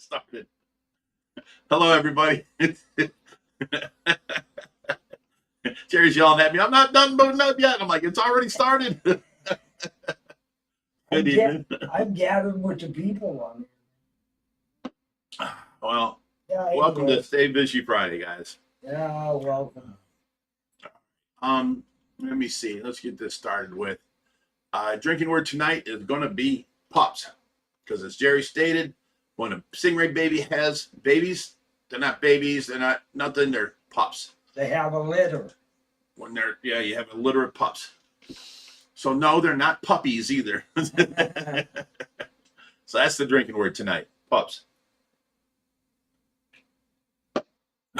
Started. Hello, everybody. Jerry's yelling at me. I'm not done booting up yet. I'm like, it's already started. Good evening. I'm gathering with the people on it. Well, Yeah, welcome to Fishy Friday, guys. Yeah, welcome. Let me see. Let's get this started with. Drinking word tonight is going to be pups, because as Jerry stated, when a stingray baby has babies, they're not babies. They're not nothing. They're pups. They have a litter. When they're you have a litter of pups. So no, they're not puppies either. So that's the drinking word tonight. Pups.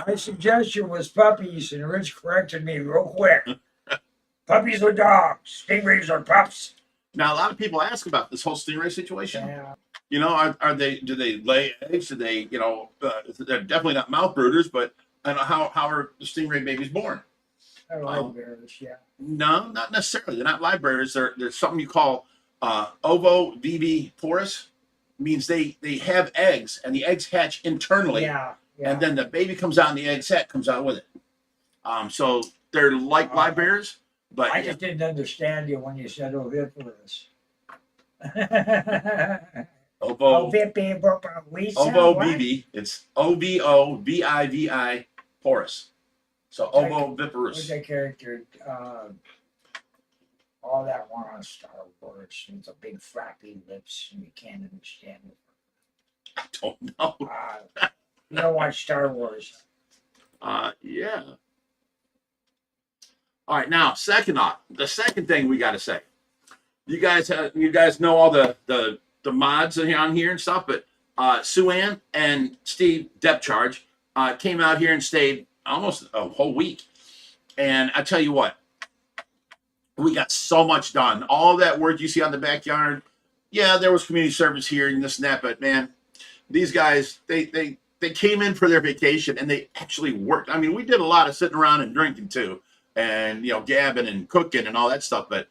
My suggestion was puppies, and Rich corrected me real quick. Puppies are dogs. Stingrays are pups. Now a lot of people ask about this whole stingray situation. Yeah. You know, do they lay eggs? Do they, they're definitely not mouth brooders, but I don't know how are the stingray babies born? They're live bearers, yeah. No, not necessarily. They're not live bearers. There's something you call ovoviviporous. Means they have eggs, and the eggs hatch internally. Yeah. And then the baby comes out, and the egg sac comes out with it. So they're like live bearers, but I just didn't understand you when you said oviparous. Ovovivi. It's ovovivi porous. So ovoviviparous. What's that character? All that one on Star Wars. It's a big flappy lips, and you can't understand it. I don't know. You don't watch Star Wars. Yeah. All right, now the second thing we got to say. You guys know all the mods on here and stuff, but Sue Ann and Steve Depth Charge came out here and stayed almost a whole week. And I tell you what, we got so much done. All that work you see on the backyard, yeah, there was community service here and this and that, but man, these guys, they came in for their vacation and they actually worked. I mean, we did a lot of sitting around and drinking too, and gabbing and cooking and all that stuff, but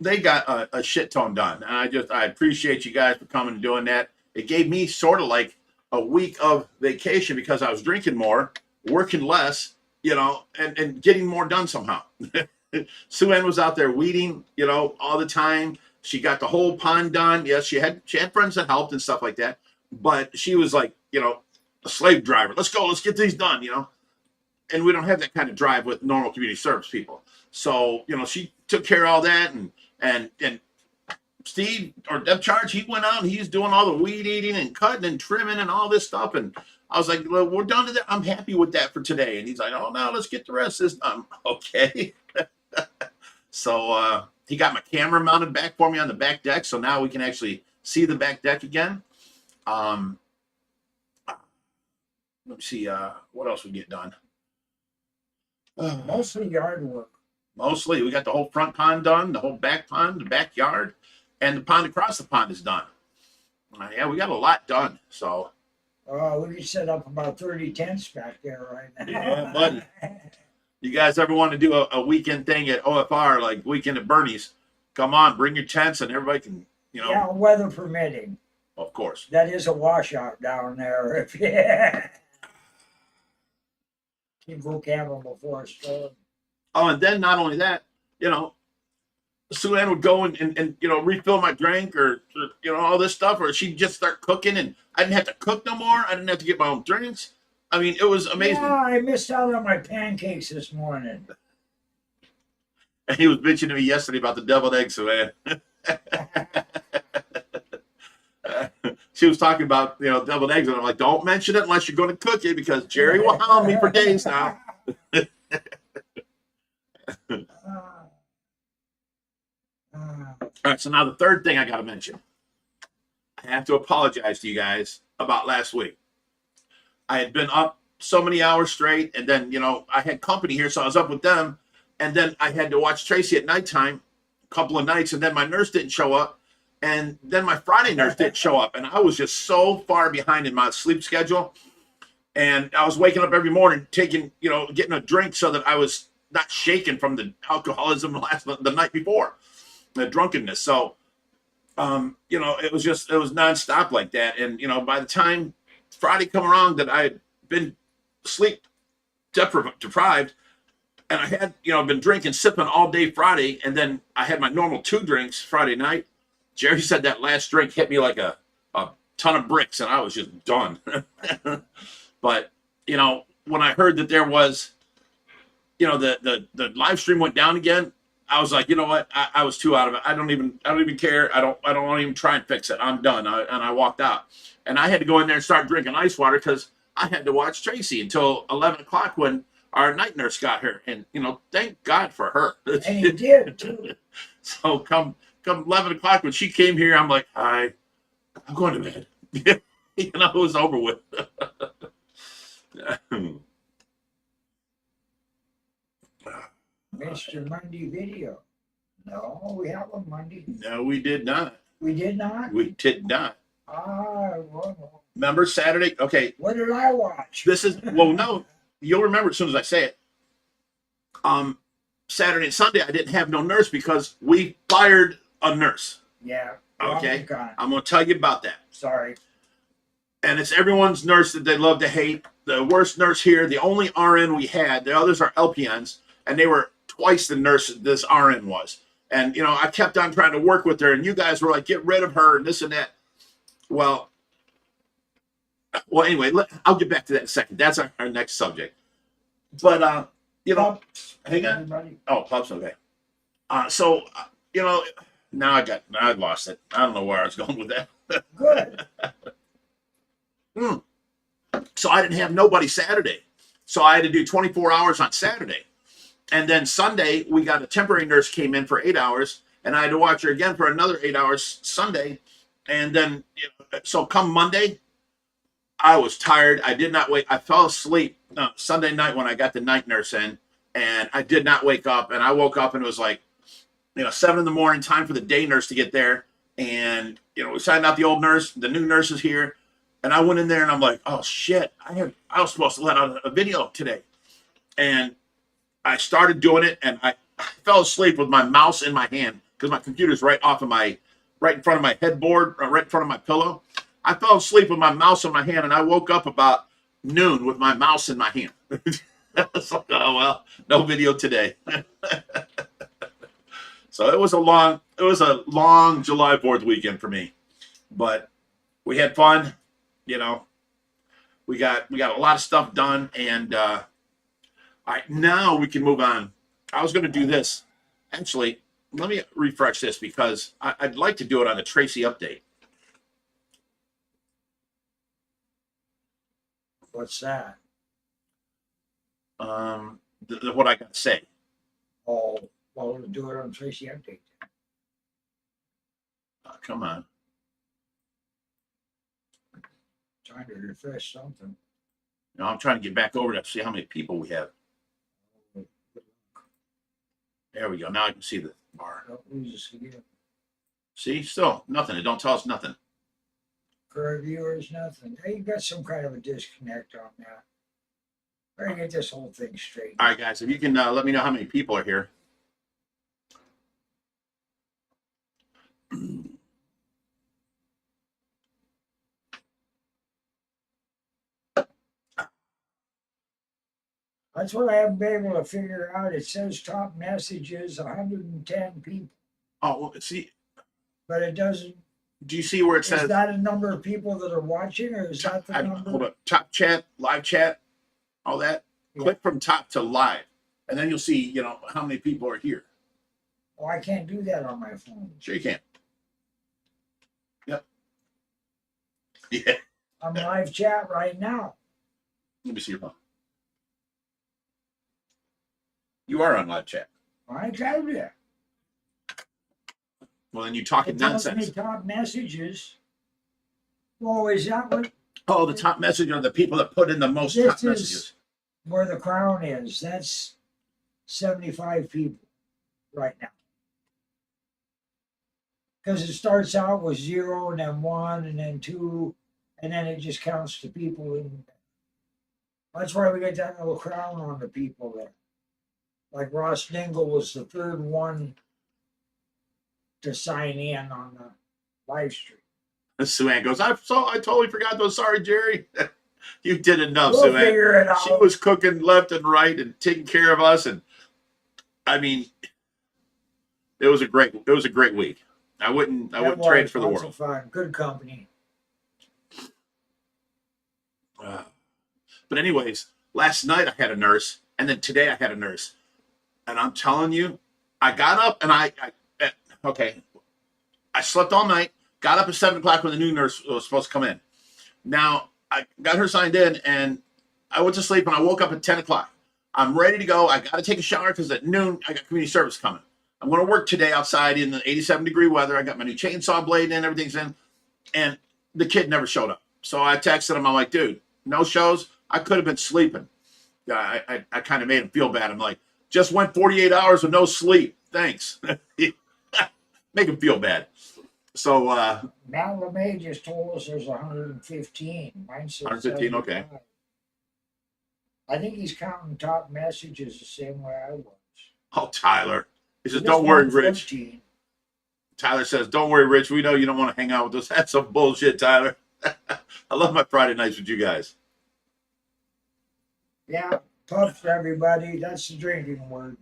they got a shit ton done. And I appreciate you guys for coming and doing that. It gave me sort of like a week of vacation because I was drinking more, working less, and getting more done somehow. Sue Ann was out there weeding, all the time. She got the whole pond done. Yes, she had friends that helped and stuff like that. But she was like, a slave driver. Let's go. Let's get these done, And we don't have that kind of drive with normal community service people. So, she took care of all that. And Steve, or Depth Charge, he went out and he's doing all the weed eating and cutting and trimming and all this stuff. And I was like, well, we're done to that. I'm happy with that for today. And he's like, oh, no, let's get the rest of this done. Okay. So he got my camera mounted back for me on the back deck. So now we can actually see the back deck again. Let me see what else we get done. Mostly yard work. Mostly. We got the whole front pond done, the whole back pond, the backyard, and the pond across the pond is done. Yeah, we got a lot done. So we could set up about 30 tents back there right now. Yeah, buddy. You guys ever want to do a weekend thing at OFR, like weekend at Bernie's? Come on, bring your tents and everybody can, Yeah, weather permitting. Of course. That is a washout down there. Keep go camping before a storm. Oh, and then not only that, Sue Ann would go and refill my drink or all this stuff, or she'd just start cooking and I didn't have to cook no more. I didn't have to get my own drinks. I mean, it was amazing. Yeah, I missed out on my pancakes this morning. And he was bitching to me yesterday about the deviled eggs, Sue Ann. She was talking about, deviled eggs, and I'm like, don't mention it unless you're going to cook it because Jerry will hound me for days now. All right, so now the third thing I got to mention. I have to apologize to you guys about last week. I had been up so many hours straight, and then, I had company here, so I was up with them, and then I had to watch Tracy at nighttime a couple of nights, and then my nurse didn't show up, and then my Friday nurse didn't show up, and I was just so far behind in my sleep schedule, and I was waking up every morning taking, getting a drink so that I was not shaken from the alcoholism the night before, the drunkenness. So You know, it was nonstop like that. And, you know, by the time Friday come around that I had been sleep deprived, and I had, you know, been drinking, sipping all day Friday, and then I had my normal 2 drinks Friday night. Jerry said that last drink hit me like a ton of bricks, and I was just done. But, you know, when I heard that there was, you know, the live stream went down again, I was like, you know what? I was too out of it. I don't even care. I don't want to even try and fix it. I'm done. And I walked out, and I had to go in there and start drinking ice water because I had to watch Tracy until 11 o'clock when our night nurse got here. And, you know, thank God for her. And he did too. So come 11 o'clock when she came here, I'm like, I'm going to bed. You know, it was over with. Mr. Monday video. No, we have a Monday. No, we did not. We did not? We did not. Well, Remember Saturday? Okay. what did I watch? This is, well, no, you'll remember as soon as I say it. Saturday and Sunday, I didn't have no nurse because we fired a nurse. Yeah. Okay. God. I'm going to tell you about that. Sorry. And it's everyone's nurse that they love to hate. The worst nurse here, the only RN we had, the others are LPNs, and they were twice the nurse this RN was. And, you know, I kept on trying to work with her, and you guys were like, get rid of her and this and that. Well, anyway, I'll get back to that in a second. That's our next subject. But, you know, Pups. hang on. Everybody. Oh, pups, okay. So, you know, now I lost it. I don't know where I was going with that. Good. So I didn't have nobody Saturday. So I had to do 24 hours on Saturday. And then Sunday, we got a temporary nurse came in for 8 hours, and I had to watch her again for another 8 hours Sunday. And then, you know, so come Monday, I was tired. I did not wake. I fell asleep Sunday night when I got the night nurse in, and I did not wake up. And I woke up and it was like, you know, 7 a.m, time for the day nurse to get there. And, you know, we signed out the old nurse. The new nurse is here. And I went in there and I'm like, oh shit, I was supposed to let out a video today. And I started doing it, and I fell asleep with my mouse in my hand because my computer's right in front of my headboard, right in front of my pillow. I fell asleep with my mouse in my hand, and I woke up about noon with my mouse in my hand. I was like, oh well, no video today. So it was a long July 4th weekend for me, but we had fun. You know, we got a lot of stuff done, and all right, now we can move on. I was going to do this. Actually, let me refresh this because I'd like to do it on the Tracy update. What's that? What I got to say. Oh, well, we'll do it on Tracy Update. Come on. Trying to refresh something. Now I'm trying to get back over to see how many people we have. There we go. Now I can see the bar. Don't lose us again. See, still nothing. It don't tell us nothing. Current viewers, nothing. Hey, you got some kind of a disconnect on that. Better get this whole thing straight. All right, guys. If you can let me know how many people are here. That's what I haven't been able to figure out. It says top messages, 110 people, Oh, well, see, but it doesn't. do you see where it Is says that a number of people that are watching, or is that the hold number? up, top chat, live chat, all that? Yeah. Click from top to live, and then you'll see, you know, how many people are here. Oh, I can't do that on my phone. Sure you can. Yep. Yeah. I'm live chat right now. Let me see your phone. You are on live chat. I told you. Well, then you talking It tells nonsense. me top messages. Oh, is that what? Oh, the top message are the people that put in the most This top is- messages. Where the crown is? That's 75 people right now. Because it starts out with 0 and then 1 and then 2, and then it just counts the people. And that's why we get that little crown on the people there. Like Ross Dingle was the third one to sign in on the live stream. Sue Ann goes, I totally forgot those. Sorry, Jerry. You did enough, We'll Sue Ann. figure it out. She was cooking left and right and taking care of us. And I mean, it was a great week. I wouldn't trade it for the Lots world. of fun. Good company. But anyways, last night I had a nurse, and then today I had a nurse. And I'm telling you, I got up and I slept all night, got up at 7 o'clock when the new nurse was supposed to come in. Now, I got her signed in, and I went to sleep, and I woke up at 10 o'clock. I'm ready to go. I got to take a shower because at noon, I got community service coming. I'm going to work today outside in the 87-degree weather. I got my new chainsaw blade in, everything's in, and the kid never showed up. So I texted him. I'm like, dude, no shows. I could have been sleeping. I kind of made him feel bad. I'm like, just went 48 hours with no sleep. Thanks. Make him feel bad. So Matt LeMay just told us there's 115. Mine says 115, okay. 75. I think he's counting top messages the same way I was. Oh, Tyler. He says, Just don't worry, Rich. 114. Tyler says, don't worry, Rich. We know you don't want to hang out with us. That's some bullshit, Tyler. I love my Friday nights with you guys. Yeah, pups, everybody. That's the drinking word.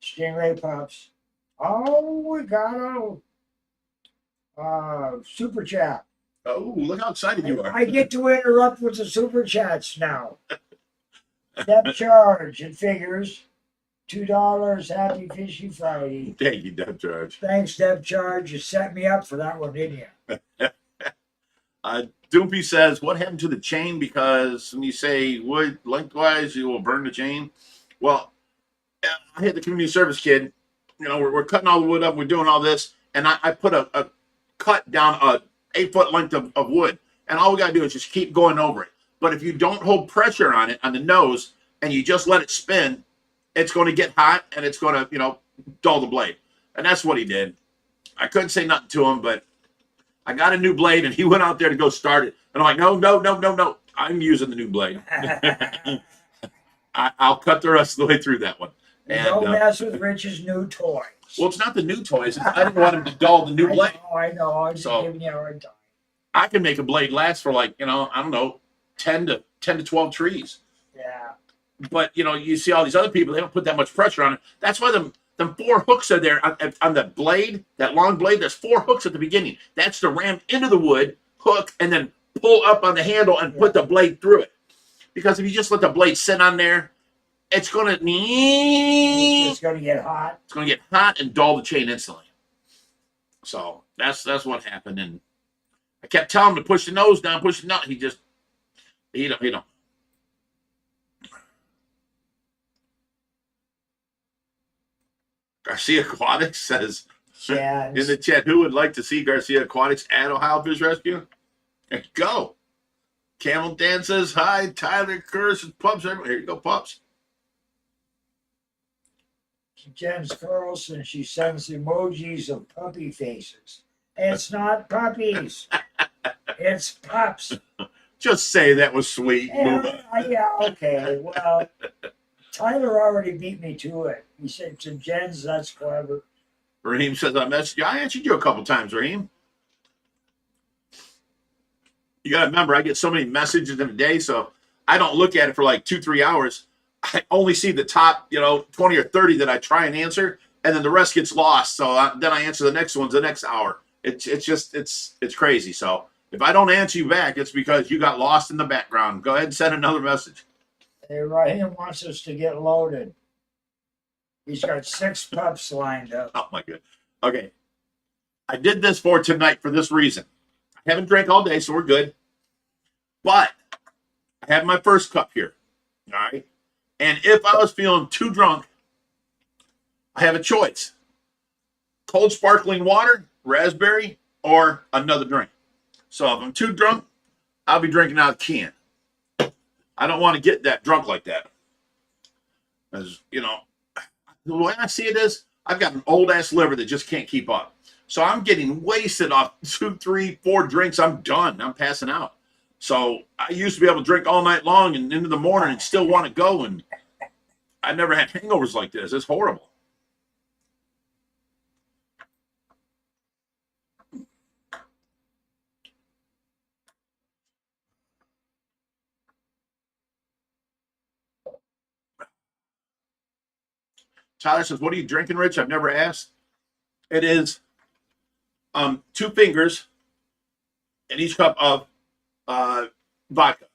Stingray pups. Oh, we got a super chat. Oh, look how excited you are. I get to interrupt with the super chats now. Deb charge, it figures. $2. Happy Fishy Friday. Thank you, Deb Charge. Thanks, Deb Charge. You set me up for that one, didn't you? Doompy says, what happened to the chain? Because when you say wood lengthwise, you will burn the chain. Well, I had the community service kid. You know, we're cutting all the wood up. We're doing all this. And I put a cut down a 8-foot length of wood. And all we got to do is just keep going over it. But if you don't hold pressure on it, on the nose, and you just let it spin, it's going to get hot and it's going to, dull the blade. And that's what he did. I couldn't say nothing to him, but I got a new blade and he went out there to go start it. And I'm like, no. I'm using the new blade. I'll cut the rest of the way through that one. And, don't mess with Rich's new toys. Well, it's not the new toys. I didn't want him to dull the new blade. I know. I'm just giving you a hard time. I can make a blade last for 10 to 12 trees. Yeah. But, you see all these other people, they don't put that much pressure on it. That's why them 4 hooks are there on the blade, that long blade. There's 4 hooks at the beginning. That's to ram into the wood, hook, and then pull up on the handle and put the blade through it. Because if you just let the blade sit on there, it's going to get hot. It's going to get hot and dull the chain instantly. So that's what happened. And I kept telling him to push the nose down, push the nut. He don't. Garcia Aquatics says in the chat, who would like to see Garcia Aquatics at Ohio Fish Rescue? Go. Camel Dan says, hi, Tyler Curse and pups. Here you go, pups. Jen's Carlson, she sends emojis of puppy faces. It's not puppies. It's pups. Just say that was sweet. Yeah, okay. Well, Tyler already beat me to it. He said to Jen's, that's clever. Raheem says, I messaged you. I answered you a couple times, Raheem. You got to remember, I get so many messages in a day, so I don't look at it for 2-3 hours. I only see the top, 20 or 30 that I try and answer, and then the rest gets lost. So then I answer the next ones the next hour. It's crazy. So if I don't answer you back, it's because you got lost in the background. Go ahead and send another message. Hey, Raheem wants us to get loaded. He's got 6 pups lined up. Oh, my God. Okay. I did this for tonight for this reason. I haven't drank all day, so we're good. But I have my first cup here. All right. And if I was feeling too drunk, I have a choice. Cold sparkling water, raspberry, or another drink. So if I'm too drunk, I'll be drinking out of the can. I don't want to get that drunk like that. As the way I see it is, I've got an old-ass liver that just can't keep up. So I'm getting wasted off 2, 3, 4 drinks. I'm done. I'm passing out. So I used to be able to drink all night long and into the morning and still want to go. And I never had hangovers like this. It's horrible. Tyler says, "What are you drinking, Rich?" I've never asked. It is 2 fingers in each cup of vodka,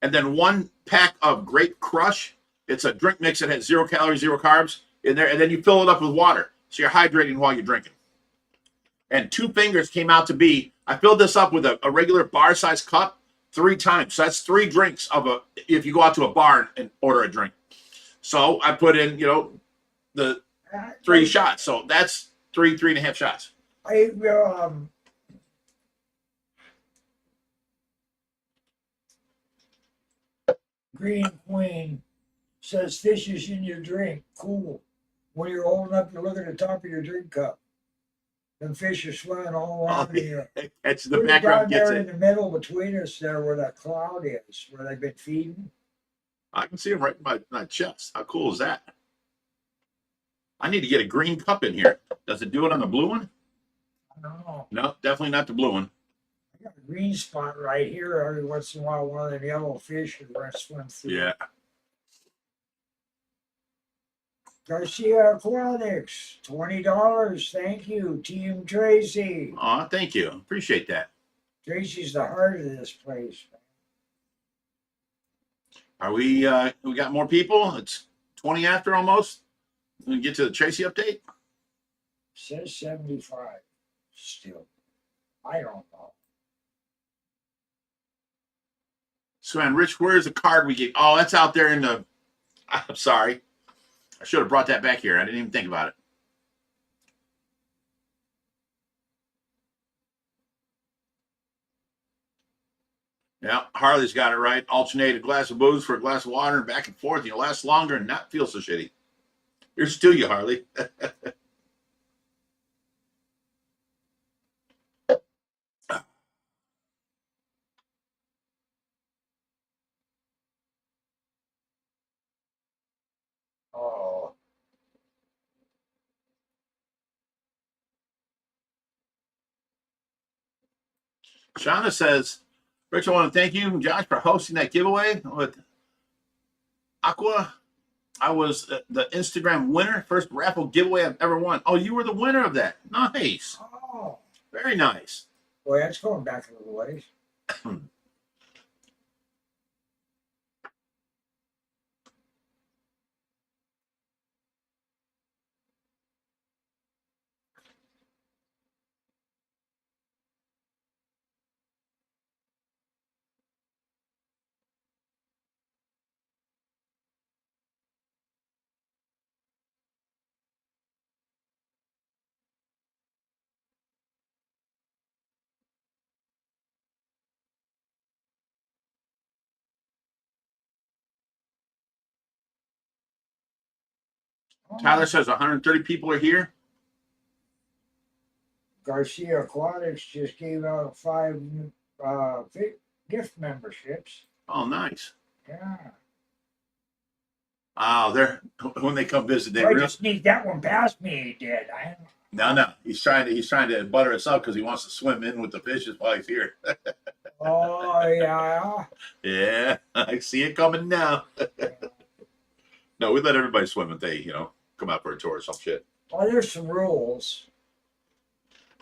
and then 1 pack of Grape Crush. It's a drink mix that has 0 calories, 0 carbs in there, and then you fill it up with water, so you're hydrating while you're drinking. And 2 fingers came out to be. I filled this up with a regular bar-sized cup 3 times. So that's 3 drinks of a. If you go out to a bar and order a drink, so I put in, the 3 shots. So that's 3.5 shots. Green Queen says fish is in your drink. Cool. When you're holding up, you look at the top of your drink cup. The fish are swimming all around you. It's the Put it background down gets there in it. the middle between us there where that cloud is, where they've been feeding. I can see them right in my chest. How cool is that? I need to get a green cup in here. Does it do it on the blue one? I don't know. No, definitely not the blue one. I got a green spot right here. Every once in a while, one of the yellow fish is going to swim through. Yeah. Garcia Aquatics, $20. Thank you, Team Tracy. Oh, thank you. Appreciate that. Tracy's the heart of this place. Are we got more people? It's 20 after almost. We get to the Tracy update. Says 75 still. I don't know. So, and Rich, where's the card we get? Oh, that's out there in the. I'm sorry. I should have brought that back here. I didn't even think about it. Yeah, Harley's got it right. Alternate a glass of booze for a glass of water and back and forth. You'll last longer and not feel so shitty. Here's to you, Harley. Oh, Shauna says, Rich, I want to thank you, Josh, for hosting that giveaway with Aqua. I was the Instagram winner, first raffle giveaway I've ever won. Oh, you were the winner of that. Nice. oh. Very nice. Boy, that's going back a little ways. Tyler says 130 people are here. Garcia Aquatics just gave out 5 gift memberships. Oh, nice. Yeah. Oh, they're when they come visit, they I really. just need that one past me, he did. No. He's trying to butter us up because he wants to swim in with the fishes while he's here. Oh, yeah. Yeah, I see it coming now. No, we let everybody swim if they, come out for a tour or some shit. Well, there's some rules.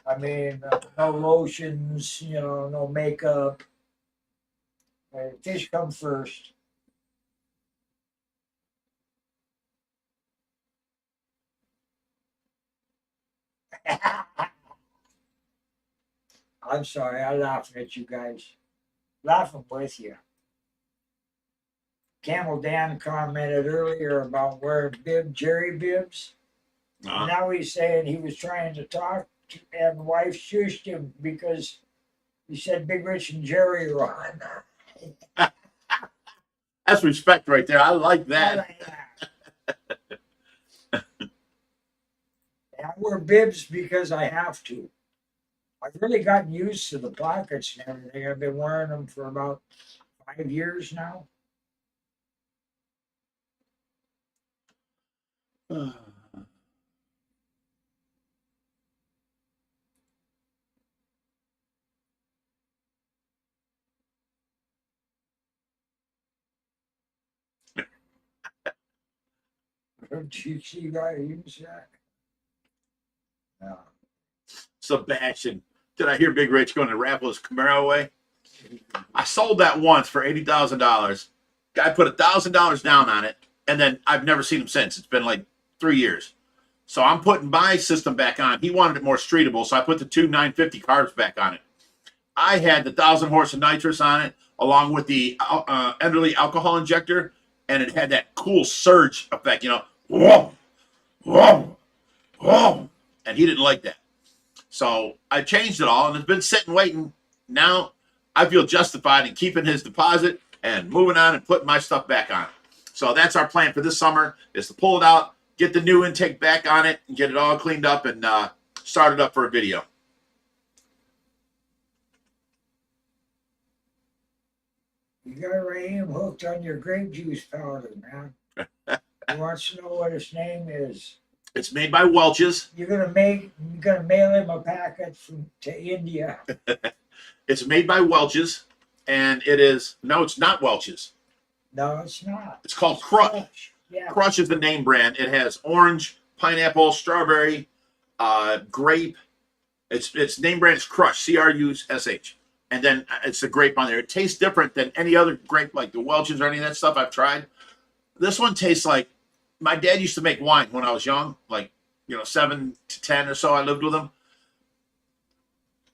I mean, no lotions, no makeup. Fish come first. I'm sorry, I'm laughing at you guys. Laughing with you. Camel Dan commented earlier about wearing Jerry bibs. Uh-huh. Now he's saying he was trying to talk and the wife shushed him because he said Big Rich and Jerry were on. That's respect right there. I like that. I wear bibs because I have to. I've really gotten used to the pockets and everything. I've been wearing them for about 5 years now. Did you see that? You said? No. Sebastian, did I hear Big Rich going to raffle his Camaro away? I sold that once for $80,000. Guy put $1,000 down on it, and then I've never seen him since. It's been like 3 years. So I'm putting my system back on. He wanted it more streetable, so I put the two 950 carbs back on it. I had the 1,000 horse of nitrous on it, along with the Enderly alcohol injector, and it had that cool surge effect, you know, whoa, whoa, whoa, and he didn't like that. So I changed it all, and it's been sitting waiting. Now I feel justified in keeping his deposit and moving on and putting my stuff back on. So that's our plan for this summer, is to pull it out, get the new intake back on it, and get it all cleaned up and start it up for a video. You got Raheem hooked on your grape juice powder, man. He wants to know what his name is. It's made by Welch's. You're gonna mail him a packet to India. It's made by Welch's, and it is, no, it's not Welch's. No, it's not. It's called Crush. Yeah. Crush is the name brand. It has orange, pineapple, strawberry, grape. Its name brand is Crush, Crush, and then it's the grape on there. It tastes different than any other grape, like the Welch's or any of that stuff I've tried. This one tastes like, my dad used to make wine when I was young, like, 7 to 10 or so. I lived with him,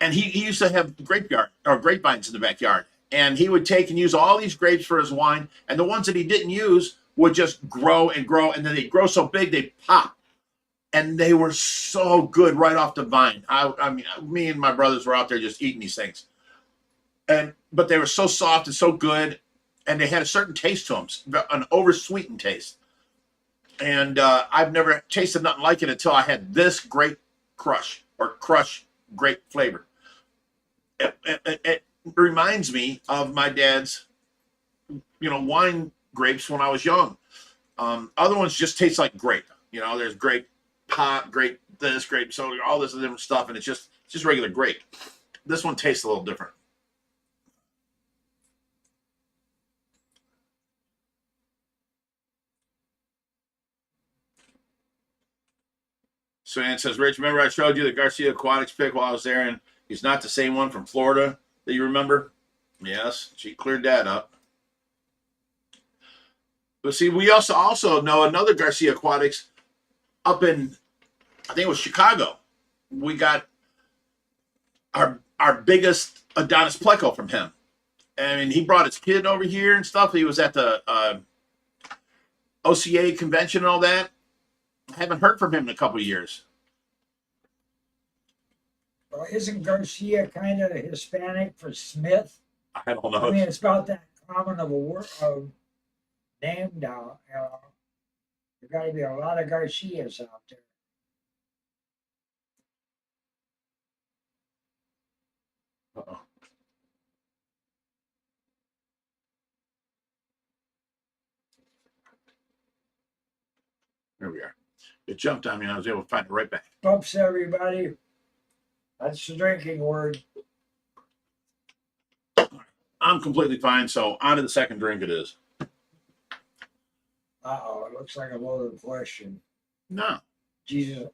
and he used to have grapevines in the backyard, and he would take and use all these grapes for his wine, and the ones that he didn't use would just grow and grow, and then they grow so big they pop, and they were so good right off the vine. I mean, me and my brothers were out there just eating these things, but they were so soft and so good, and they had a certain taste to them, an oversweetened taste. And I've never tasted nothing like it until I had this grape crush grape flavor. It reminds me of my dad's, wine grapes when I was young. Other ones just taste like grape. There's grape pop, grape this, grape soda, all this different stuff, and it's just regular grape. This one tastes a little different. So Ann says, Rich, remember I showed you the Garcia Aquatics pic while I was there, and he's not the same one from Florida that you remember? Yes, she cleared that up. But see, we also know another Garcia Aquatics up in, I think it was Chicago. We got our biggest Adonis Pleco from him. I mean, he brought his kid over here and stuff. He was at the OCA convention and all that. I haven't heard from him in a couple of years. Well, isn't Garcia kind of Hispanic for Smith? I don't know. I mean, it's about that common of a word of name down. There got to be a lot of Garcias out there. Uh-oh. There we are. It jumped on me and I was able to find it right back. Pups, everybody. That's the drinking word. I'm completely fine, so on to the second drink it is. Uh-oh, it looks like a loaded question. No. Jesus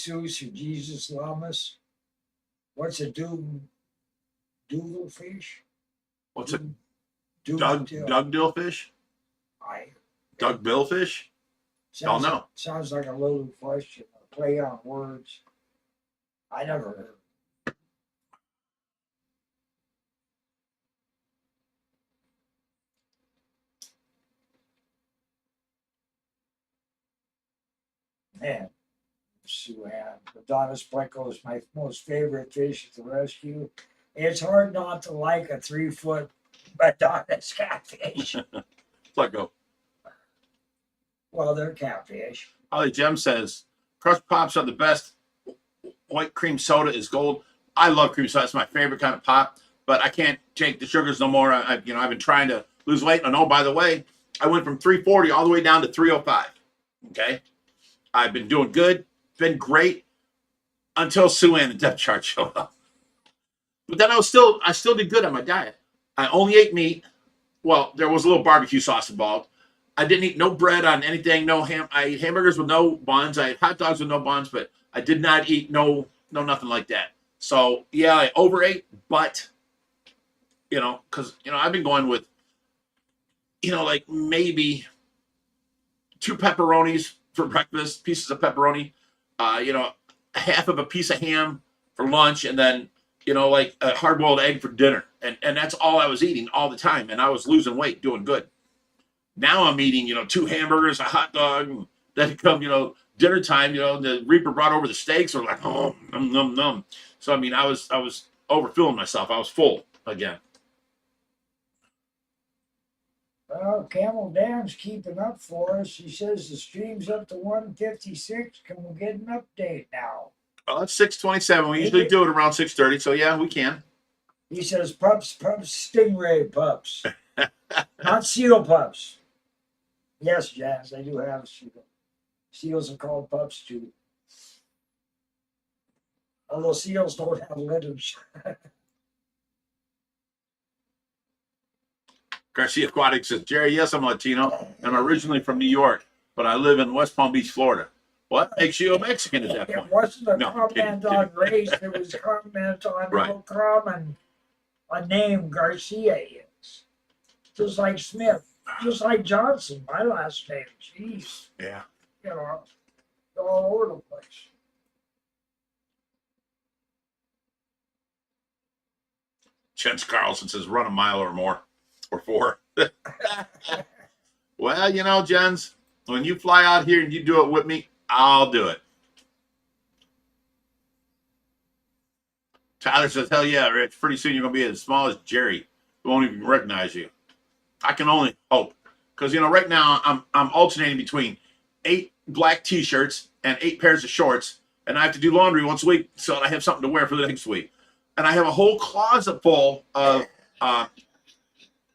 or Jesus Lamas. What's a doodle fish? What's it? Doodle Dugbill fish? Dugbill fish? Don't know. Sounds like a loaded question. A play on words. I never heard. Man, Sue Ann. Adonis Pleco is my most favorite fish at the rescue. It's hard not to like a 3-foot Adonis catfish. Pleco. Well, they're catfish. Holly Jem says, Crush Pops are the best. White cream soda is gold. I love cream soda. It's my favorite kind of pop, but I can't take the sugars no more. I've been trying to lose weight. And oh, by the way, I went from 340 all the way down to 305. Okay. I've been doing good. Been great until Sue Ann and depth chart showed up. But then I still did good on my diet. I only ate meat. Well, there was a little barbecue sauce involved. I didn't eat no bread on anything, no ham. I ate hamburgers with no buns. I had hot dogs with no buns, but I did not eat no nothing like that. So yeah, I overate, but because I've been going with like maybe two pepperonis for breakfast, pieces of pepperoni, half of a piece of ham for lunch, and then like a hard boiled egg for dinner, and that's all I was eating all the time, and I was losing weight, doing good. Now I'm eating, two hamburgers, a hot dog, and then come, dinner time, the Reaper brought over the steaks. We're like, oh, num num num. So I mean, I was overfilling myself. I was full again. Well, Camel Dan's keeping up for us. He says the stream's up to 156. Can we get an update now? Well, it's 6:27. We usually do it around 6:30. So yeah, we can. He says pups, Stingray pups, not seal pups. Yes, Jazz, I do have a seal. Seals are called pups too. Although seals don't have litters. Garcia Aquatic says, Jerry, yes, I'm Latino. I'm originally from New York, but I live in West Palm Beach, Florida. What makes you a Mexican at that point? It wasn't a No, comment on race. It was a comment on Right. how common a name Garcia is. Just like Smith. Just like Johnson, my last name. Jeez. Yeah. All over the place. Jens Carlson says, run a mile or more, or 4. Well, Jens, when you fly out here and you do it with me, I'll do it. Tyler says, hell yeah, Rich. Pretty soon you're going to be as small as Jerry. Who won't even recognize you. I can only hope. Because, right now I'm alternating between 8 black T-shirts and 8 pairs of shorts. And I have to do laundry once a week so that I have something to wear for the next week. And I have a whole closet full of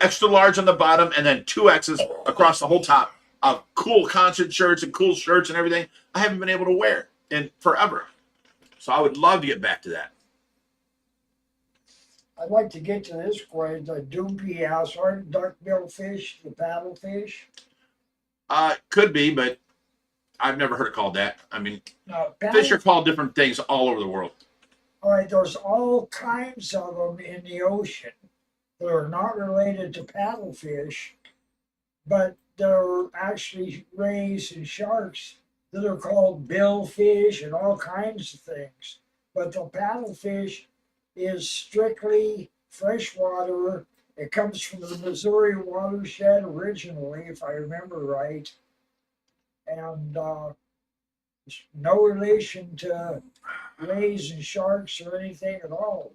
extra large on the bottom and then 2X's across the whole top of cool concert shirts and cool shirts and everything I haven't been able to wear in forever. So I would love to get back to that. I'd like to get to this question. The doopy ass, aren't duckbill fish the paddlefish? Could be, but I've never heard it called that. I mean, No, fish are called different things all over the world. all right, there's all kinds of them in the ocean that are not related to paddlefish, but they're actually rays and sharks that are called billfish and all kinds of things. But the paddlefish is strictly freshwater. It comes from the Missouri watershed originally, if I remember right. And no relation to rays and sharks or anything at all.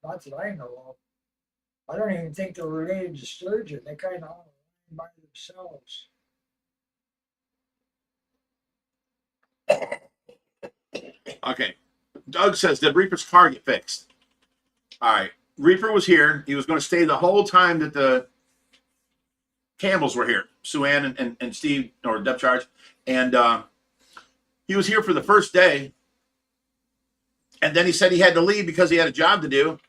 Not that I know of. I don't even think they're related to sturgeon. They kind of are by themselves. Okay. Doug says, did Reaper's car get fixed? All right. Reaper was here. He was going to stay the whole time that the Campbells were here. Sue Ann and Steve, or depth charge. And he was here for the first day. And then he said he had to leave because he had a job to do.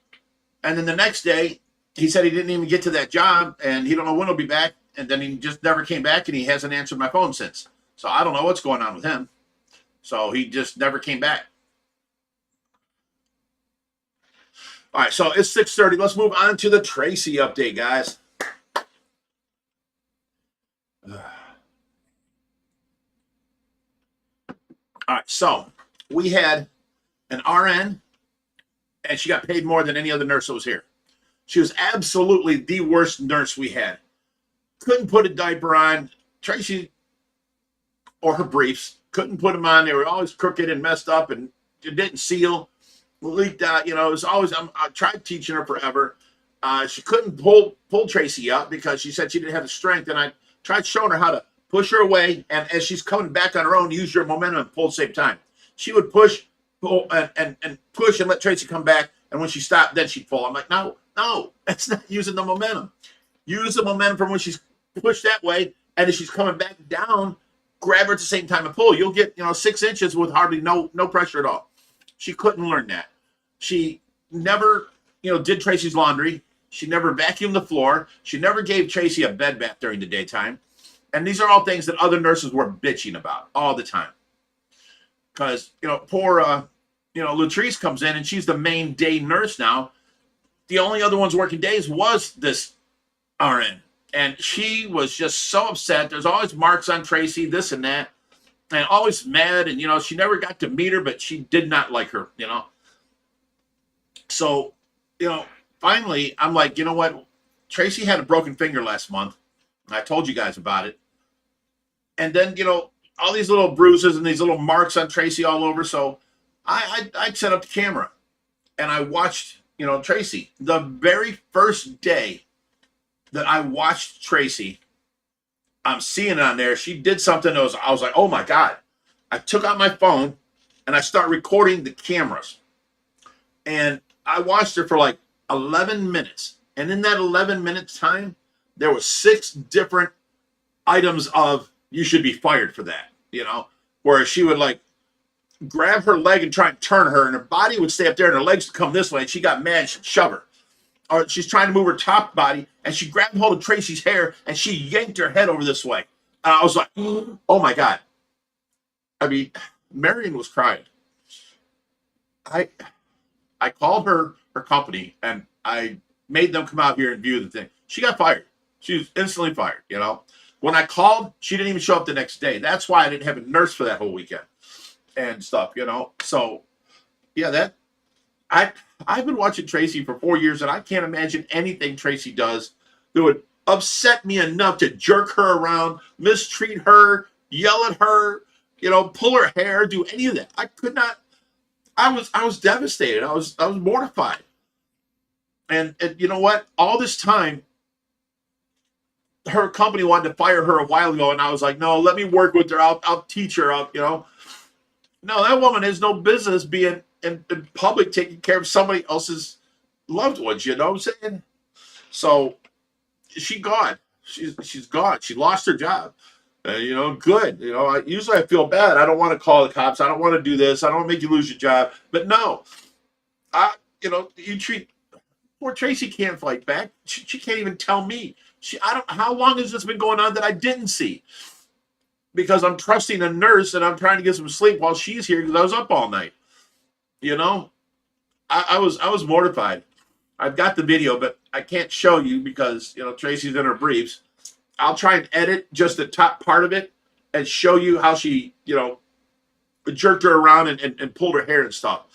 And then the next day, he said he didn't even get to that job and he don't know when he'll be back. And then he just never came back and he hasn't answered my phone since. So I don't know what's going on with him. So he just never came back. All right, so it's 6:30. Let's move on to the Tracy update, guys. All right, so we had an RN, and she got paid more than any other nurse that was here. She was absolutely the worst nurse we had. Couldn't put a diaper on. Tracy, or her briefs, couldn't put them on. They were always crooked and messed up, and it didn't seal. Leaked out, it was always. I tried teaching her forever. She couldn't pull Tracy up because she said she didn't have the strength, and I tried showing her how to push her away, and as she's coming back on her own, use your momentum and pull at the same time. She would push, pull, and push and let Tracy come back, and when she stopped, then she'd pull. I'm like, no, that's not using the momentum. Use the momentum from when she's pushed that way, and as she's coming back down, grab her at the same time and pull. You'll get 6 inches with hardly no pressure at all. She couldn't learn that. She never, did Tracy's laundry. She never vacuumed the floor. She never gave Tracy a bed bath during the daytime. And these are all things that other nurses were bitching about all the time. Because, poor, Latrice comes in and she's the main day nurse now. The only other ones working days was this RN. And she was just so upset. There's always marks on Tracy, this and that. And always mad. And, she never got to meet her, but she did not like her, So, finally, I'm like, you know what? Tracy had a broken finger last month. I told you guys about it. And then, all these little bruises and these little marks on Tracy all over. So I set up the camera and I watched, Tracy. The very first day that I watched Tracy, I'm seeing it on there. She did something that I was like, oh my God. I took out my phone and I start recording the cameras. And I watched her for like 11 minutes. And in that 11 minutes time, there were 6 different items of you should be fired for that, where she would like grab her leg and try and turn her, and her body would stay up there and her legs would come this way, and she got mad, she'd shove her. Or she's trying to move her top body, and she grabbed hold of Tracy's hair and she yanked her head over this way. And I was like, oh my God. I mean, Marion was crying. I called her company and I made them come out here and view the thing. She got fired. She was instantly fired, When I called, she didn't even show up the next day. That's why I didn't have a nurse for that whole weekend and stuff, So, yeah, I've been watching Tracy for 4 years, and I can't imagine anything Tracy does that would upset me enough to jerk her around, mistreat her, yell at her, pull her hair, do any of that. I could not. I was devastated. I was mortified. And you know what? All this time, her company wanted to fire her a while ago, and I was like, no, let me work with her. I'll teach her. No, that woman has no business being in public taking care of somebody else's loved ones. You know what I'm saying? So she's gone. She's gone. She lost her job. Good. Usually I feel bad. I don't want to call the cops. I don't want to do this. I don't want to make you lose your job. But no, you treat poor Tracy can't fight back. She can't even tell me. How long has this been going on that I didn't see? Because I'm trusting a nurse and I'm trying to get some sleep while she's here because I was up all night. I was mortified. I've got the video, but I can't show you because, Tracy's in her briefs. I'll try and edit just the top part of it and show you how she, jerked her around and pulled her hair and stuff.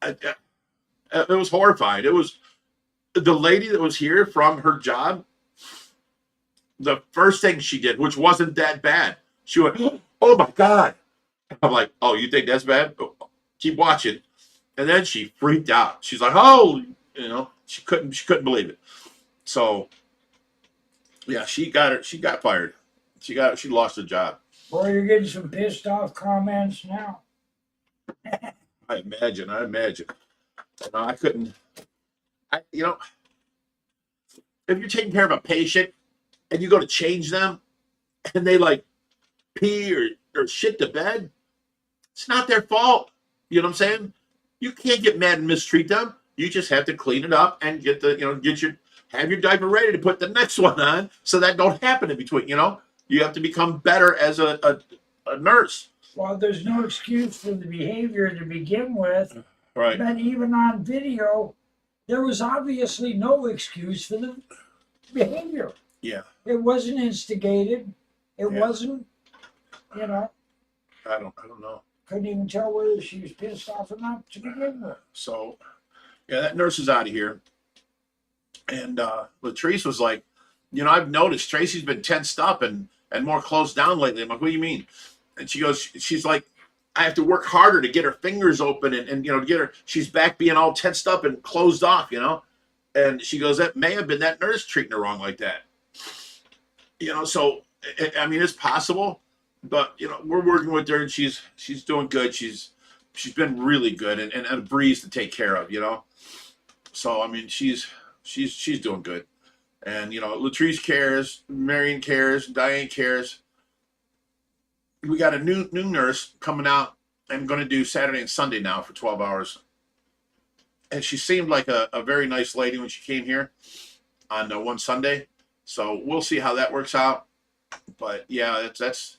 It was horrifying. It was the lady that was here from her job. The first thing she did, which wasn't that bad, she went, oh my God. I'm like, oh, you think that's bad? Keep watching. And then she freaked out. She's like, oh, she couldn't believe it. So yeah, she got fired. She lost her job. Boy, you're getting some pissed off comments now. I imagine. I couldn't. If you're taking care of a patient and you go to change them and they like pee or shit the bed, it's not their fault. You know what I'm saying? You can't get mad and mistreat them. You just have to clean it up and have your diaper ready to put the next one on so that don't happen in between. You have to become better as a nurse. Well, there's no excuse for the behavior to begin with. Right. But even on video, there was obviously no excuse for the behavior. Yeah. It wasn't instigated. It Yeah. wasn't, I don't know. couldn't even tell whether she was pissed off or not to begin with. So, yeah, that nurse is out of here. And Latrice was like, I've noticed Tracy's been tensed up and more closed down lately. I'm like, what do you mean? And she's like, I have to work harder to get her fingers open and to get her, she's back being all tensed up and closed off, And she goes, that may have been that nurse treating her wrong like that. So, it's possible, but, we're working with her and she's doing good. She's been really good and a breeze to take care of, So, she's doing good. And, Latrice cares, Marion cares, Diane cares. We got a new nurse coming out and going to do Saturday and Sunday now for 12 hours. And she seemed like a very nice lady when she came here on one Sunday. So we'll see how that works out. But yeah, that's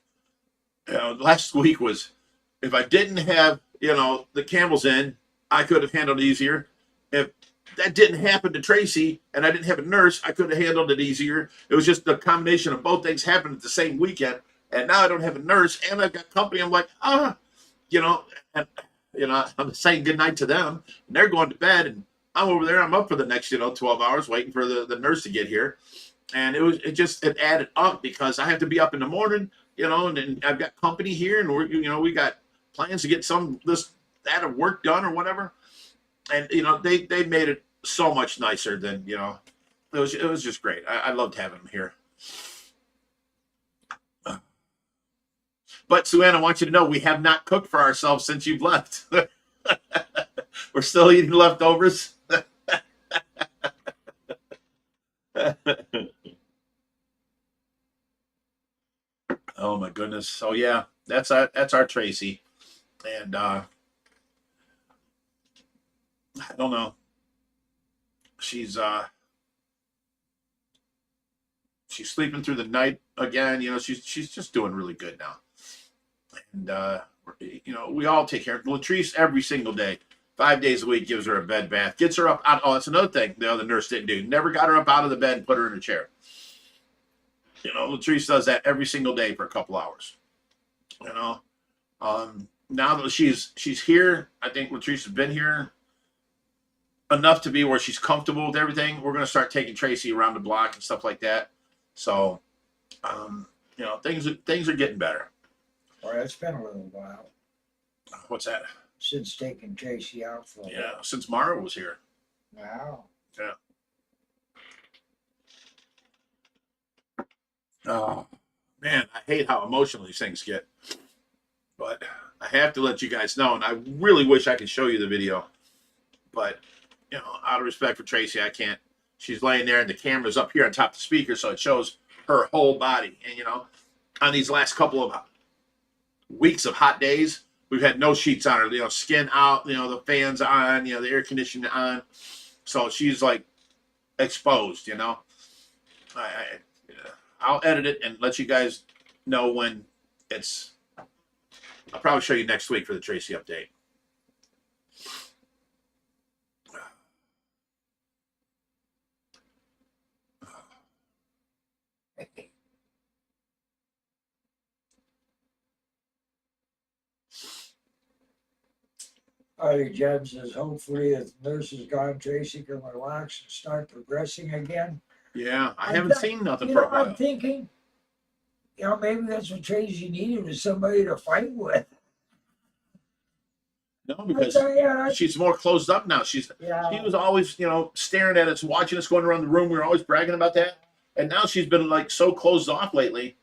last week was, if I didn't have, the camels in, I could have handled it easier. If that didn't happen to Tracy and I didn't have a nurse, I could have handled it easier. It was just the combination of both things happened at the same weekend. And now I don't have a nurse and I've got company. I'm like, and I'm saying goodnight to them. And they're going to bed and I'm over there. I'm up for the next, 12 hours waiting for the nurse to get here. And it added up because I have to be up in the morning, and then I've got company here and we got plans to get that of work done or whatever. And, they made it so much nicer than, it was just great. I loved having them here. But Sue Ann, I want you to know we have not cooked for ourselves since you've left. We're still eating leftovers. Oh my goodness. So yeah, that's our Tracy. And I don't know. She's sleeping through the night again. She's just doing really good now. And we all take care of Latrice every single day. 5 days a week, gives her a bed bath, gets her up out. Oh, that's another thing the nurse didn't do. Never got her up out of the bed and put her in a chair. Latrice does that every single day for a couple hours. Now that she's here, I think Latrice has been here enough to be where she's comfortable with everything. We're going to start taking Tracy around the block and stuff like that. So, things are getting better. Well, it's been a little while What's that? since taking Tracy out for a Yeah, since Mara was here. while. Yeah. Oh man, I hate how emotional these things get. But I have to let you guys know, and I really wish I could show you the video. But, out of respect for Tracy, I can't. She's laying there and the camera's up here on top of the speaker, so it shows her whole body. And, on these last couple of weeks of hot days, we've had no sheets on her, skin out, the fans on, the air conditioning on. So she's like exposed, I'll edit it and let you guys know when it's. I'll probably show you next week for the Tracy update. All right, Jeb says hopefully the nurse is gone, Tracy can relax and start progressing again. Yeah, I haven't seen nothing for a while. I'm thinking, maybe that's what Tracy needed, was somebody to fight with. No, because she's more closed up now. She was always, staring at us, watching us going around the room. We were always bragging about that. And now she's been like so closed off lately.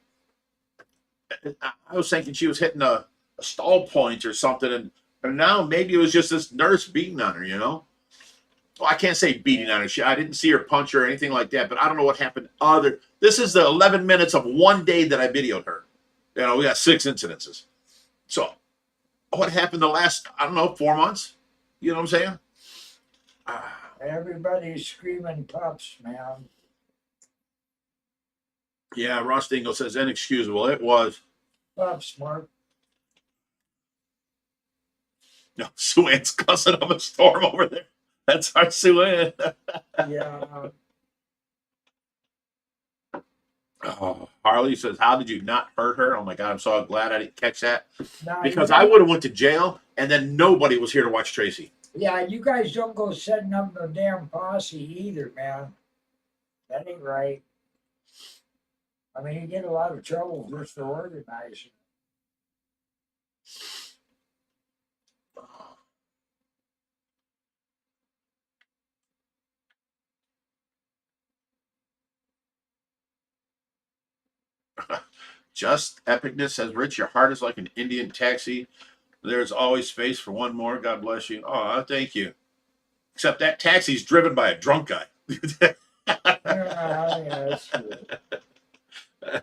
I was thinking she was hitting a stall point or something. And now maybe it was just this nurse beating on her, Well, I can't say beating on her. I didn't see her punch her or anything like that, but I don't know what happened. This is the 11 minutes of one day that I videoed her. We got 6 incidences. So what happened the last, 4 months? You know what I'm saying? Everybody's screaming pups, man. Yeah, Ross Dingle says inexcusable. It was. Pups, Mark. No, Sue Ann's cussing up a storm over there. That's our Sue Ann. Yeah. Oh, Harley says, how did you not hurt her? Oh my God, I'm so glad I didn't catch that. Nah, because I would have went to jail and then nobody was here to watch Tracy. Yeah, you guys don't go setting up no damn posse either, man. That ain't right. I mean, you get a lot of trouble just for organizing. Just epicness says, Rich, your heart is like an Indian taxi. There's always space for one more. God bless you. Oh, thank you. Except that taxi's driven by a drunk guy. Yeah, that's good. There's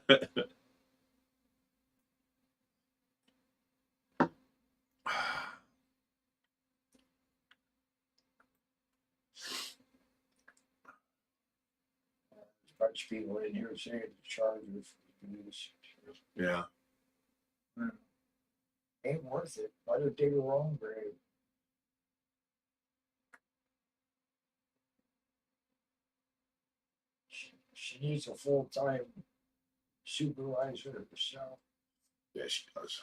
a bunch of people in here saying the Chargers abuse. Yeah. Ain't worth it. Let her dig her own grave. She needs a full-time supervisor herself. Yeah, she does.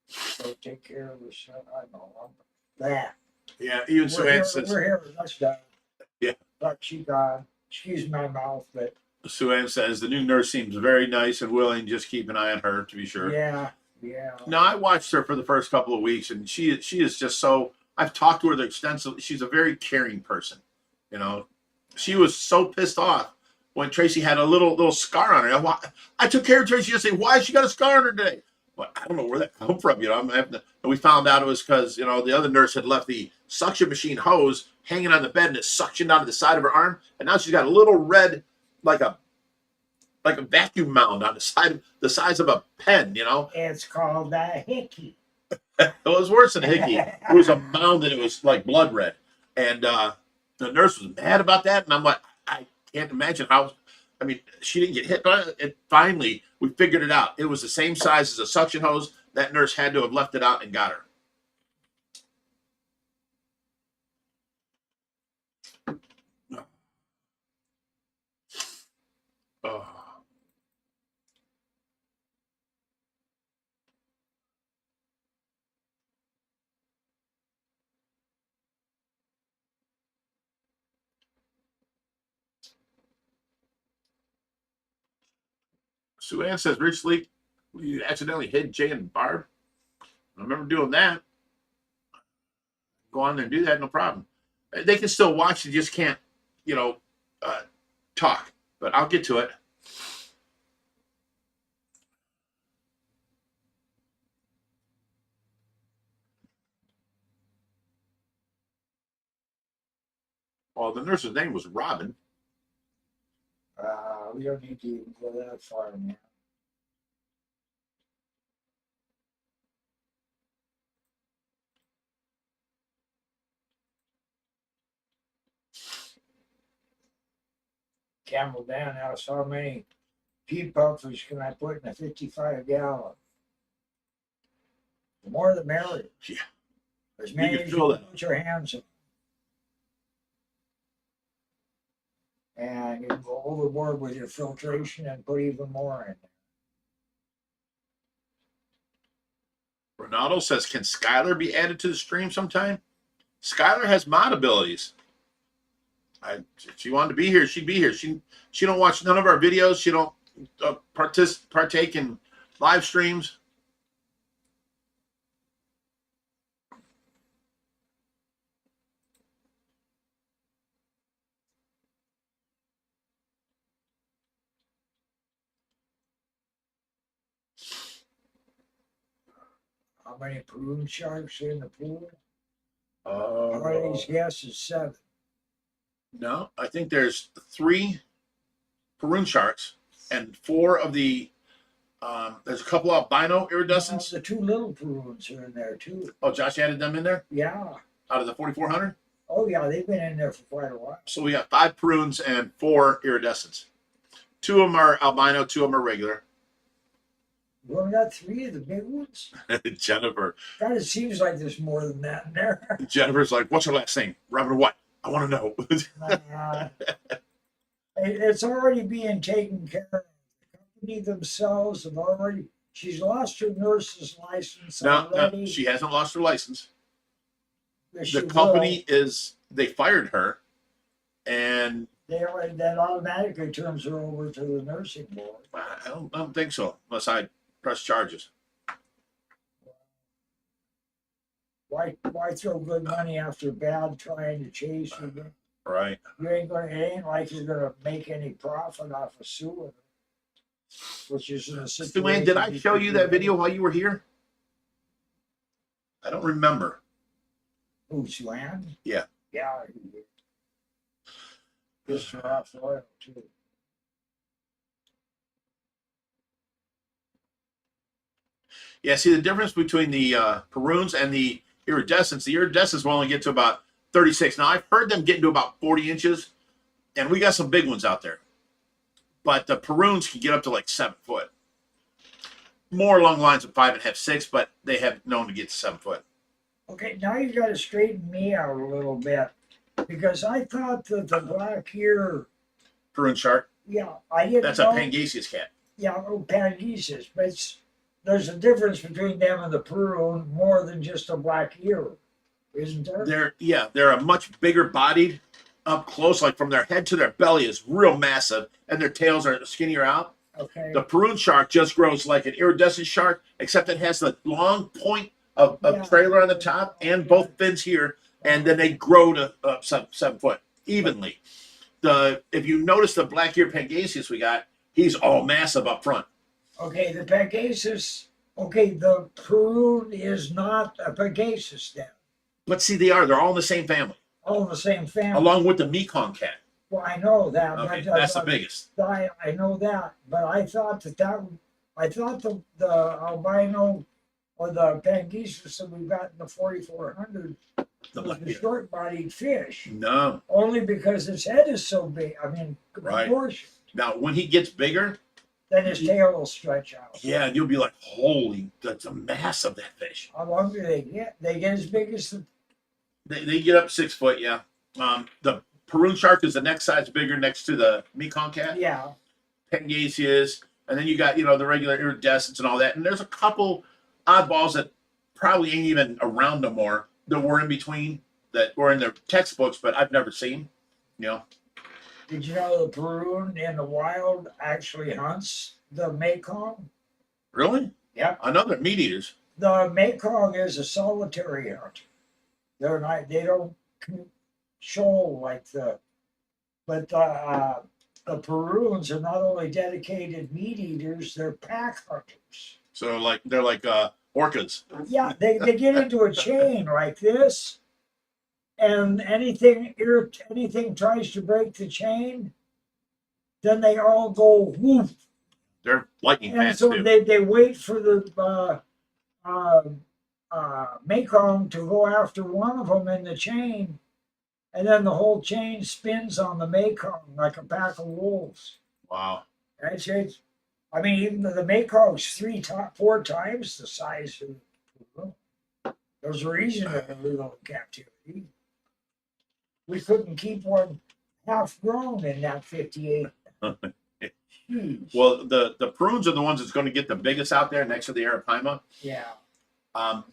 So take care of herself. I know. That. Yeah, even We're Sue here. Ann says. We're here. That's done. Yeah. But she got. Excuse my mouth, but Sue Ann says the new nurse seems very nice and willing. Just keep an eye on her to be sure. yeah, yeah. No, I watched her for the first couple of weeks, and she is just so. I've talked to her extensively. She's a very caring person. You know, she was so pissed off when Tracy had a little scar on her. I took care of Tracy yesterday. Why she got a scar on her today? Well, I don't know where that come from. You know, and we found out it was because the other nurse had left the suction machine hose hanging on the bed, and it suctioned onto the side of her arm, and now she's got a little red, like a vacuum mound on the size of a pen. It's called a hickey. It was worse than a hickey. It was a mound, and it was like blood red. And the nurse was mad about that, and I'm like, I can't imagine how. I mean, she didn't get hit, but finally we figured it out. It was the same size as a suction hose. That nurse had to have left it out and got her. Oh. Sue Ann says, Rich Leak, you accidentally hid Jay and Barb. I remember doing that. Go on there and do that, no problem. They can still watch, they just can't, talk. But I'll get to it. Well, the nurse's name was Robin. We don't need to even go that far, man. Camel Dan asked how many pea puffers can I put in a 55-gallon? The more the merrier. Yeah. As many can as fill you that. put your hands in. And you can go overboard with your filtration and put even more in there. Ronaldo says, can Skylar be added to the stream sometime? Skylar has mod abilities. If she wanted to be here, she'd be here. She don't watch none of our videos. She don't partake in live streams. How many prune sharks are in the pool? Uh, Harley's guess is 7. No, I think there's 3 Peru sharks and 4 of the. There's a couple albino iridescents. The 2 little prunes are in there too. Oh, Josh added them in there Yeah. out of the 4,400. Oh yeah, they've been in there for quite a while. So we got 5 prunes and 4 iridescents. 2 of them are albino, 2 of them are regular. We only got 3 of the big ones. Jennifer. God, it seems like there's more than that in there. Jennifer's like, what's her last name? Robin what? I want to know. It's already being taken care of. The company themselves have already. She's lost her nurse's license No, already. she hasn't lost her license. She The company will. they fired her, and That automatically turns her over to the nursing board. I don't think so, unless I press charges. Why throw good money after bad trying to chase you? Right. It ain't like you're gonna make any profit off of suing her, which is in a situation. Stuane, did I show you that video while you were here? I don't remember. Who, Suan? Yeah. Yeah. Pissed her off oil too. Yeah, see the difference between the Peruns and the iridescents. The iridescents will only get to about 36. Now, I've heard them getting to about 40 inches, and we got some big ones out there. But the Peruns can get up to like 7 foot. more along the lines of 5.5, 6, but they have known to get to 7 foot. Okay, now you got to straighten me out a little bit because I thought that the black ear, Peruvian shark. yeah, I didn't That's know. a Pangasius cat. Yeah, oh, Pangesis, but there's a difference between them and the Peruvian more than just a black ear, isn't there? They're a much bigger bodied up close, like from their head to their belly is real massive, and their tails are skinnier out. Okay. The Peruvian shark just grows like an iridescent shark, except it has the long point of Yeah. trailer on the top and both fins here, and then they grow to 7 foot evenly. If you notice the black ear Pangasius we got, he's all massive up front. Okay, the Pangesis. Okay, the Peruvian is not a Pangesis then. But see, they're all in the same family, All in the same family. along with the Mekong cat. Well, I know that. Okay, but, that's the biggest. I know that, but I thought I thought the albino or the Pangesis that we got in the 4400 The was black a ear. short-bodied fish. No, Only because its head is so big. I mean, Right. proportion. now when he gets bigger, Then his tail will stretch out. yeah, and you'll be like, holy, that's a mass of that fish. How long do they get? They get as big as the. They get up 6 foot, yeah. The Peruvian shark is the next size bigger next to the Mekong cat. Yeah. Pangasius, and then you got the regular iridescents and all that. And there's a couple oddballs that probably ain't even around no more that were in between that were in their textbooks, but I've never seen. Did you know the Peruvian in the wild actually hunts the Mekong? Really? Yep. I know they're meat eaters. The Mekong is a solitary hunter. They're not. They don't shoal like the. But the Peruvians are not only dedicated meat eaters; they're pack hunters. So they're like orchids. Yeah, they get into a chain like this, and anything tries to break the chain, then they all go whoop. They're lightning And fast so too. they wait for the Mekong to go after one of them in the chain, and then the whole chain spins on the Mekong like a pack of wolves. Wow. It's I mean, even the Mekong's 4 times the size of the Peruvian. There's a reason that they're legal in captivity. We couldn't keep one half grown in that 58. Jeez. Well, the prunes are the ones that's going to get the biggest out there next to the arapaima. Yeah.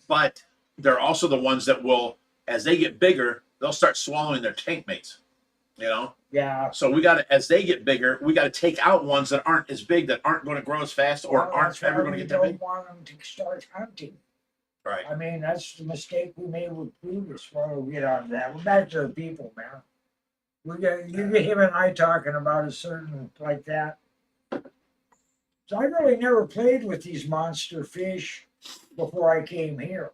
But they're also the ones that will, as they get bigger, they'll start swallowing their tank mates. Yeah. So we got to, as they get bigger, we got to take out ones that aren't as big, that aren't going to grow as fast, or Well, aren't that's why ever going to we get that big. don't want them to start hunting. Right. I mean, that's the mistake we made with Plutus. Well, we'll get on to that. We're back to the people, man. You get him and I talking about a certain like that. So I really never played with these monster fish before I came here.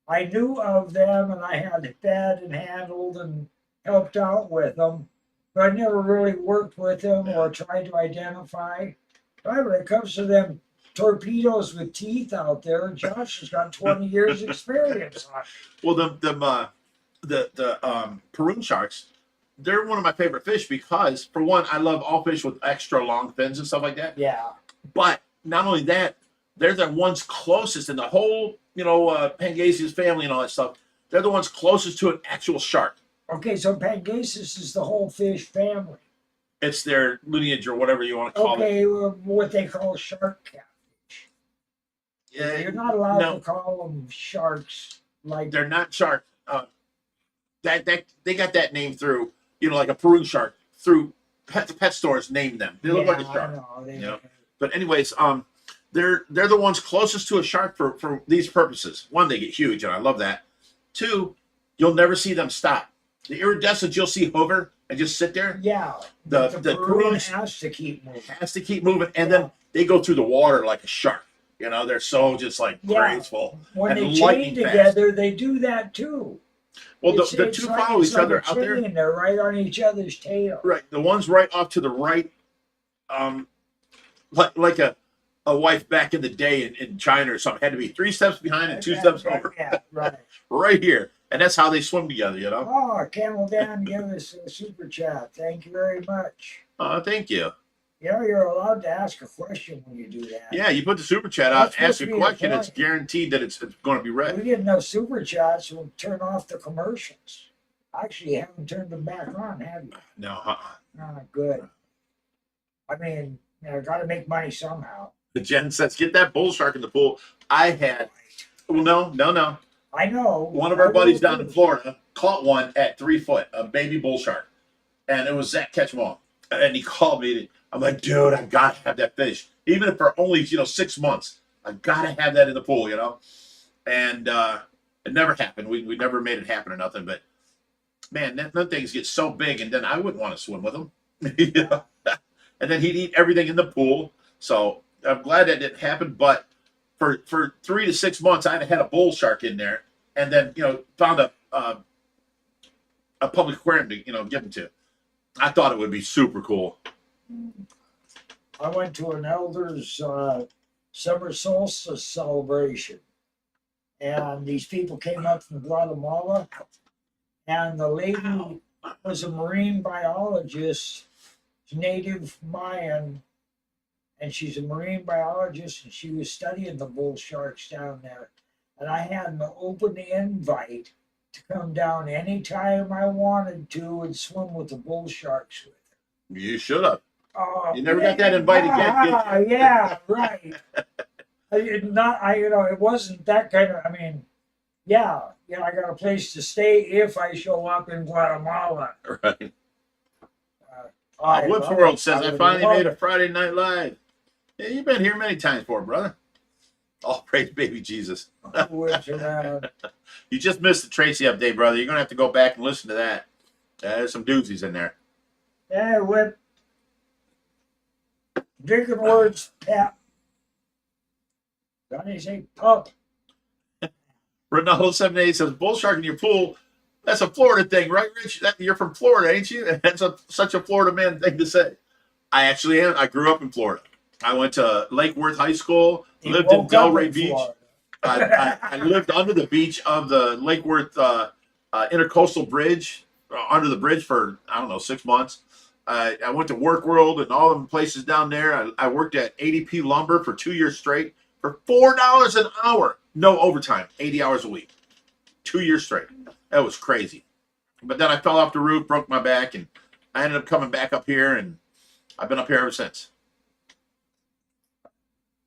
I knew of them and I had fed and handled and helped out with them, but I never really worked with them or tried to identify. But when it comes to them torpedoes with teeth out there, Josh has got 20 years experience on it. Well, the Peruvian sharks, they're one of my favorite fish because, for one, I love all fish with extra long fins and stuff like that. Yeah. But not only that, they're the ones closest in the whole, Pangasius family and all that stuff. They're the ones closest to an actual shark. Okay, so Pangasus is the whole fish family. It's their lineage or whatever you want to call it. Okay, well, what they call shark catfish. You're not allowed no. to call them sharks like They're not shark. That they got that name through, like a Peruvian shark, through pet stores named them. They look like a shark. I know. Yeah. But anyways, they're the ones closest to a shark for these purposes. One, they get huge, and I love that. Two, you'll never see them stop. The iridescents you'll see hover and just sit there. Yeah. The Peruvian Peruvians has to keep moving. has to keep moving, and then they go through the water like a shark. They're so just like graceful When and they chain lightning fast. together, they do that too. Well, the It's two like- follow it's each like other a out there. chain. They're right on each other's tail. Right, the ones right off to the right, like a wife back in the day in China or something had to be 3 steps behind and 2 steps over. Yeah, right. Right here, and that's how they swim together. Oh, Camel Dan gave us a super chat. Thank you very much. Thank you. You know, you're allowed to ask a question when you do that. Yeah, you put the super chat That's out, ask supposed a to be the question, it's point. guaranteed that it's going to be We read. get enough super chats, we'll turn off the commercials. Actually, you haven't turned them back on, have you? No, Good. I mean, you know, got to make money somehow. Jen says, get that bull shark in the pool. I had, well, no. I know. One of our I buddies will down in too. Florida caught one at 3 foot, a baby bull shark. And it was Zach Ketchum. And he called me. I'm like, dude, I got to have that fish. Even if for only, 6 months, I got to have that in the pool, And it never happened. We never made it happen or nothing. But, man, them things get so big. And then I wouldn't want to swim with them. And then he'd eat everything in the pool. So I'm glad that didn't happen. But for 3 to 6 months, I had a bull shark in there. And then, found a public aquarium to, give them to. I thought it would be super cool. I went to an elder's summer solstice celebration, and these people came up from Guatemala, and the lady was a marine biologist, native Mayan, and she's a marine biologist, and she was studying the bull sharks down there. And I had an open invite to come down anytime I wanted to and swim with the bull sharks with her. You should have. You never yeah, got that invite again, did you? Yeah, right. It wasn't that kind of. I mean, yeah, I got a place to stay if I show up in Guatemala. Right. I Whips love World it. says, I would finally love made a it. Friday Night Live. Yeah, you've been here many times before, brother. Oh, praise baby Jesus. Whips around. You just missed the Tracy update, brother. You're going to have to go back and listen to that. There's some doozies in there. Yeah, Whip. Drinking words, pap. Don't you say pup? Ronaldo78 says, bull shark in your pool. That's a Florida thing, right, Rich? You're from Florida, ain't you? That's such a Florida man thing to say. I actually am. I grew up in Florida. I went to Lake Worth High School, lived in Delray Beach. I lived under the beach of the Lake Worth Intercoastal Bridge, under the bridge for, 6 months. I went to Work World and all them places down there. I worked at ADP Lumber for 2 years straight for $4 an hour. No overtime, 80 hours a week. 2 years straight. That was crazy. But then I fell off the roof, broke my back, and I ended up coming back up here, and I've been up here ever since.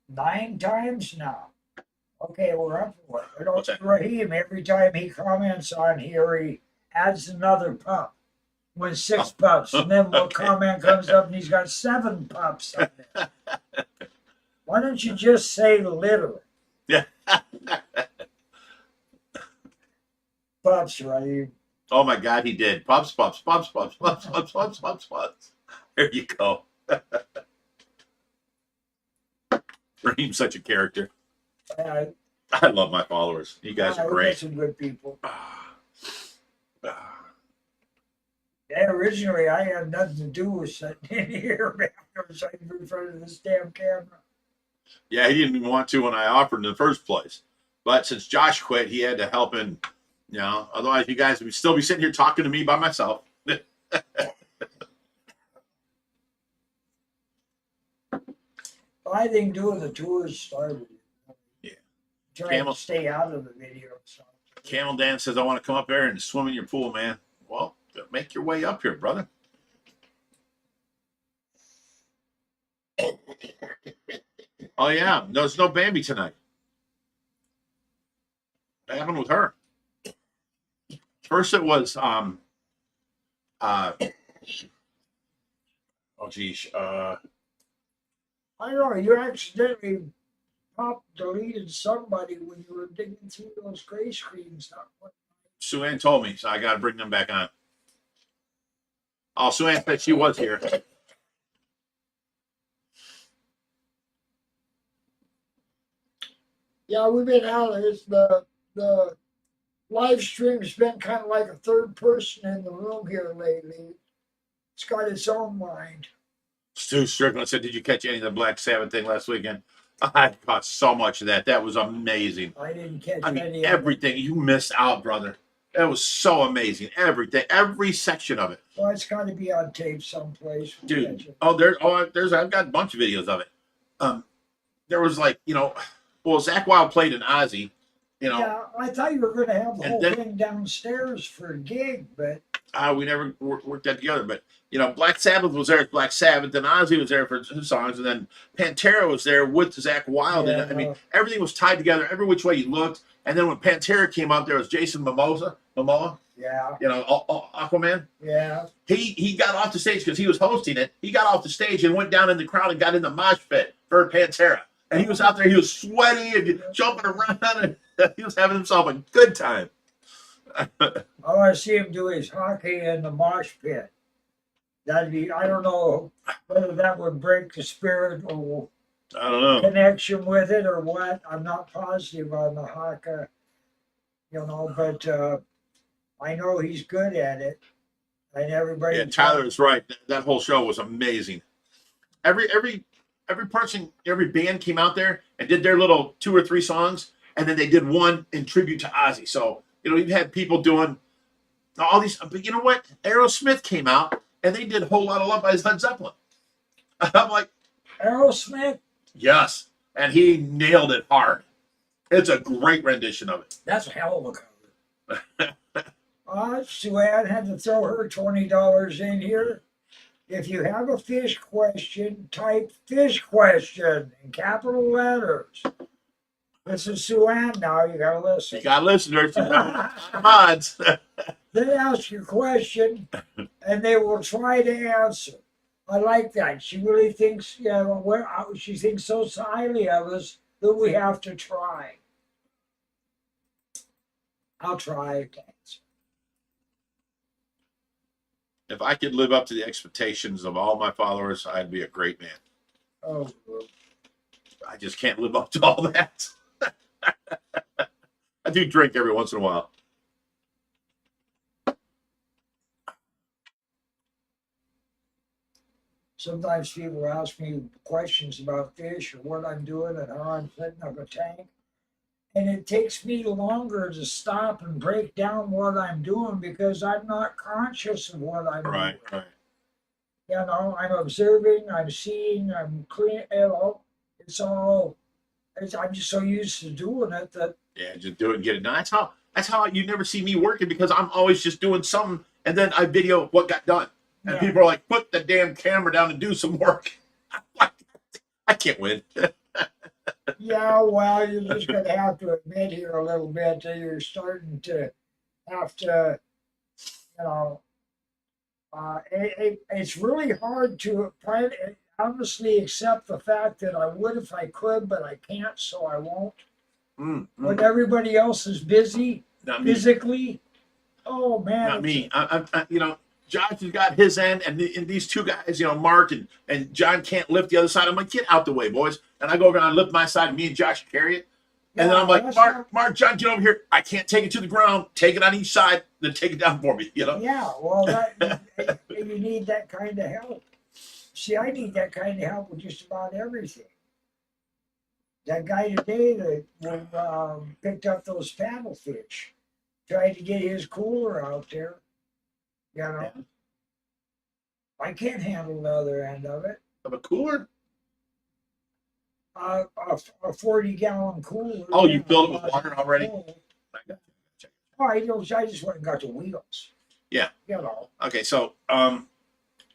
9 times now. Okay, we're up for it. What's that? Raheem, every time he comments on here, he adds another pup. With 6 pups. And then one comment comes up and he's got 7 pups on there. Why don't you just say litter? Yeah. Pups, Raheem. Oh my God, he did. Pups. There you go. Raheem's such a character. I love my followers. You guys are We got great. some good people. Yeah, originally I had nothing to do with sitting in here. I was sitting in front of this damn camera. Yeah, he didn't even want to when I offered in the first place. But since Josh quit, he had to help in, otherwise you guys would still be sitting here talking to me by myself. I think doing the tours started. Yeah. Trying to stay out of the video. So. Camel Dan says, I want to come up there and swim in your pool, man. Well, make your way up here, brother. Oh, yeah. There's no Bambi tonight. What happened with her? First it was, oh, geez. I don't know, you accidentally deleted somebody when you were digging through those gray screens. Sue Ann told me, so I got to bring them back on. Oh, Sue Ann said she was here. Yeah, we've been out. It's the live stream's been kind of like a third person in the room here lately. It's got its own mind. Stu Strickland said, did you catch any of the Black Sabbath thing last weekend? I caught so much of that. That was amazing. I didn't catch I mean, any everything. You missed out, brother. It was so amazing. Everything, every section of it. Well, it's got to be on tape someplace. Dude. There's I've got a bunch of videos of it. There was like, well, Zach Wild played in Ozzy, Yeah, I thought you were going to have the And whole then- thing downstairs for a gig, but we never worked that together. But Black Sabbath was there as Black Sabbath, and Ozzy was there for his songs, and then Pantera was there with Zach Wild. Yeah. And I mean, everything was tied together, every which way you looked. And then when Pantera came out, there was Jason Momoa, yeah, Aquaman. yeah. He got off the stage because he was hosting it. He got off the stage and went down in the crowd and got in the mosh pit for Pantera. And he was out there, he was sweaty and jumping around, and he was having himself a good time. I want to see him do his hockey in the mosh pit. That'd be, I don't know whether that would break the spirit or I don't know. connection with it or what. I'm not positive on the hockey, but I know he's good at it. And everybody. Yeah, Tyler is right. That whole show was amazing. Every person, every band came out there and did their little 2 or 3 songs, and then they did one in tribute to Ozzy. So you've had people doing all these. But you know what? Aerosmith came out and they did a whole lot of Love by Led Zeppelin. I'm like, Aerosmith? yes, and he nailed it hard. It's a great rendition of it. That's a hell of a cover. Sue-Ann had to throw her $20 in here. If you have a fish question, type fish question in capital letters. This is Sue-Ann now. You got to listen. You got to listen to her. Mods. They ask your question, and they will try to answer. I like that. She really thinks, she thinks so highly of us that we have to try. I'll try to answer. If I could live up to the expectations of all my followers, I'd be a great man. Oh, I just can't live up to all that. I do drink every once in a while. sometimes people ask me questions about fish or what I'm doing and how I'm setting up a tank. And it takes me longer to stop and break down what I'm doing because I'm not conscious of what I'm doing. Right. I'm observing, I'm seeing, I'm clean, I'm just so used to doing it that. Yeah, just do it and get it done. That's how you never see me working because I'm always just doing something and then I video what got done. And people are like, put the damn camera down and do some work. I can't win. Yeah, well, you're just going to have to admit here a little bit that you're starting to have to, it's really hard to honestly accept the fact that I would if I could, but I can't, so I won't. When everybody else is busy physically, oh man, not me. I Josh has got his end, and these two guys, Mark and John can't lift the other side. I'm like, get out the way, boys. And I go over and I lift my side, and me and Josh carry it. And then I'm like, Mark, John, get over here. I can't take it to the ground. Take it on each side, then take it down for me. Yeah, well, you need that kind of help. See, I need that kind of help with just about everything. That guy today that picked up those paddlefish, tried to get his cooler out there. I can't handle the other end of it. Of a cooler? A 40-gallon cooler. Oh, you filled it with water already? I just went and got the wheels. Yeah. Okay, so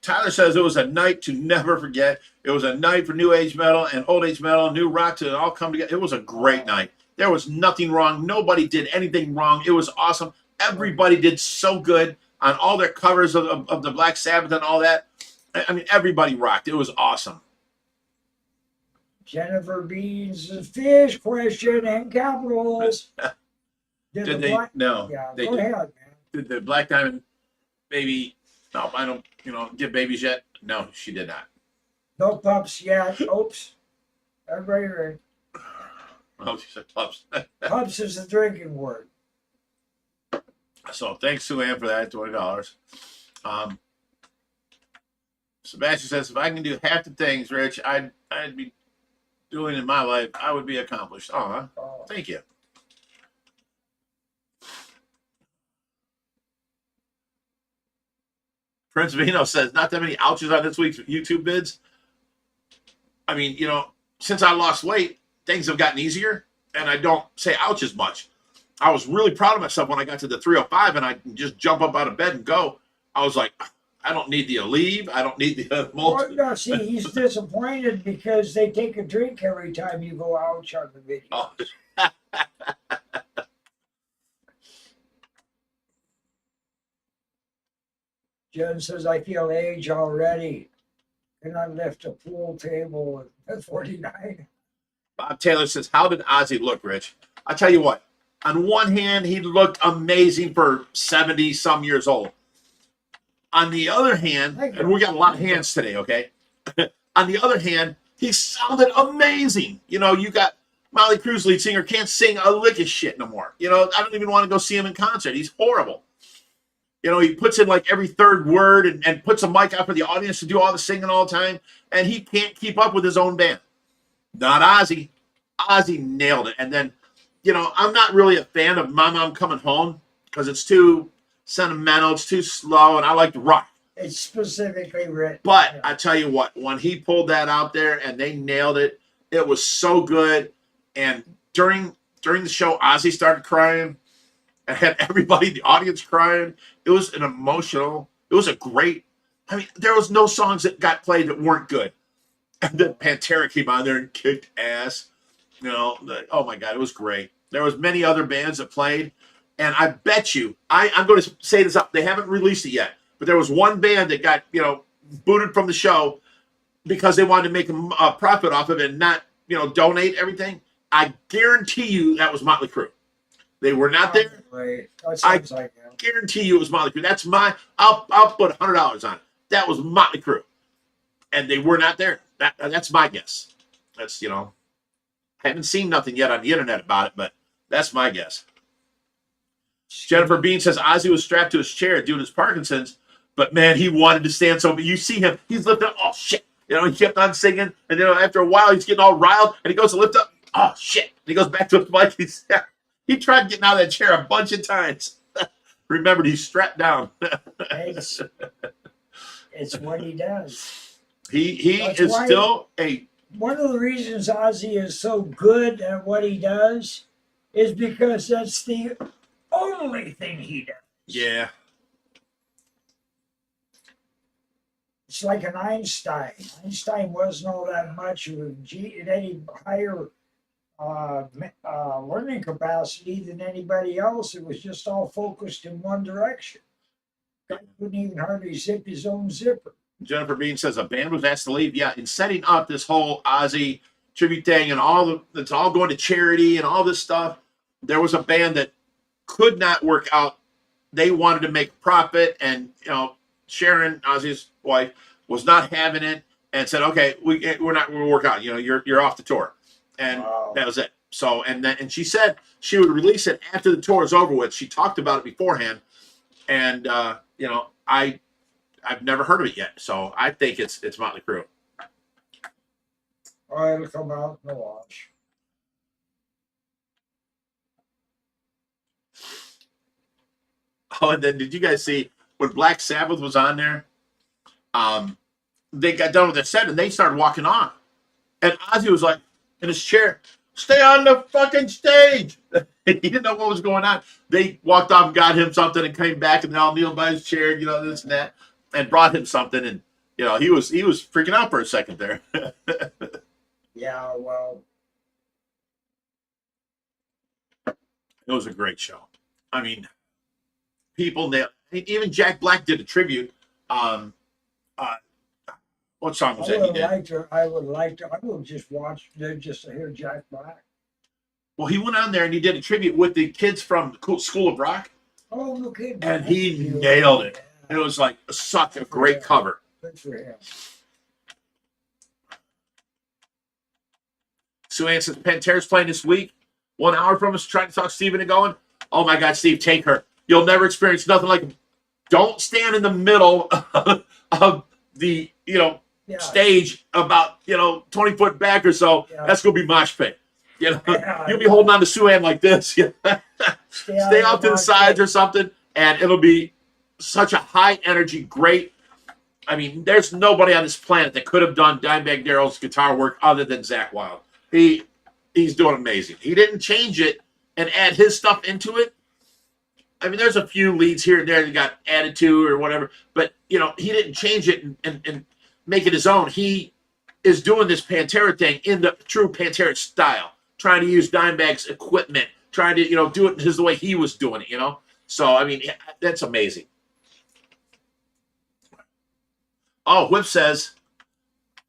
Tyler says it was a night to never forget. It was a night for new age metal and old age metal, new rock to all come together. It was a great night. There was nothing wrong. Nobody did anything wrong. It was awesome. Everybody did so good on all their covers of the Black Sabbath and all that. I mean, everybody rocked. It was awesome. Jennifer Beans' fish question and capitals. Did they? No. Yeah, they go did. ahead, man. Did the Black Diamond baby? No, I don't. Give babies yet? No, she did not. No pups yet. Oops. Everybody ready? Oh, she said pups. Pups is the drinking word. So thanks, Sue-Ann, for that $20. Sebastian says, if I can do half the things, Rich, I'd be doing in my life, I would be accomplished. Thank you. Prince Vino says, not that many ouches on this week's YouTube vids. I mean, you know, since I lost weight, things have gotten easier, and I don't say ouch as much. I was really proud of myself when I got to the 305 and I just jump up out of bed and go. I was like, I don't need the Aleve. I don't need the Well, no, see, he's disappointed because they take a drink every time you go ouch on the video. Oh. Jen says, I feel age already. Can I lift a pool table at 49? Bob Taylor says, how did Ozzy look, Rich? I tell you what, on one hand, he looked amazing for 70 some years old. On the other hand, and we got a lot of hands today, okay? On the other hand, he sounded amazing. You know, you got Molly Cruz, lead singer, can't sing a lick of shit no more. You know, I don't even want to go see him in concert. He's horrible. You know, he puts in like every third word and puts a mic out for the audience to do all the singing all the time, and he can't keep up with his own band. Not Ozzy. Ozzy nailed it. And then, you know, I'm not really a fan of My Mom Coming Home because it's too sentimental, it's too slow, and I like to rock. It's specifically written. But I tell you what, when he pulled that out there and they nailed it, it was so good. And during the show, Ozzy started crying and had everybody in the audience crying. It was an emotional, it was a great, I mean, there was no songs that got played that weren't good. And then Pantera came on there and kicked ass. You know, oh my God, it was great. There was many other bands that played. And I bet you, I'm going to say this up. They haven't released it yet, but there was one band that got, you know, booted from the show because they wanted to make a profit off of it and not, you know, donate everything. I guarantee you that was Motley Crue. They were not there. Right. That sounds like him. Guarantee you it was Motley Crue. That's I'll put $100 on it. That was Motley Crue, and they were not there. That's my guess. That's, you know, I haven't seen nothing yet on the internet about it, but that's my guess. Jennifer Bean says Ozzy was strapped to his chair doing his Parkinson's, but man, he wanted to stand. So you see him, he's lifting up. Oh shit! You know, he kept on singing, and then after a while, he's getting all riled, and he goes to lift up. Oh shit! And he goes back to his mic. He tried getting out of that chair a bunch of times. Remembered he's strapped down. It's what he does. He is still a. One of the reasons Ozzy is so good at what he does is because that's the only thing he does. Yeah. It's like an Einstein. Einstein wasn't all that much of any higher learning capacity than anybody else. It was just all focused in one direction. Guy couldn't even hardly zip his own zipper. Jennifer Bean says a band was asked to leave. Yeah, in setting up this whole Ozzy tribute thing and it's all going to charity and all this stuff, there was a band that could not work out. They wanted to make profit, and you know, Sharon, Ozzy's wife, was not having it, and said, "Okay, we're not going to work out. You know, you're off the tour," and that was it. So, and she said she would release it after the tour is over with. She talked about it beforehand, and you know, I've never heard of it yet, so I think it's Motley Crue. Oh, it'll come out in the wash. Oh, and then did you guys see when Black Sabbath was on there? They got done with their set and they started walking on. And Ozzy was like in his chair, stay on the fucking stage. He didn't know what was going on. They walked off and got him something and came back and they all kneeled by his chair, you know, this and that, and brought him something. And, you know, he was freaking out for a second there. Yeah, well. It was a great show. I mean, people, even Jack Black did a tribute. What song was that he did? I would just watch just to hear Jack Black. Well, he went on there and he did a tribute with the kids from School of Rock. Oh, okay. And he nailed it. It was like such a great cover. Good for him. Sue Ann says, Pantera's playing this week. 1 hour from us, trying to talk Steve into going. Oh my God, Steve, take her. You'll never experience nothing like it. Don't stand in the middle of the, you know, stage about, you know, 20 foot back or so. Yeah. That's going to be mosh pit. You know, you'll be holding on to Sue Ann like this. Stay off to the sides or something, and it'll be such a high energy, great I mean, there's nobody on this planet that could have done Dimebag Darrell's guitar work other than Zach Wild. He's doing amazing. He didn't change it and add his stuff into it. I mean, there's a few leads here and there that got added to or whatever, but he didn't change it and make it his own. He is doing this Pantera thing in the true Pantera style, trying to use Dimebag's equipment, trying to do it the way he was doing it. So I mean, that's amazing. Oh, Whip says,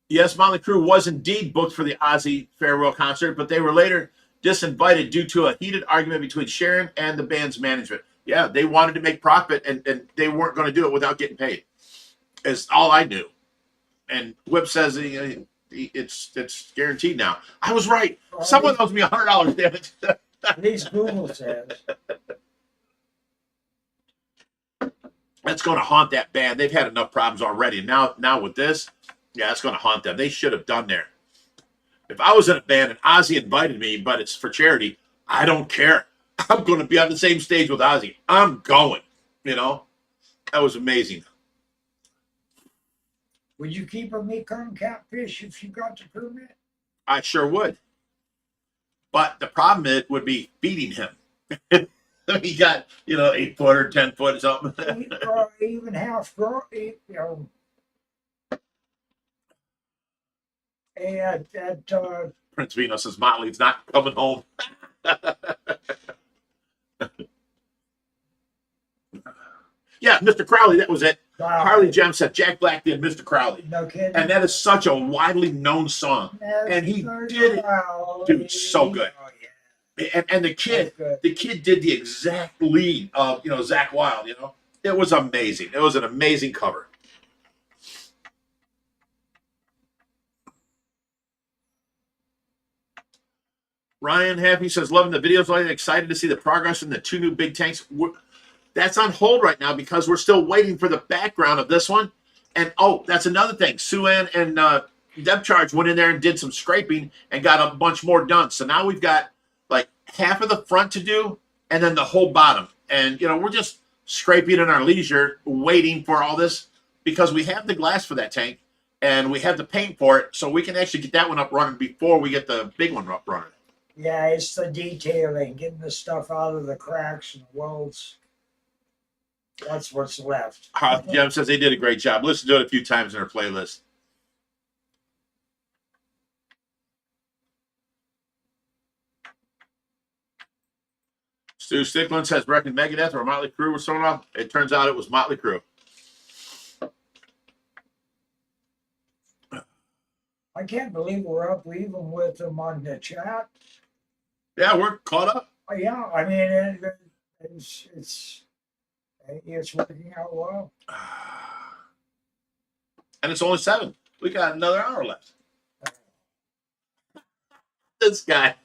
yes, Motley Crue was indeed booked for the Ozzy farewell concert, but they were later disinvited due to a heated argument between Sharon and the band's management. Yeah, they wanted to make profit, and they weren't going to do it without getting paid. Is all I knew. And Whip says it's guaranteed now. I was right. Someone owes me $100, damn it. At least Google says. That's going to haunt that band. They've had enough problems already. Now with this, yeah, it's going to haunt them. They should have done there. If I was in a band and Ozzy invited me, but it's for charity, I don't care. I'm going to be on the same stage with Ozzy. I'm going. That was amazing. Would you keep a Mekong catfish if you got the permit? I sure would. But the problem would be feeding him. He got 8 foot or 10 foot or something. Even half grown, Prince Venus says Motley's not coming home. Yeah, Mr. Crowley, that was it. Wow. Harley Gem said Jack Black did Mr. Crowley. No kidding. And that is such a widely known song. And he did it. Dude, so good. Oh, yeah. And the kid did the exact lead of Zach Wild. It was amazing. It was an amazing cover. Ryan Happy says, loving the videos, lately, excited to see the progress in the 2 new big tanks. That's on hold right now because we're still waiting for the background of this one. And that's another thing. Sue-Ann and Deb Charge went in there and did some scraping and got a bunch more done. So now we've got like half of the front to do and then the whole bottom. And we're just scraping in our leisure, waiting for all this because we have the glass for that tank and we have the paint for it, so we can actually get that one up running before we get the big one up running. Yeah, it's the detailing, getting the stuff out of the cracks and welds. That's what's left. Jem says they did a great job. Listen to it a few times in her playlist. Stu Stickland says, reckon Megadeth or Motley Crue was thrown off. It turns out it was Motley Crue. I can't believe we're up even with them on the chat. Yeah, we're caught up. Yeah, I mean, it's working out well. And it's only 7. We got another hour left. This guy.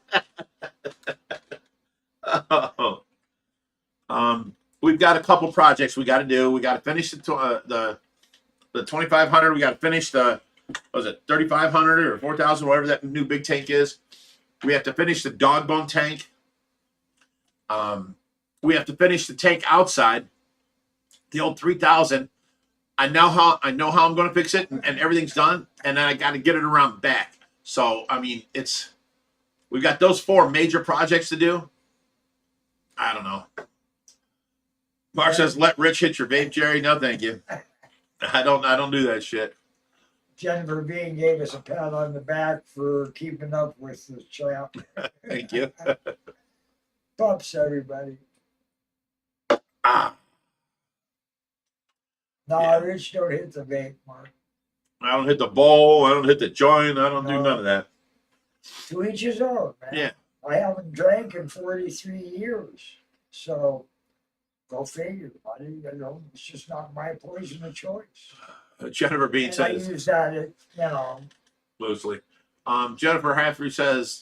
We've got a couple projects we got to do. We got to finish the 2500. We got to finish the 3500 or 4000, whatever that new big tank is. We have to finish the dog bone tank. We have to finish the tank outside, the old 3000. I know how I'm going to fix it, and everything's done, and then I got to get it around back. So I mean, we've got those 4 major projects to do. I don't know. Mark says, "Let Rich hit your vape, Jerry." No, thank you. I don't do that shit. Jennifer Bean gave us a pat on the back for keeping up with the chat. Thank you. Pups, everybody. Ah. No, Yeah. Rich, don't hit the vape, Mark. I don't hit the bowl. I don't hit the joint. I don't do No. none of that. To each his own, man. Yeah. I haven't drank in 43 years. So go figure, buddy. It's just not my poison of choice. Jennifer Bean And I says use that, loosely. Jennifer Haffrey says,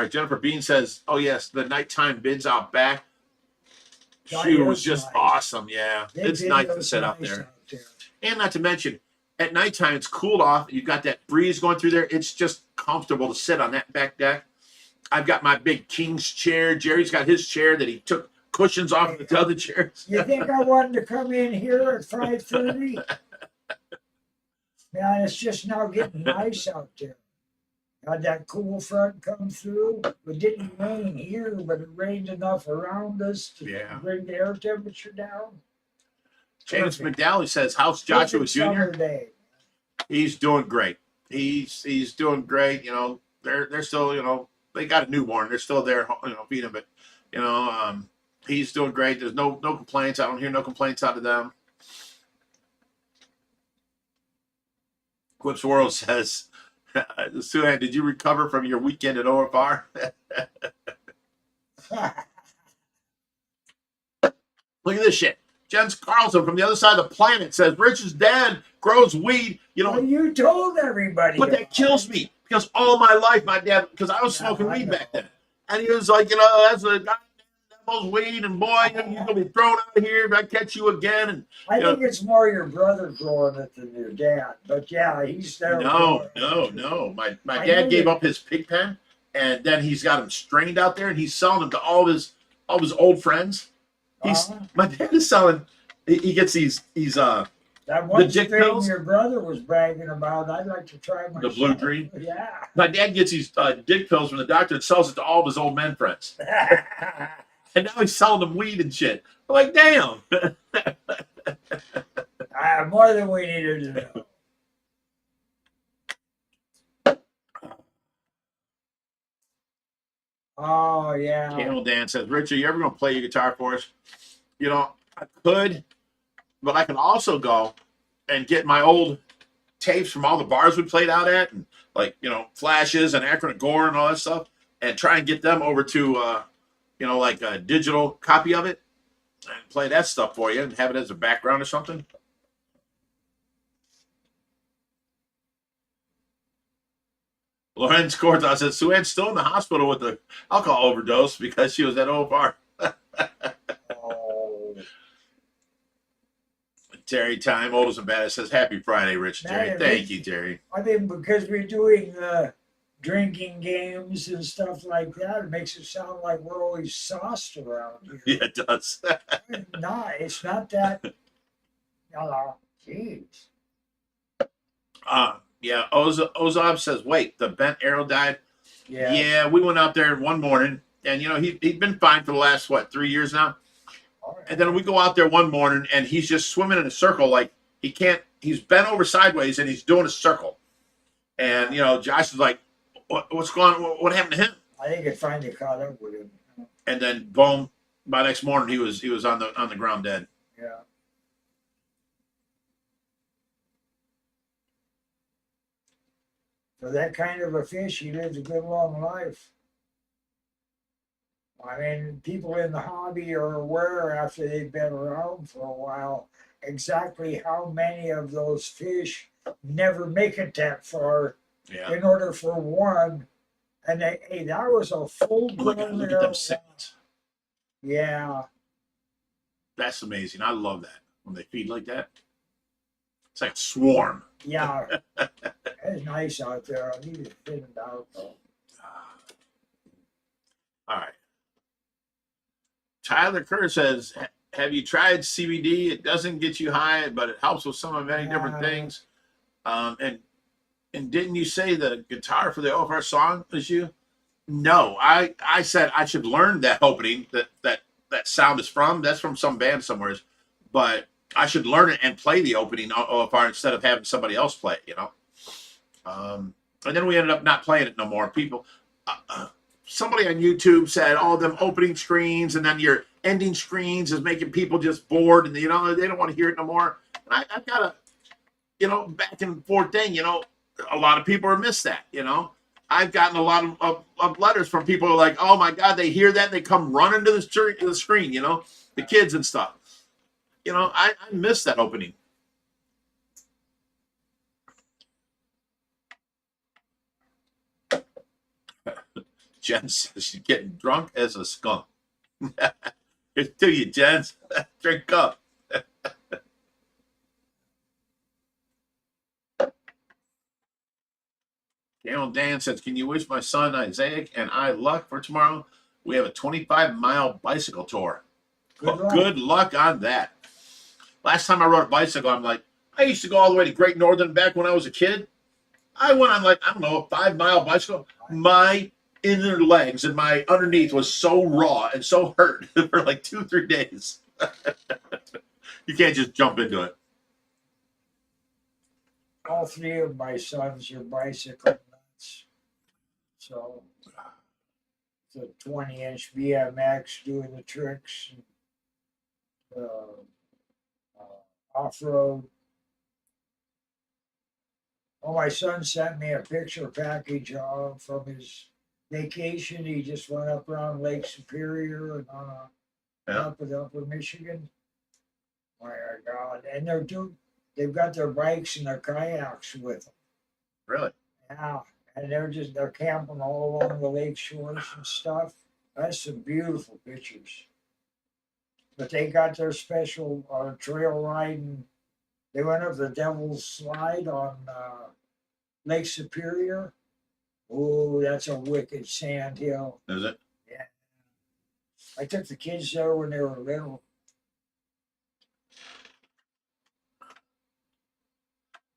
Jennifer Bean says, "Oh yes, the nighttime bids out back. That She was is just nice. awesome. Yeah, They it's did nice to those sit out nice there, out there. and not to mention at nighttime it's cooled off. You've got that breeze going through there. It's just comfortable to sit on that back deck. I've got my big king's chair. Jerry's got his chair that he took cushions off of the other chairs. You think I wanted to come in here at 5:30? Man, it's just now getting nice out there. Had that cool front come through. It didn't rain here, but it rained enough around us to Yeah. bring the air temperature down. James Perfect. McDowell says, how's Joshua Perfect Jr.? summer day. He's doing great. He's doing great. You know, they're still, you know, they got a newborn. They're still there, you know, feeding him. But, you know, he's doing great. There's no complaints. I don't hear no complaints out of them. Quips World says, Suhan, did you recover from your weekend at OFR? Look at this shit. Jens Carlson from the other side of the planet says Rich's dad grows weed. You know, Well, you told everybody. but that kills me because all my life, my dad, because I was smoking I weed know. back then. And he was like, you know, that's a guy that smells weed, and boy, you're going to be thrown out of here if I catch you again. And I you know, think it's more your brother growing it than your dad. But yeah, he's there. no. My I dad know gave you- up his pig pen, and then he's got them strained out there, and he's selling them to all of his old friends. My dad is selling. He gets these that one dick strain pills? your brother was bragging about. I'd like to try myself. Blue Dream? Yeah. My dad gets these dick pills from the doctor and sells it to all of his old men friends. And now he's selling them weed and shit. I'm like, damn. More than we needed to know. Oh yeah. Camel Dan says, Richard, you ever gonna play your guitar for us? You know, I could, but I can also go and get my old tapes from all the bars we played out at, and like, you know, Flashes and Akron and Gore and all that stuff, and try and get them over to you know, like a digital copy of it and play that stuff for you and have it as a background or something. Lorenz Cortez says Suan's still in the hospital with the alcohol overdose because she was at OFR. Oh. Terry Time, oldest and baddest, says Happy Friday, Rich and Jerry. Man, Thank you, Terry. I mean, because we're doing drinking games and stuff like that, it makes it sound like we're always sauced around here. Yeah, it does. It's not that. Jeez. Yeah, Ozab says, wait, the bent arrow died? Yeah. Yeah, we went out there one morning, and, you know, he'd been fine for the last, 3 years now? And then we go out there one morning, and he's just swimming in a circle like he's bent over sideways, and he's doing a circle. And, you know, Josh is like, what's going on? What happened to him? I think it finally caught up with him. And then, boom, by next morning, he was on the ground dead. Yeah. For that kind of a fish, he lives a good long life. I mean, people in the hobby are aware after they've been around for a while exactly how many of those fish never make it that far Yeah. in order for one. And hey, that was a full Look at them cichlids. Yeah. That's amazing. I love that when they feed like that. It's like a swarm. Yeah. It's nice out there. I need to thin it out though. All right. Tyler Kerr says, have you tried CBD? It doesn't get you high, but it helps with some of many different things. And didn't you say the guitar for the OFR song was you? No, I said I should learn that opening that sound is from. That's from some band somewhere. But I should learn it and play the opening OFR instead of having somebody else play it, you know? And then we ended up not playing it no more. People... somebody on YouTube said, "Oh, them opening screens and then your ending screens is making people just bored, and you know they don't want to hear it no more." And I've got a, you know, back and forth thing. You know, a lot of people have missed that. You know, I've gotten a lot of letters from people who are like, "Oh my God," they hear that and they come running to the screen. You know, the kids and stuff. You know, I miss that opening. Jen says she's getting drunk as a skunk. Here's to you, Jen. Drink up. Daniel Dan says, can you wish my son Isaiah and I luck for tomorrow? We have a 25-mile bicycle tour. Good luck on that. Last time I rode a bicycle, I'm like, I used to go all the way to Great Northern back when I was a kid. I went on, like, I don't know, a 5-mile bicycle. My inner legs and my underneath was so raw and so hurt for like 2-3 days. You can't just jump into it. All three of my sons are bicycle nuts. So the 20-inch BMX doing the tricks, and, off-road. Oh, my son sent me a picture package from his vacation. He just went up around Lake Superior and up in Upper Michigan. My God! And they've got their bikes and their kayaks with them. Really? Yeah, and they're camping all along the lake shores and stuff. That's some beautiful pictures. But they got their special trail riding. They went up the Devil's Slide on Lake Superior. Oh, that's a wicked sand hill. Is it? Yeah. I took the kids there when they were little.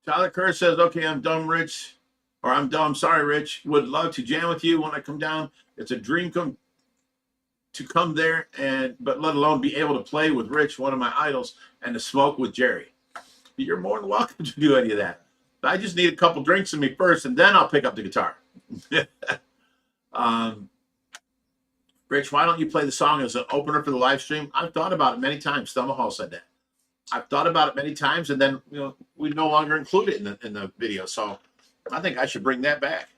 Tyler Kerr says, okay, I'm dumb, Rich. Or I'm dumb, sorry, Rich. Would love to jam with you when I come down. It's a dream to come there, but let alone be able to play with Rich, one of my idols, and to smoke with Jerry. You're more than welcome to do any of that. I just need a couple drinks in me first, and then I'll pick up the guitar. Rich, why don't you play the song as an opener for the live stream? I've thought about it many times. Thelma Hall said that. I've thought about it many times, and then we no longer include it in the video. So I think I should bring that back.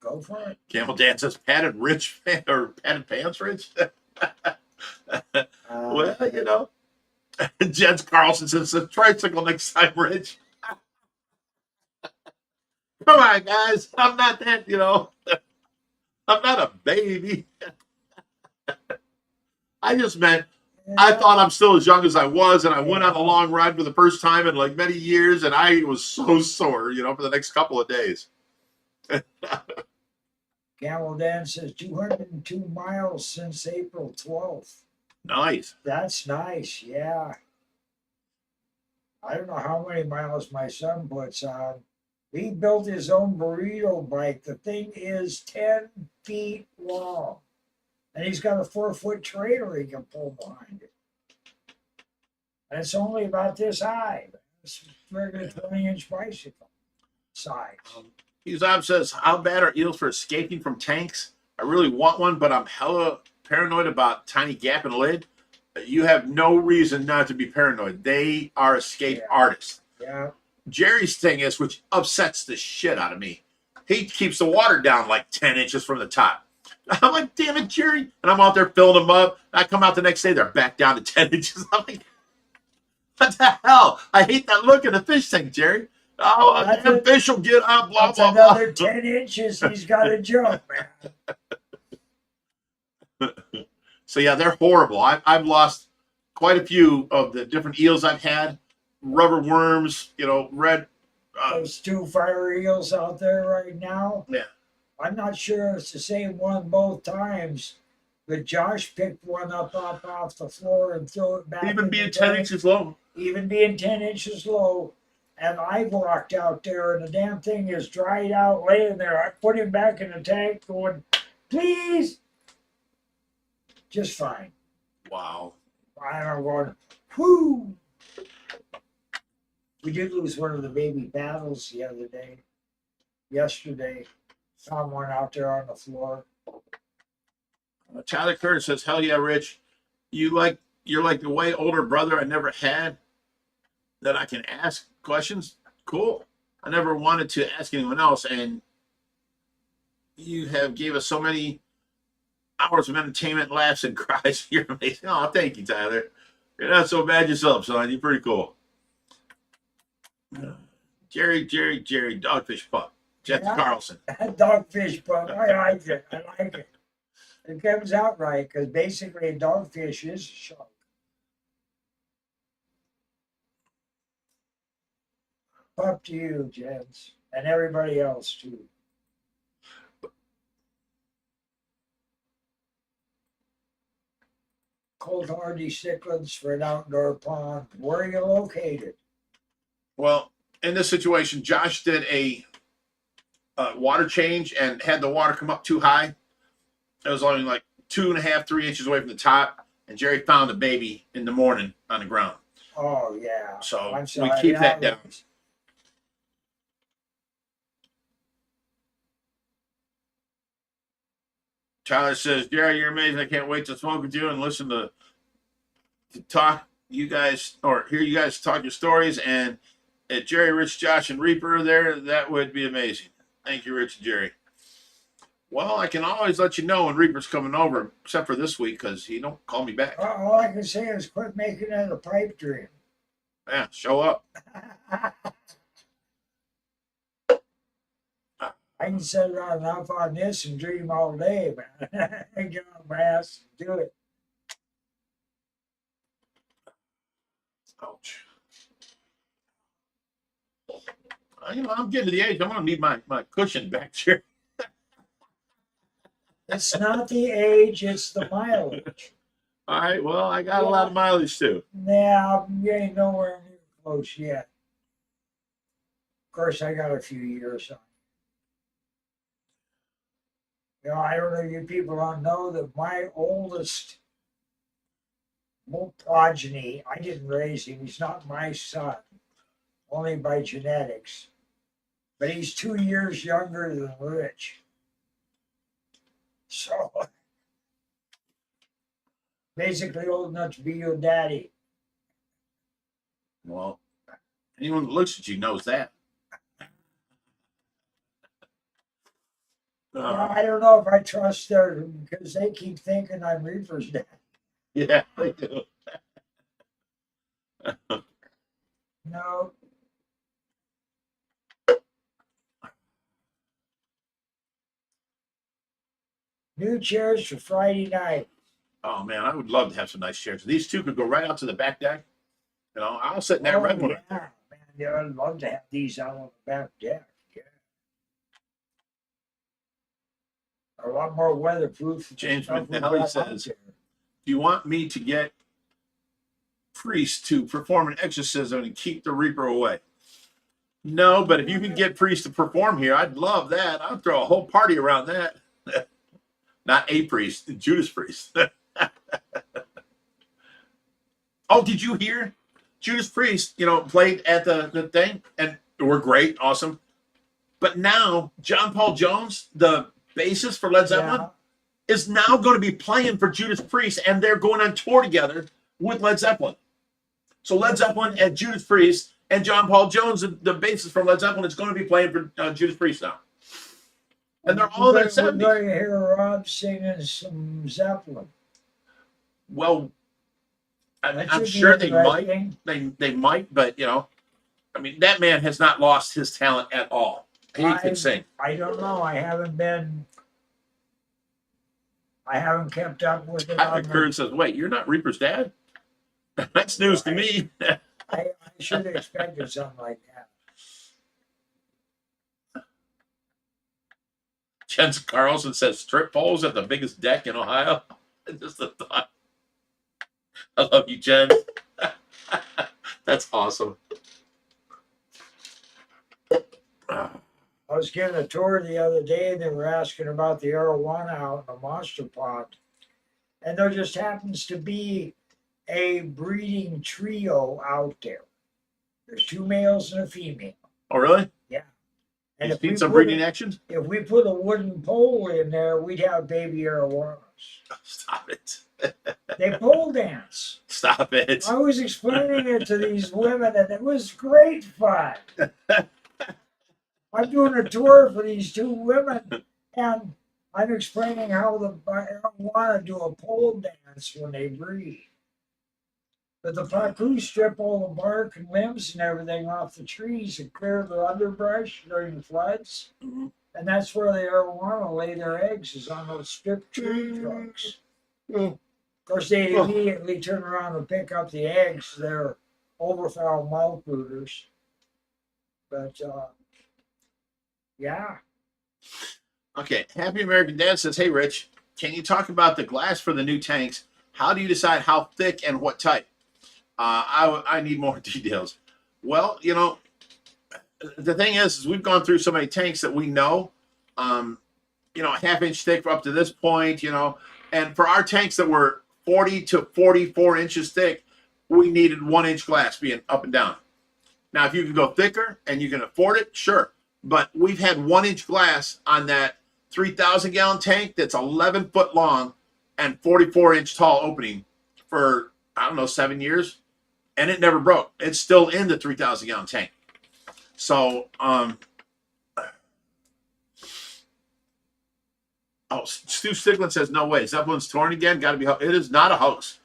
Go for it. Camel Dan says padded Rich or padded pants Rich. Well, Jens Carlson says a tricycle next time, Rich. Come on, guys. I'm not that, I'm not a baby. I just meant I thought I'm still as young as I was, and I went on a long ride for the first time in like many years, and I was so sore, for the next couple of days. Camel Dan says 202 miles since April 12th. Nice. That's nice, yeah. I don't know how many miles my son puts on. He built his own burrito bike. The thing is 10 feet long. And he's got a 4-foot trailer he can pull behind it. And it's only about this high. It's a regular 20-inch bicycle size. Uzab says, how bad are eels for escaping from tanks? I really want one, but I'm hella paranoid about tiny gap in the lid. You have no reason not to be paranoid. They are escape artists. Yeah. Jerry's thing is, which upsets the shit out of me, he keeps the water down like 10 inches from the top. I'm like, damn it, Jerry. And I'm out there filling them up. I come out the next day, they're back down to 10 inches. I'm like, what the hell? I hate that look in the fish tank, Jerry. Oh, the fish will get up, blah, blah, blah. Another 10 inches, he's got to jump, man. So, yeah, they're horrible. I've lost quite a few of the different eels I've had. Rubber worms, red. Those 2 fire eels out there right now. Yeah. I'm not sure it's the same one both times, but Josh picked one up off the floor and threw it back. Even being 10 inches low. Even being 10 inches low. And I walked out there and the damn thing is dried out, laying there. I put him back in the tank going, please. Just fine. Wow. I'm going, whoo. We did lose one of the baby paddles the other day. Yesterday. Found one out there on the floor. Tyler Curtis says, hell yeah, Rich. You're like the way older brother I never had that I can ask questions. Cool. I never wanted to ask anyone else, and you have gave us so many hours of entertainment, laughs, and cries. You're amazing. Oh, thank you, Tyler. You're not so bad yourself, son. You're pretty cool. Jerry, Dogfish Pup. Jeff Carlson. Dogfish pup. I like it. It comes out right because basically a dogfish is a shark. Up to you, gents, and everybody else too. cold hardy cichlids for an outdoor pond. Where are you located? Well, in this situation, Josh did a water change and had the water come up too high. It was only like 2.5, 3 inches away from the top, and Jerry found a baby in the morning on the ground. Oh yeah. So I'm we sorry. keep that down. Tyler says, Jerry, you're amazing. I can't wait to smoke with you and listen to talk you guys, or hear you guys talk your stories. And if Jerry, Rich, Josh, and Reaper are there, that would be amazing. Thank you, Rich and Jerry. Well, I can always let you know when Reaper's coming over, except for this week, because he don't call me back. All I can say is quit making it a pipe dream. Yeah, show up. I can sit around enough on this and dream all day, man. I get on my ass and do it. Ouch. I'm getting to the age, I'm going to need my cushion back here. It's not the age, it's the mileage. All right, well, I got a lot of mileage too. Nah, you ain't nowhere near close yet. Of course, I got a few years on. I don't know, you people don't know that my oldest progeny, I didn't raise him. He's not my son, only by genetics. But he's 2 years younger than Rich. So, basically old enough to be your daddy. Well, anyone that looks at you knows that. I don't know if I trust them because they keep thinking I'm Reaper's dad. Yeah, they do. No. New chairs for Friday night. Oh man, I would love to have some nice chairs. These two could go right out to the back deck. I'll sit in that red one. Yeah, man, yeah, I'd love to have these out on the back deck. Yeah. A lot more weatherproof. James stuff we McNally got says, out there. Do you want me to get priests to perform an exorcism and keep the Reaper away? No, but if you can get priests to perform here, I'd love that. I'd throw a whole party around that. Not a priest, Judas Priest. Oh, did you hear? Judas Priest, played at the thing and were great, awesome. But now John Paul Jones, the bassist for Led Zeppelin, is now going to be playing for Judas Priest, and they're going on tour together with Led Zeppelin. So Led Zeppelin and Judas Priest and John Paul Jones, the bassist from Led Zeppelin, is going to be playing for Judas Priest now. And they're all in their 70s. We're going to hear Rob singing some Zeppelin. Well, I'm sure they might. They might, but that man has not lost his talent at all. He can sing. I don't know. I haven't kept up with it. Kurt says, "Wait, you're not Reaper's dad?" That's news to me. I should have expected something like that. Jens Carlson says, "Strip poles at the biggest deck in Ohio." Just a thought. I love you, Jen. That's awesome. I was giving a tour the other day, and they were asking about the arowana out in the monster pond. And there just happens to be a breeding trio out there. There's 2 males and a female. Oh, really? Yeah. And And you've seen some breeding actions? if we put a wooden pole in there, we'd have baby arowanas. Stop it. They pole dance. Stop it. I was explaining it to these women, and it was great fun. I'm doing a tour for these 2 women, and I'm explaining how the arowana do a pole dance when they breed. But the pacu strip all the bark and limbs and everything off the trees and clear the underbrush during the floods. Mm-hmm. And that's where the arowana lay their eggs, is on those stripped tree trunks. Mm-hmm. Of course, they immediately turn around and pick up the eggs. They're overfoul mouth brooders. But, yeah. Okay. Happy American Dad says, "Hey, Rich, can you talk about the glass for the new tanks How do you decide how thick and what type? I need more details. Well, you know, the thing is we've gone through so many tanks that we know, you know, a half-inch thick up to this point, you know, and for our tanks that were 40 to 44 inches thick, we needed 1 inch glass being up and down. Now, if you can go thicker and you can afford it, sure. But we've had 1 inch glass on that 3,000 gallon tank that's 11 foot long and 44 inch tall opening for, I don't know, 7 years. And it never broke. It's still in the 3,000 gallon tank. So, oh, Stu Stiglin says, no way. Zeppelin's torn again. Got to be, it is not a hoax.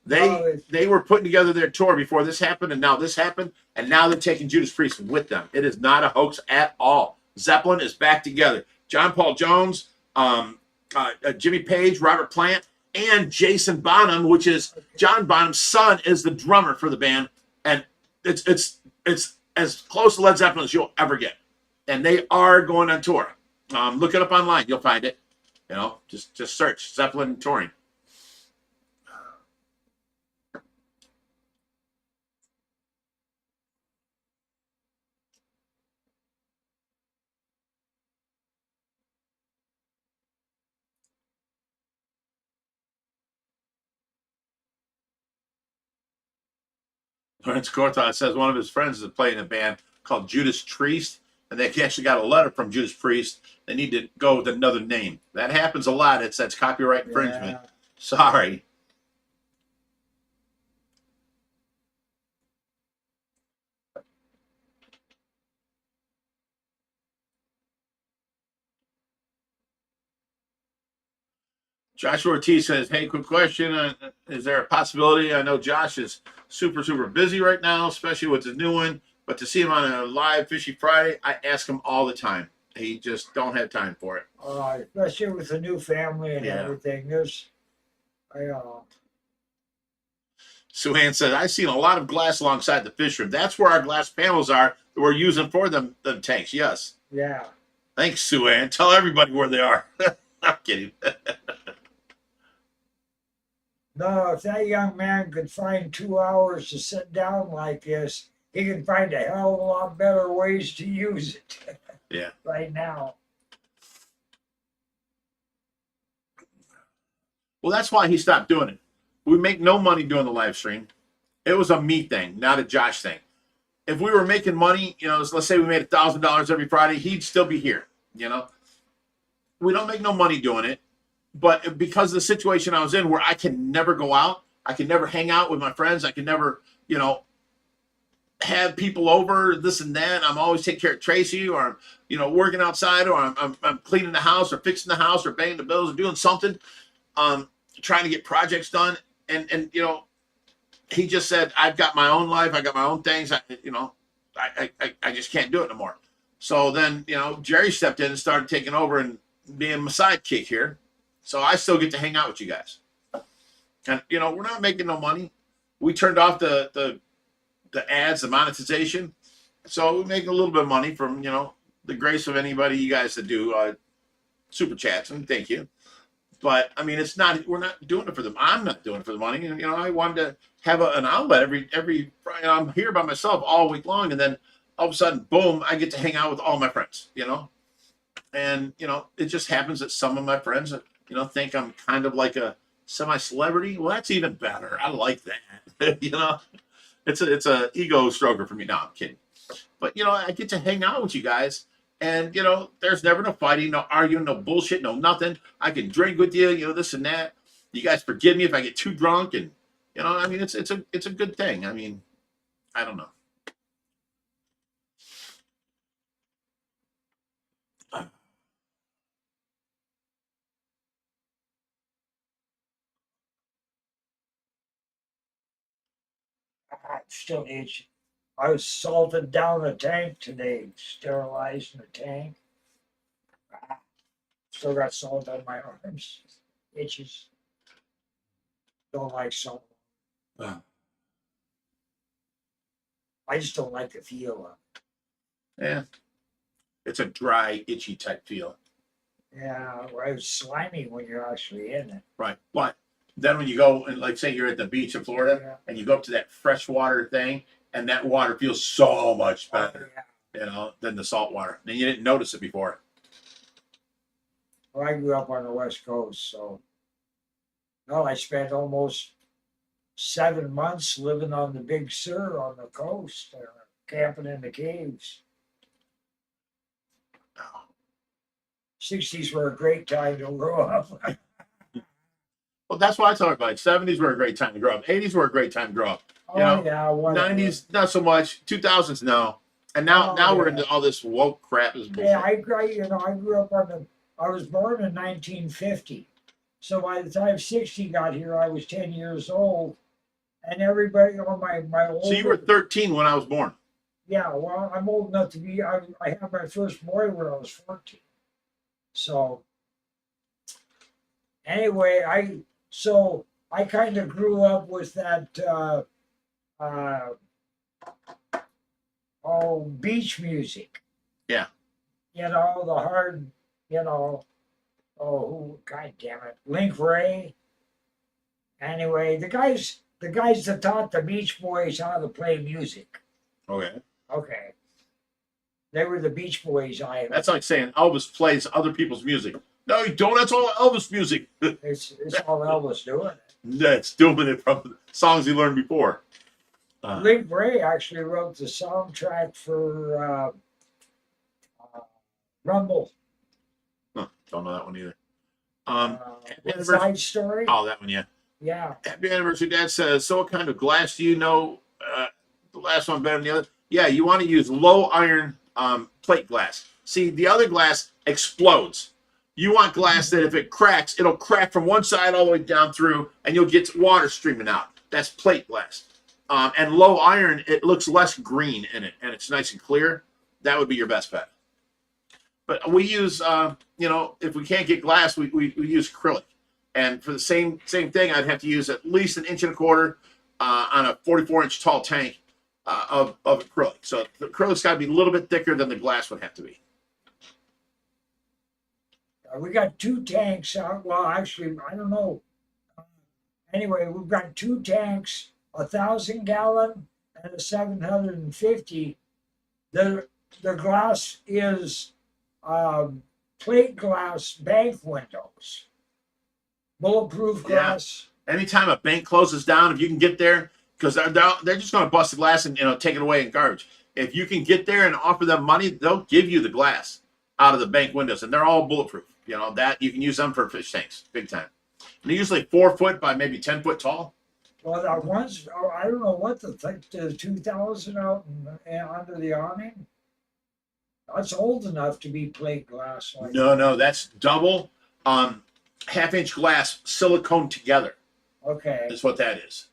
They were putting together their tour before this happened, and now this happened, and now they're taking Judas Priest with them. It is not a hoax at all. Zeppelin is back together. John Paul Jones, Jimmy Page, Robert Plant, and Jason Bonham, which is John Bonham's son, is the drummer for the band, and it's as close to Led Zeppelin as you'll ever get. And they are going on tour. Look it up online; you'll find it. You know, just search Zeppelin touring. Lawrence Cortha says one of his friends is playing a band called Judas Priest, and they actually got a letter from Judas Priest. They need to go with another name. That happens a lot. That's copyright infringement. Yeah. Sorry. Joshua Ortiz says, hey, quick question. Is there a possibility? I know Josh is super, super busy right now, especially with his new one. But to see him on a live Fishy Friday, I ask him all the time. He just don't have time for it. Especially with the new family and everything. Suhan says, I've seen a lot of glass alongside the fish room. That's where our glass panels are that we're using for them tanks. Yes. Yeah. Thanks, Suhan. Tell everybody where they are. I'm kidding. No, if that young man could find 2 hours to sit down like this, he can find a hell of a lot better ways to use it. Yeah. Right now. Well, that's why he stopped doing it. We make no money doing the live stream. It was a me thing, not a Josh thing. If we were making money, you know, let's say we made $1,000 every Friday, he'd still be here. You know, we don't make no money doing it. But because of the situation I was in where I can never go out, I can never hang out with my friends, I can never, you know, have people over, this and that. I'm always taking care of Tracy, or I'm, you know, working outside, or I'm cleaning the house, or fixing the house, or paying the bills, or doing something, trying to get projects done. And you know, he just said, I've got my own life, I got my own things, I just can't do it no more. So then, you know, Jerry stepped in and started taking over and being my sidekick here. So I still get to hang out with you guys. And, you know, we're not making no money. We turned off the ads, the monetization. So we make a little bit of money from, you know, the grace of anybody you guys that do super chats, and thank you. But I mean, we're not doing it for them. I'm not doing it for the money. And, you know, I wanted to have an outlet every Friday. I'm here by myself all week long. And then all of a sudden, boom, I get to hang out with all my friends, you know? And, you know, it just happens that some of my friends, you know, think I'm kind of like a semi-celebrity. Well, that's even better. I like that. You know, it's a ego stroker for me. No, I'm kidding. But, you know, I get to hang out with you guys. And, you know, there's never no fighting, no arguing, no bullshit, no nothing. I can drink with you, you know, this and that. You guys forgive me if I get too drunk. And, you know, I mean, it's a good thing. I mean, I don't know. Still itchy. I was salted down the tank today, sterilizing the tank. Still got salt on my arms. Itches. Don't like salt. Wow. I just don't like the feel of it. Yeah. It's a dry, itchy type feel. Yeah, well, it's slimy when you're actually in it. Right. But Then when you go and like say you're at the beach in Florida and you go up to that freshwater thing, and that water feels so much better, than the salt water. And you didn't notice it before. Well, I grew up on the West Coast, so I spent almost 7 months living on the Big Sur on the coast, camping in the caves. 60s were a great time to grow up. Well, that's why I talk about it. 70s were a great time to grow up. 80s were a great time to grow up. You know, 90s not so much. 2000s no. And now we're into all this woke crap. Is bullshit. Yeah, I grew up I was born in 1950. So by the time 60 got here, I was 10 years old. And everybody, my old. So you were 13 when I was born. Yeah, well, I'm old enough to be. I had my first boy when I was 14. So anyway, I kind of grew up with that beach music. Yeah. The hard, God damn it, Link Ray. Anyway, the guys that taught the Beach Boys how to play music. Okay. Okay. They were the Beach Boys. That's like saying Elvis plays other people's music. No, you don't. That's all Elvis music. It's all Elvis doing it. That's doing it from songs he learned before. Link Ray actually wrote the soundtrack for Rumble. Huh, don't know that one either. Side Story. Oh, that one, yeah. Yeah. Happy anniversary, Dad says. So what kind of glass do you know? The last one better than the other? Yeah, you want to use low iron plate glass. See, the other glass explodes. You want glass that if it cracks, it'll crack from one side all the way down through, and you'll get water streaming out. That's plate glass. And low iron, it looks less green in it, and it's nice and clear. That would be your best bet. But we use, if we can't get glass, we use acrylic. And for the same thing, I'd have to use at least 1.25 inches on a 44-inch tall tank of acrylic. So the acrylic's got to be a little bit thicker than the glass would have to be. We got 2 tanks out. Well, actually, I don't know. Anyway, we've got 2 tanks, 1,000-gallon and a 750. The glass is plate glass bank windows, bulletproof glass. Yeah. Anytime a bank closes down, if you can get there, because they're just going to bust the glass and take it away in garbage. If you can get there and offer them money, they'll give you the glass out of the bank windows, and they're all bulletproof. That you can use them for fish tanks, big time. And they're usually 4 foot by maybe 10 foot tall. Well, that one's, I don't know what the 2,000 out and under the awning. That's old enough to be plate glass. No, that's double half-inch glass silicone together. Okay. Is what that is.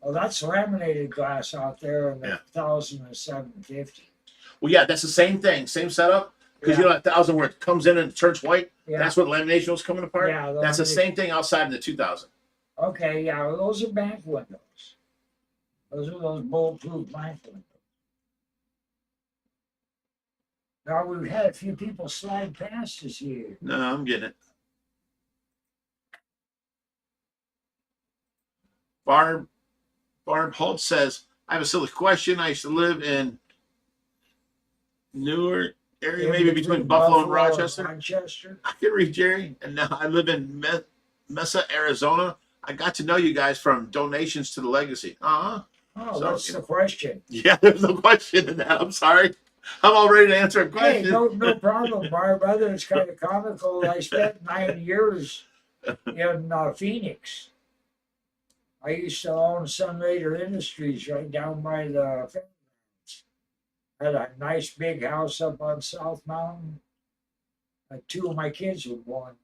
Well, that's laminated glass out there in the 1,000 and 750. Well, yeah, that's the same thing, same setup. Because 1,000 where it comes in and turns white. Yeah. That's what lamination was coming apart. Yeah, that's the same thing outside in the 2,000. Okay, yeah, well, those are bank windows. Those are those bulletproof bank windows. Now we've had a few people slide past us here. No, I'm getting it. Barb Holt says, I have a silly question. I used to live in Newark area, maybe between Buffalo and Rochester. I can read, Jerry. And now I live in Mesa, Arizona. I got to know you guys from donations to the legacy. Oh, so, that's the question. Yeah, there's no question in that. I'm sorry. I'm all ready to answer a question. Hey, no problem, Barb. Brother, it's kind of comical. I spent 9 years in Phoenix. I used to own Sun Raider Industries right down by the fairgrounds. Had a nice big house up on South Mountain. 2 of my kids were born.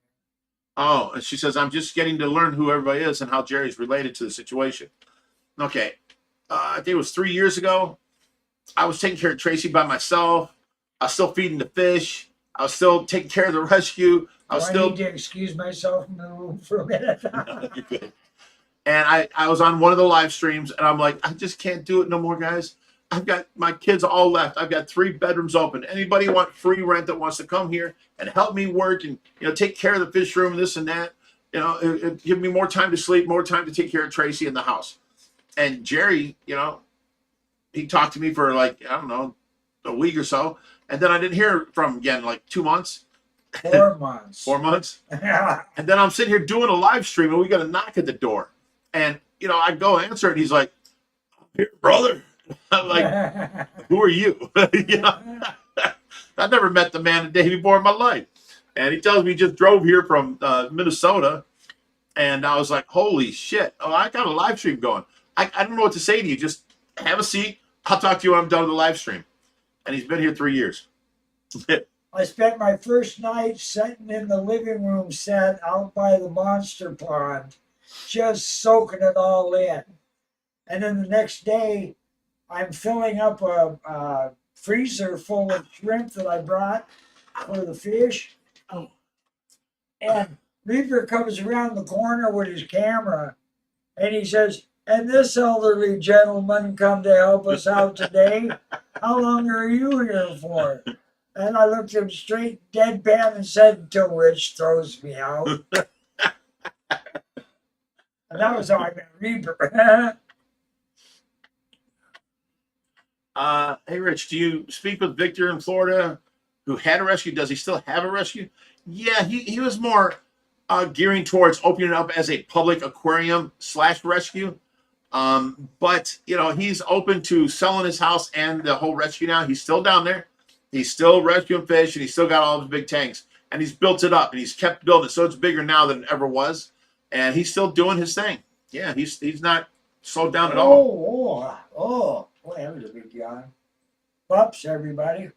Oh, and she says, I'm just getting to learn who everybody is and how Jerry's related to the situation. Okay. I think it was 3 years ago. I was taking care of Tracy by myself. I was still feeding the fish. I was still taking care of the rescue. I need to excuse myself from the room for a minute. No, you're good. And I was on one of the live streams, and I'm like, I just can't do it no more, guys. I've got my kids all left. I've got 3 bedrooms open. Anybody want free rent that wants to come here and help me work and take care of the fish room and this and that? You know, it give me more time to sleep, more time to take care of Tracy in the house. And Jerry, you know, he talked to me for like, I don't know, a week or so. And then I didn't hear from him again, like 2 months. 4 months. 4 months. And then I'm sitting here doing a live stream and we got a knock at the door. And, you know, I go answer it. And he's like, "Here, brother." I'm like, "Who are you?" You know, I never met the man a day before in my life. And he tells me he just drove here from Minnesota. And I was like, holy shit. Oh, I got a live stream going. I don't know what to say to you. Just have a seat. I'll talk to you when I'm done with the live stream. And he's been here 3 years. I spent my first night sitting in the living room set out by the monster pond, just soaking it all in. And then the next day, I'm filling up a freezer full of shrimp that I brought for the fish. And Reaper comes around the corner with his camera, and he says, "And this elderly gentleman come to help us out today. How long are you here for?" And I looked him straight deadpan and said, "Until Rich throws me out." And that was how I met Reaper. Hey, Rich, do you speak with Victor in Florida who had a rescue? Does he still have a rescue? Yeah, he was more gearing towards opening it up as a public aquarium / rescue. But, you know, he's open to selling his house and the whole rescue now. He's still down there. He's still rescuing fish, and he's still got all his big tanks. And he's built it up, and he's kept building it. So it's bigger now than it ever was. And he's still doing his thing. Yeah, he's not slowed down at all. Oh, boy, that was a big yawn. Pups, everybody.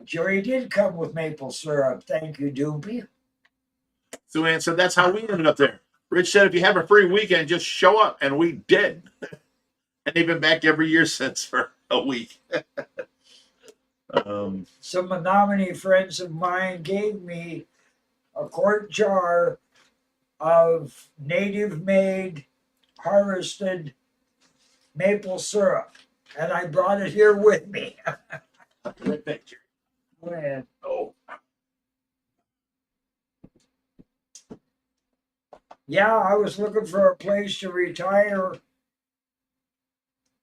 Jerry did come with maple syrup. Thank you, Doopy. So Ann said that's how we ended up there. Rich said if you have a free weekend, just show up. And we did. And they've been back every year since for a week. Some Menominee friends of mine gave me a quart jar of native-made, harvested maple syrup. And I brought it here with me. Right back, Jerry. Go ahead. Oh. Yeah, I was looking for a place to retire,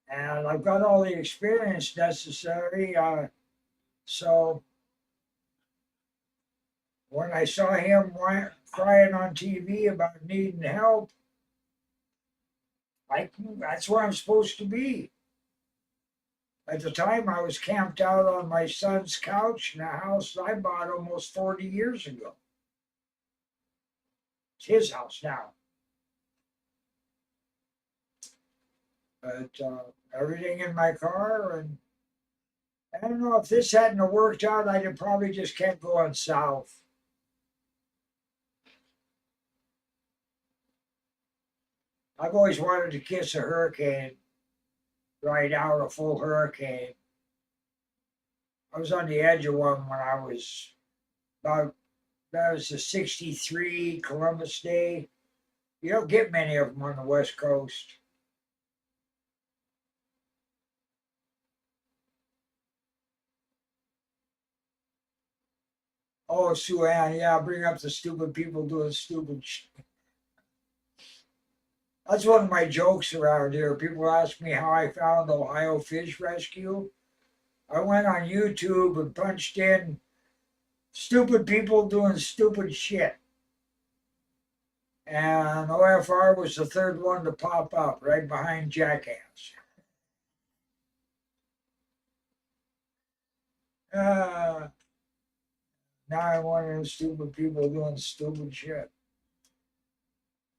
and I've got all the experience necessary. So when I saw him crying on TV about needing help, that's where I'm supposed to be. At the time, I was camped out on my son's couch in a house I bought almost 40 years ago. It's his house now. But everything in my car, and I don't know if this hadn't worked out, I'd have probably just kept going south. I've always wanted to kiss a hurricane, ride out a full hurricane. I was on the edge of one when I was that was the 63 Columbus Day. You don't get many of them on the West Coast. Oh, Sue Ann, yeah, bring up the stupid people doing stupid shit. That's one of my jokes around here. People ask me how I found Ohio Fish Rescue. I went on YouTube and punched in stupid people doing stupid shit. And OFR was the third one to pop up, right behind Jackass. Now I'm one of those stupid people doing stupid shit.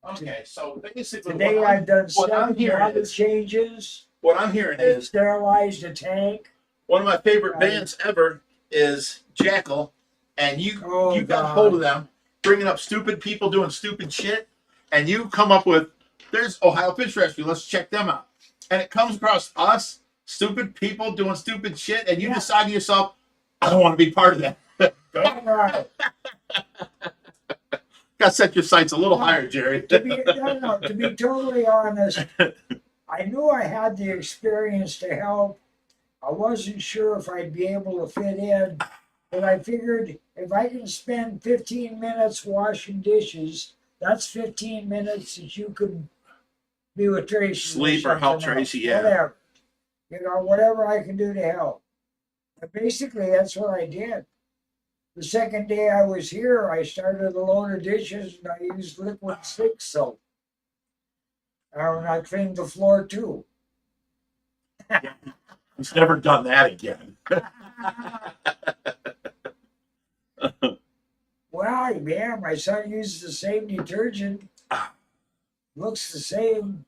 Okay, so basically Today I've done what I'm 7 hearing water is- changes. what I'm hearing is Sterilized a tank. one of my favorite bands ever is Jackal, and you got God. hold of them, bringing up stupid people doing stupid shit, and you come up with, there's Ohio Fish Rescue, let's check them out. And it comes across us, stupid people doing stupid shit, and you decide to yourself, I don't want to be part of that. Right. Got to set your sights a little higher, Jerry. To be totally honest, I knew I had the experience to help I wasn't sure if I'd be able to fit in, but I figured if I can spend 15 minutes washing dishes, that's 15 minutes that you could be with Tracy. Sleep or help Tracy, yeah. Whatever. You know, whatever I can do to help. But basically, that's what I did. The second day I was here, I started a load of dishes and I used liquid stick soap. And I cleaned the floor too. He's never done that again. Well, yeah, my son uses the same detergent. Looks the same.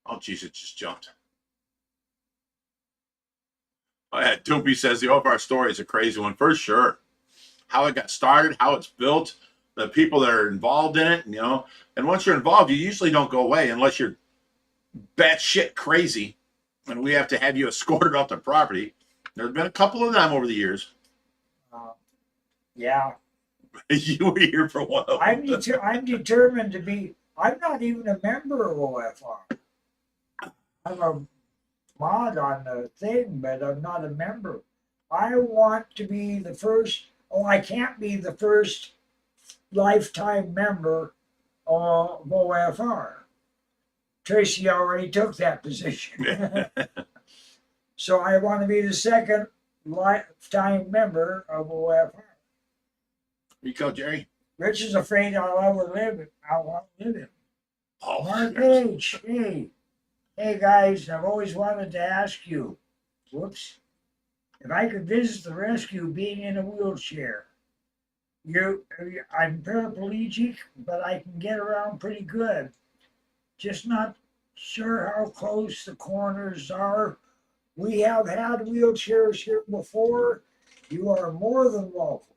Oh, geez, it just jumped. Oh, yeah, Doopy says the OFR story is a crazy one for sure. How it got started, how it's built, the people that are involved in it, you know. And once you're involved, you usually don't go away unless you're batshit crazy, and we have to have you escorted off the property. There's been a couple of them over the years. Yeah. You were here for one of them. I'm determined to be. I'm not even a member of OFR. I'm a mod on the thing, but I'm not a member. I want to be the first. Oh, I can't be the first lifetime member of OFR. Tracy already took that position. So I want to be the second lifetime member of OFR. You go, Jerry. Rich is afraid I'll outlive him. Oh, Mark H. Hey guys, I've always wanted to ask you, whoops, if I could visit the rescue being in a wheelchair. I'm paraplegic, but I can get around pretty good. Just not sure how close the corners are. We have had wheelchairs here before. You are more than welcome.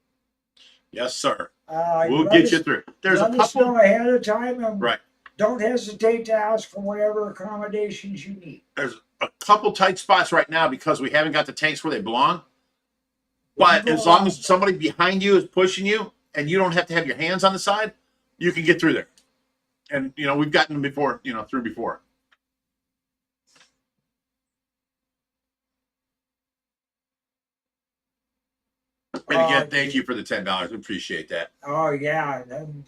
Yes, sir. We'll get you through. There's a couple. Let us know ahead of time, and right. Don't hesitate to ask for whatever accommodations you need. There's a couple tight spots right now because we haven't got the tanks where they belong. But as long as somebody behind you is pushing you and you don't have to have your hands on the side, you can get through there. And, you know, we've gotten them before, you know, through before. And again, thank you for the $10. We appreciate that. Oh, yeah. And,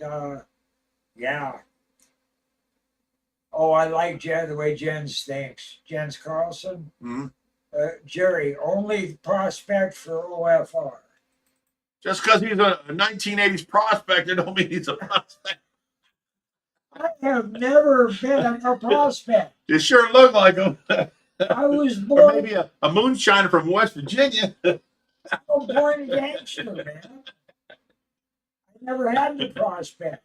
yeah. Oh, I like Jen, the way Jen thinks. Jens Carlson. Mm-hmm. Jerry, only prospect for OFR. Just because he's a 1980s prospector don't mean he's a prospect. I have never been a prospect. You sure look like him. I was born. Or maybe a moonshiner from West Virginia. I was born a gangster, man. I never had the prospect.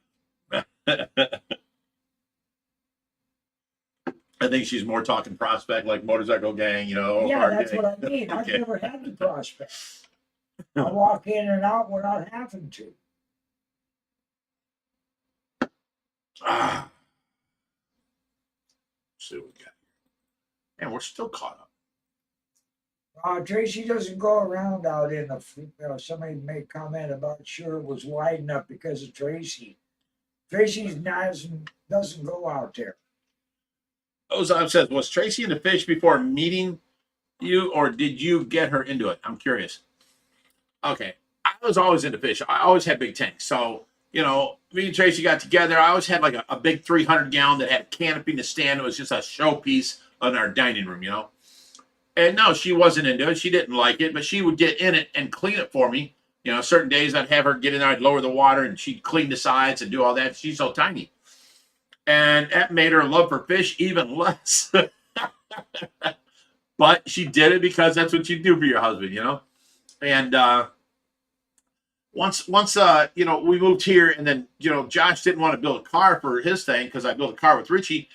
I think she's more talking prospect, like motorcycle gang, you know. Yeah, that's gang. what I mean. Okay. I've never had the prospect. I walk in and out without having to. Let's see what we got here. And we're still caught up. Tracy doesn't go around out in the. Somebody made comment about sure it was wide enough because of Tracy. Tracy doesn't go out there. Ozon says, was Tracy into fish before meeting you, or did you get her into it? I'm curious. Okay. I was always into fish. I always had big tanks. So, you know, me and Tracy got together. I always had like a big 300-gallon that had a canopy to stand. It was just a showpiece in our dining room, you know. And no, she wasn't into it. She didn't like it, but she would get in it and clean it for me. You know, certain days I'd have her get in there, I'd lower the water, and she'd clean the sides and do all that. She's so tiny. And that made her love for fish even less. But she did it because that's what you do for your husband, you know. And once you know, we moved here, and then, you know, Josh didn't want to build a car for his thing because I built a car with Richie.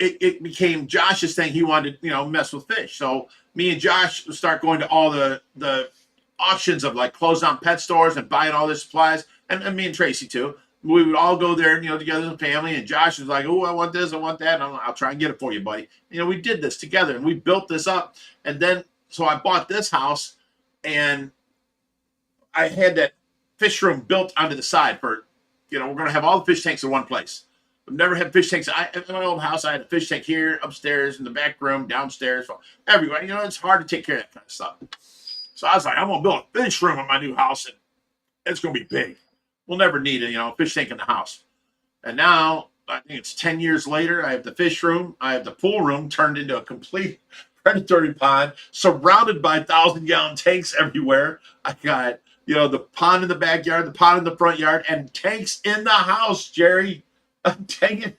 It became Josh's thing. He wanted to, you know, mess with fish. So me and Josh would start going to all the auctions of like closed down pet stores and buying all their supplies, and me and Tracy too. We would all go there, you know, together as a family. And Josh was like, "Oh, I want this, I want that." And I'll try and get it for you, buddy. You know, we did this together, and we built this up. And then, so I bought this house, and I had that fish room built onto the side for, we're going to have all the fish tanks in one place. I've never had fish tanks. In my old house, I had a fish tank here, upstairs, in the back room, downstairs, everywhere. It's hard to take care of that kind of stuff. So I was like, I'm going to build a fish room in my new house, and it's going to be big. We'll never need a fish tank in the house. And now, I think it's 10 years later, I have the fish room. I have the pool room turned into a complete predatory pond, surrounded by 1,000-gallon tanks everywhere. I got, the pond in the backyard, the pond in the front yard, and tanks in the house, Jerry. A tank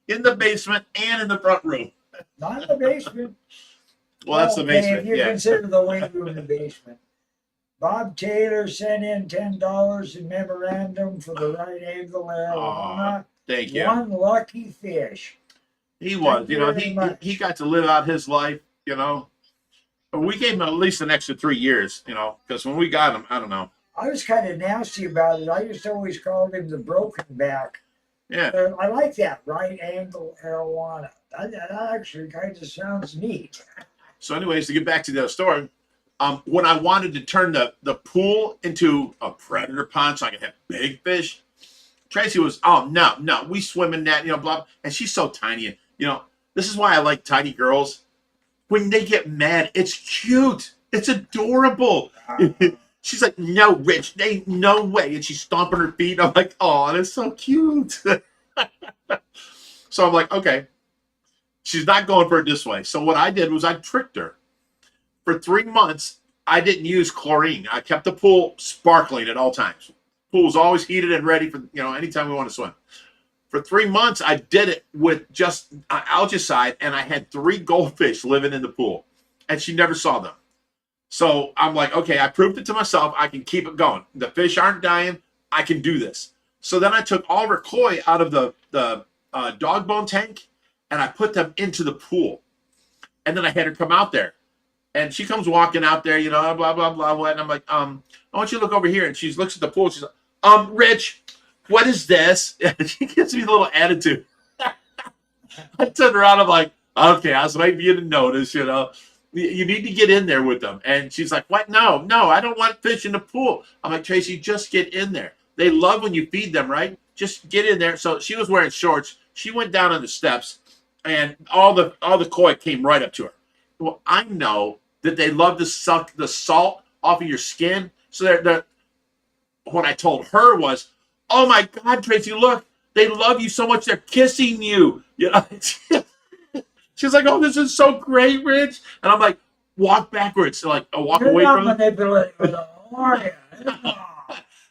in the basement and in the front room. Not in the basement. Well, that's the basement. If you consider the weight room in the basement. Bob Taylor sent in $10 in memorandum for the right angle arowana. Thank you. One lucky fish. He was, he got to live out his life, We gave him at least an extra 3 years, because when we got him, I don't know. I was kind of nasty about it. I used to always call him the broken back. Yeah. I like that right angle arowana. That actually kind of sounds neat. So anyways, to get back to the story, when I wanted to turn the pool into a predator pond so I could have big fish, Tracy was, no, we swim in that, blah. And she's so tiny. This is why I like tiny girls. When they get mad, it's cute. It's adorable. She's like, no, Rich, ain't no way. And she's stomping her feet. I'm like, oh, that's so cute. So I'm like, okay, she's not going for it this way. So what I did was I tricked her. For 3 months, I didn't use chlorine. I kept the pool sparkling at all times. Pool's always heated and ready for, anytime we want to swim. For 3 months, I did it with just algicide, and I had 3 goldfish living in the pool, and she never saw them. So I'm like, okay, I proved it to myself. I can keep it going. The fish aren't dying. I can do this. So then I took all of her koi out of the dog bone tank, and I put them into the pool. And then I had her come out there. And she comes walking out there, blah, blah, blah, blah. And I'm like, I want you to look over here. And she looks at the pool. She's like, Rich, what is this? And she gives me a little attitude. I turned around. I'm like, okay, I was waiting for you to notice, You need to get in there with them. And she's like, what? No, I don't want fish in the pool. I'm like, Tracy, just get in there. They love when you feed them, right? Just get in there. So she was wearing shorts. She went down on the steps, and all the koi came right up to her. Well, I know that they love to suck the salt off of your skin. So what I told her was, oh my God, Tracy, look, they love you so much. They're kissing you. She's like, oh, this is so great, Rich. And I'm like, walk backwards. So like, I walk away from them.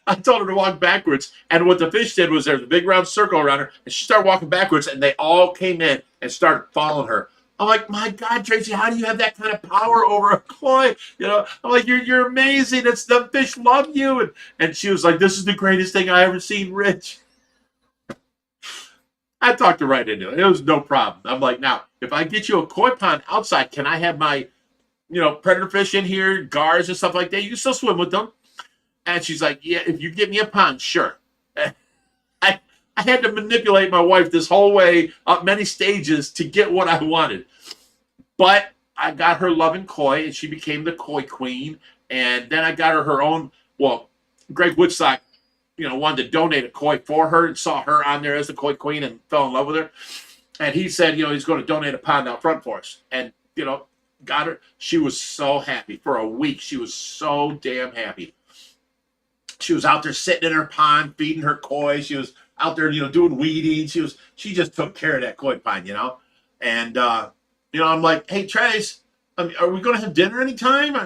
I told her to walk backwards. And what the fish did was there's a big round circle around her. And she started walking backwards. And they all came in and started following her. I'm like, my God, Tracy, how do you have that kind of power over a koi? I'm like, you're amazing. It's the fish love you. And she was like, this is the greatest thing I ever seen, Rich. I talked her right into it. It was no problem. I'm like, now, if I get you a koi pond outside, can I have my, predator fish in here, gars and stuff like that? You can still swim with them. And she's like, yeah, if you get me a pond, sure. I had to manipulate my wife this whole way up many stages to get what I wanted. But I got her loving koi, and she became the koi queen. And then I got her own, Greg Woodstock, wanted to donate a koi for her and saw her on there as the koi queen and fell in love with her. And he said, he's going to donate a pond out front for us. And, got her. She was so happy. For a week, she was so damn happy. She was out there sitting in her pond, feeding her koi. She was out there, doing weeding. She just took care of that koi pond, And, I'm like, hey, Trace, are we going to have dinner anytime?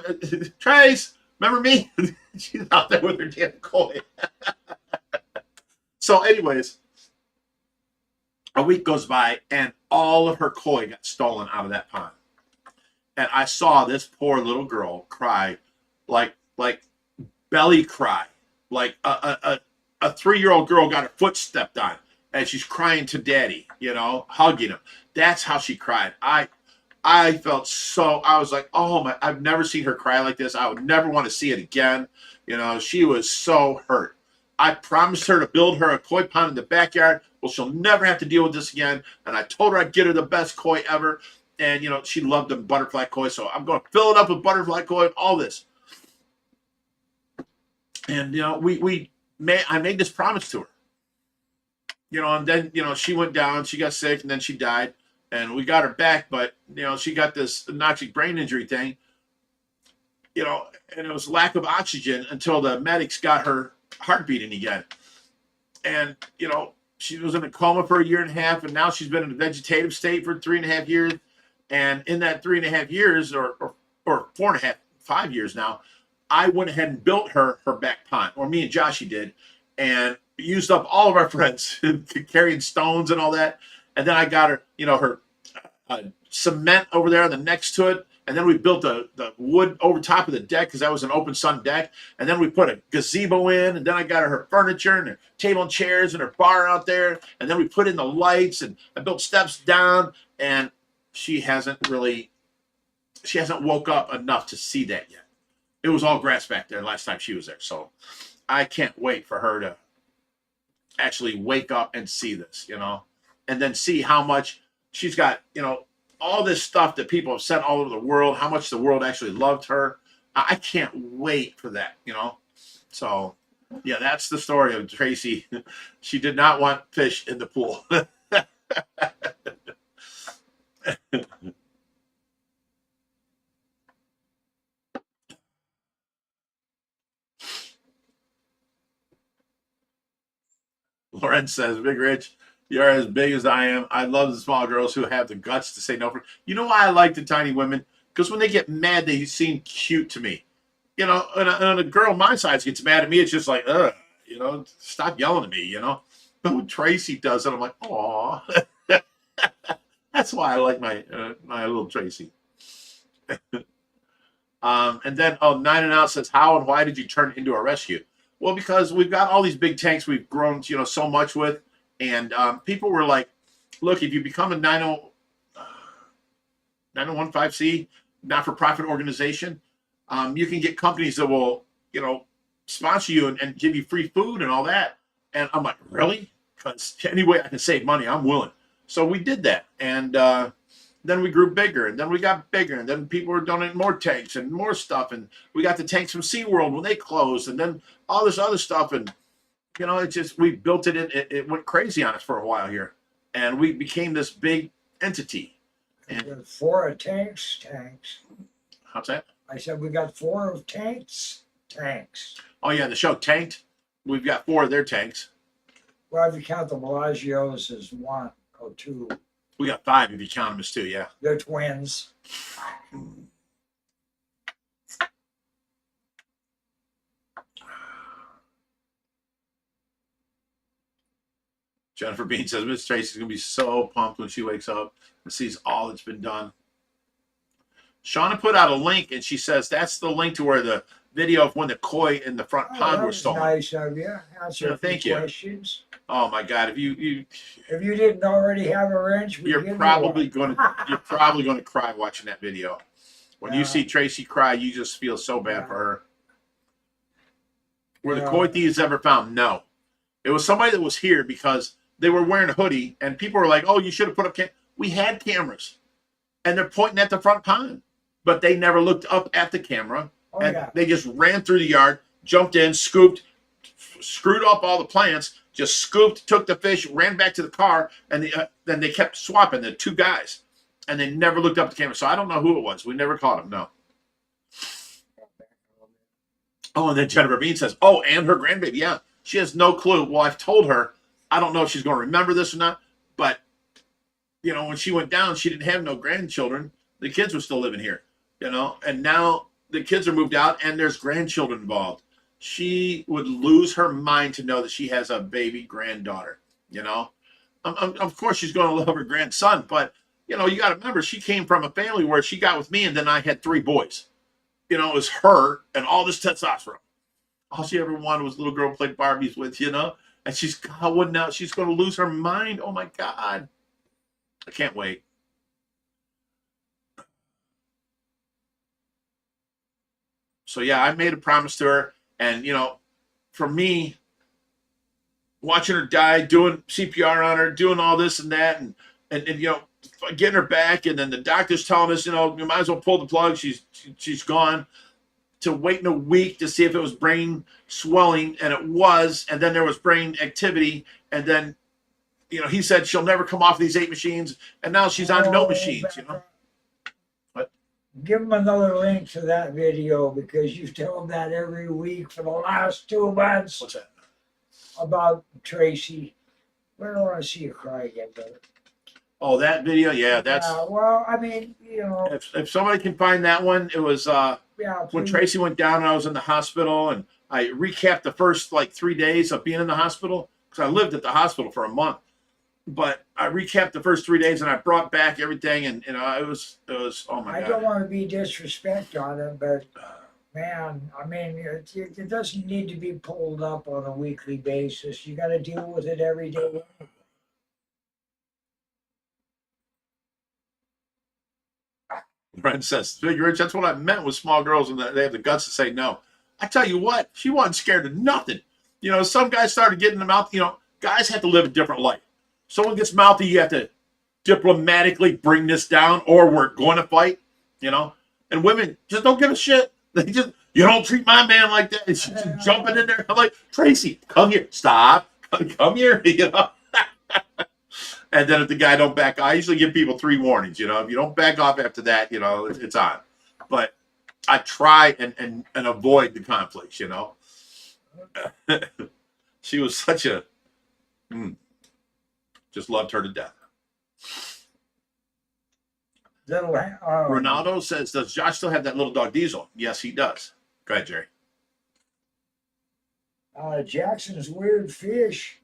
Trace, remember me? She's out there with her damn koi. So anyways, a week goes by and all of her koi got stolen out of that pond. And I saw this poor little girl cry, like belly cry, like a 3-year-old girl got her foot stepped on and she's crying to daddy, hugging him. That's how she cried. I felt I was like, oh my, I've never seen her cry like this. I would never want to see it again. She was so hurt. I promised her to build her a koi pond in the backyard. Well, she'll never have to deal with this again. And I told her I'd get her the best koi ever. And, she loved them butterfly koi. So I'm going to fill it up with butterfly koi, all this. And I made this promise to her. And then she went down, she got sick, and then she died, and we got her back. But she got this anoxic brain injury thing. And it was lack of oxygen until the medics got her heart beating again. And she was in a coma for 1.5 years, and now she's been in a vegetative state for 3.5 years. And in that 3.5 years, or 4.5, 5 years now, I went ahead and built her back pond, or me and Joshy did, and used up all of our friends carrying stones and all that. And then I got her, her cement over there, and the next to it. And then we built the wood over top of the deck because that was an open sun deck. And then we put a gazebo in. And then I got her furniture and her table and chairs and her bar out there. And then we put in the lights, and I built steps down. And she hasn't woke up enough to see that yet. It was all grass back there last time she was there. So I can't wait for her to actually wake up and see this, and then see how much she's got, all this stuff that people have said all over the world, how much the world actually loved her. I can't wait for that, So, yeah, that's the story of Tracy. She did not want fish in the pool. Lauren says, Big Rich, you're as big as I am. I love the small girls who have the guts to say no. You know why I like the tiny women? Because when they get mad, they seem cute to me. And a girl my size gets mad at me, it's just like, ugh, stop yelling at me, But when Tracy does it, I'm like, aw. That's why I like my little Tracy. And then, 9 and Out says, how and why did you turn it into a rescue? Well, because we've got all these big tanks we've grown, so much with. And people were like, look, if you become a 9015C, not-for-profit organization, you can get companies that will, sponsor you and give you free food and all that. And I'm like, really? Because any way I can save money, I'm willing. So we did that. And then we grew bigger, and then we got bigger, and then people were donating more tanks and more stuff. And we got the tanks from SeaWorld when they closed, and then all this other stuff. And, we built it in, it went crazy on us for a while here. And we became this big entity. And 4 tanks. How's that? I said we got 4 tanks. Oh, yeah, the show Tanked. We've got 4 of their tanks. Well, if you count the Bellagio's as 1 or 2. We got 5 if you count them as 2, yeah. They're twins. Jennifer Bean says, Miss Tracy's going to be so pumped when she wakes up and sees all that's been done. Shauna put out a link, and she says that's the link to where the video of when the koi in the front pond was stolen. Nice of you. Answer thank you. Questions. Oh my God! If you didn't already have a wrench, you're probably going to cry watching that video. When you see Tracy cry, you just feel so bad for her. Were the koi thieves ever found? No. It was somebody that was here because they were wearing a hoodie, and people were like, "Oh, you should have put up." We had cameras, and they're pointing at the front pond, but they never looked up at the camera. They just ran through the yard, jumped in, scooped, screwed up all the plants, just scooped, took the fish, ran back to the car, and then they kept swapping, the 2 guys, and they never looked up at the camera. So I don't know who it was. We never caught him, no. Oh, and then Jennifer Bean says, oh, and her grandbaby, yeah. She has no clue. Well, I've told her, I don't know if she's going to remember this or not, but, when she went down, she didn't have no grandchildren. The kids were still living here, and now the kids are moved out and there's grandchildren involved. She would lose her mind to know that she has a baby granddaughter, Of course, she's going to love her grandson, but, you got to remember, she came from a family where she got with me and then I had 3 boys. It was her and all this testosterone. All she ever wanted was a little girl to play Barbies with, and she's going to lose her mind. Oh my God. I can't wait. So yeah, I made a promise to her, and for me, watching her die, doing CPR on her, doing all this and that, and getting her back, and then the doctor's telling us, you might as well pull the plug. She's gone. to waiting a week to see if it was brain swelling, and it was, and then there was brain activity, and then he said she'll never come off these 8 machines, and now she's on no machines. But give them another link to that video, because you tell them that every week for the last 2 months. what's that? About Tracy. We don't want to see you cry again, brother. Oh, that video, yeah, that's. Well, I mean, If somebody can find that one, it was when please. Tracy went down and I was in the hospital, and I recapped the first like 3 days of being in the hospital, because I lived at the hospital for a month. But I recapped the first 3 days, and I brought back everything, and it was oh my God. I don't want to be disrespect on it, but man, I mean, it doesn't need to be pulled up on a weekly basis. You got to deal with it every day. Brent says, "Figure Rich, that's what I meant with small girls, and they have the guts to say no." I tell you what, she wasn't scared of nothing. Some guys started getting them out. Guys have to live a different life. Someone gets mouthy, you have to diplomatically bring this down, or we're going to fight. And women just don't give a shit. They just, you don't treat my man like that. And she's just jumping in there. I'm like, Tracy, come here, stop, come here. And then if the guy don't back off, I usually give people 3 warnings. If you don't back off after that, it's on. But I try and avoid the conflicts. She was such a, just loved her to death. Ronaldo says, does Josh still have that little dog Diesel? Yes, he does. Go ahead, Jerry. Jackson's weird fish.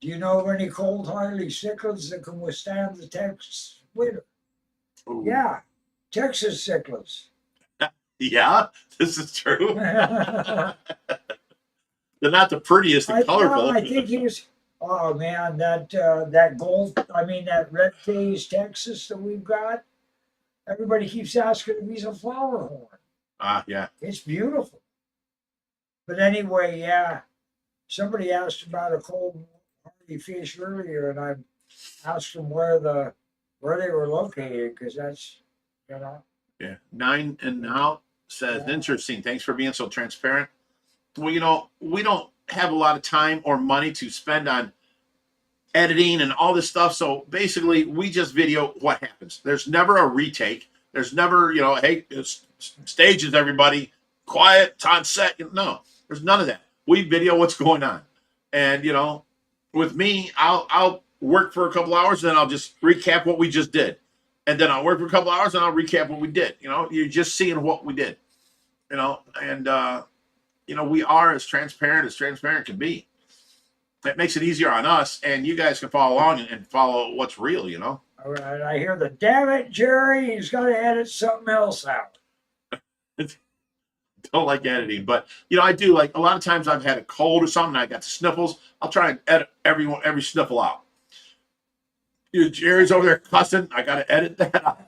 Do you know of any cold hardy cichlids that can withstand the Texas winter? Ooh. Yeah, Texas cichlids. Yeah, this is true. They're not the prettiest and colorful. I think he was. Oh man, that red phase Texas that we've got. Everybody keeps asking if he's a flower horn. Yeah. It's beautiful. But anyway, yeah. Somebody asked about a cold hardy fish earlier, and I asked them where they were located, because that's Yeah. 9 and Out says, interesting. Thanks for being so transparent. Well, we don't have a lot of time or money to spend on editing and all this stuff. So basically, we just video what happens. There's never a retake. There's never, hey, it's stages, everybody, quiet, it's on set. No, there's none of that. We video what's going on. And, with me, I'll work for a couple hours, and then I'll just recap what we just did. And then I'll work for a couple hours, and I'll recap what we did. You're just seeing what we did. And we are as transparent can be. That makes it easier on us, and you guys can follow along and follow what's real, All right, I hear the damn it, Jerry, he's got to edit something else out. Don't like editing, but I do. Like, a lot of times I've had a cold or something, I got the sniffles. I'll try and edit every sniffle out. Jerry's over there cussing. I got to edit that out.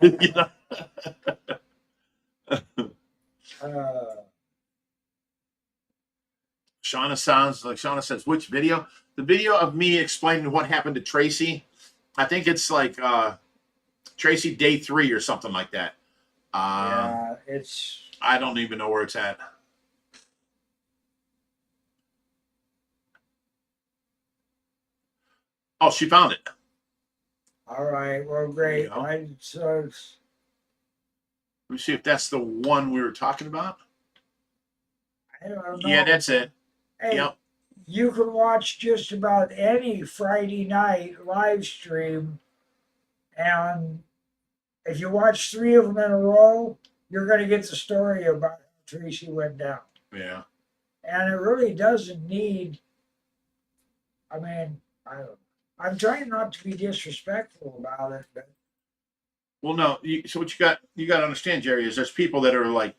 Shauna says, which video? The video of me explaining what happened to Tracy. I think it's like Tracy day 3 or something like that. I don't even know where it's at. Oh, she found it. All right, well, great. Let me see if that's the one we were talking about. I don't know. Yeah, that's it. Hey, yep. You can watch just about any Friday night live stream, and if you watch 3 of them in a row, you're going to get the story about how Tracy went down. Yeah. And it really doesn't need, I don't know. I'm trying not to be disrespectful about it, but. Well, no. So what you got to understand, Jerry, is there's people that are like,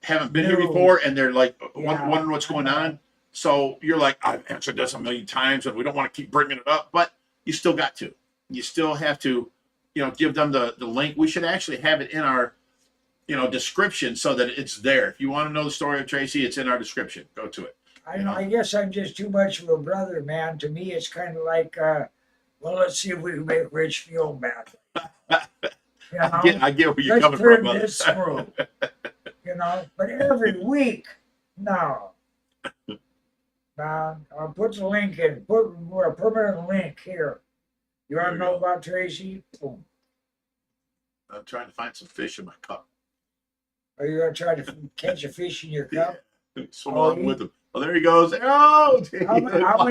haven't been here before, and they're like wondering what's going on. So you're like, I've answered this a million times, and we don't want to keep bringing it up, but you still got to. You still have to, give them the link. We should actually have it in our, description so that it's there. If you want to know the story of Tracy, it's in our description. Go to it. I guess I'm just too much of a brother, man. To me, it's kind of like, well, let's see if we can make Rich feel bad. I get where you're coming from. This through. you know, but every week, no. Now, I'll put the link in, put a permanent link here. You want to There we know go. about Tracy? Boom. I'm trying to find some fish in my cup. Are you going to try to catch a fish in your cup? Swim Oh, along with him. Oh, there he goes. Oh, How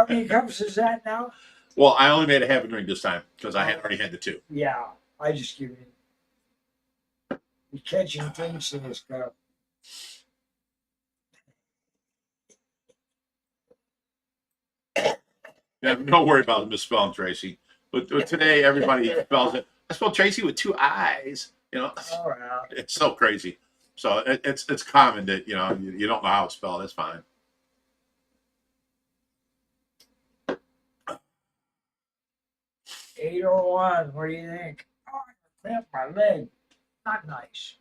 many cups is that now? Well, I only made a half a drink this time because I had already had the 2. Yeah, I just give you. He's catching things in his cup. Yeah, don't worry about misspelling Tracy. But today everybody spells it. I spelled Tracy with 2 I's. You know, Oh, yeah. it's so crazy. So it's common that you don't know how it's spelled. It's fine. $8.01. What do you think? Oh, I cramped my leg. Not nice.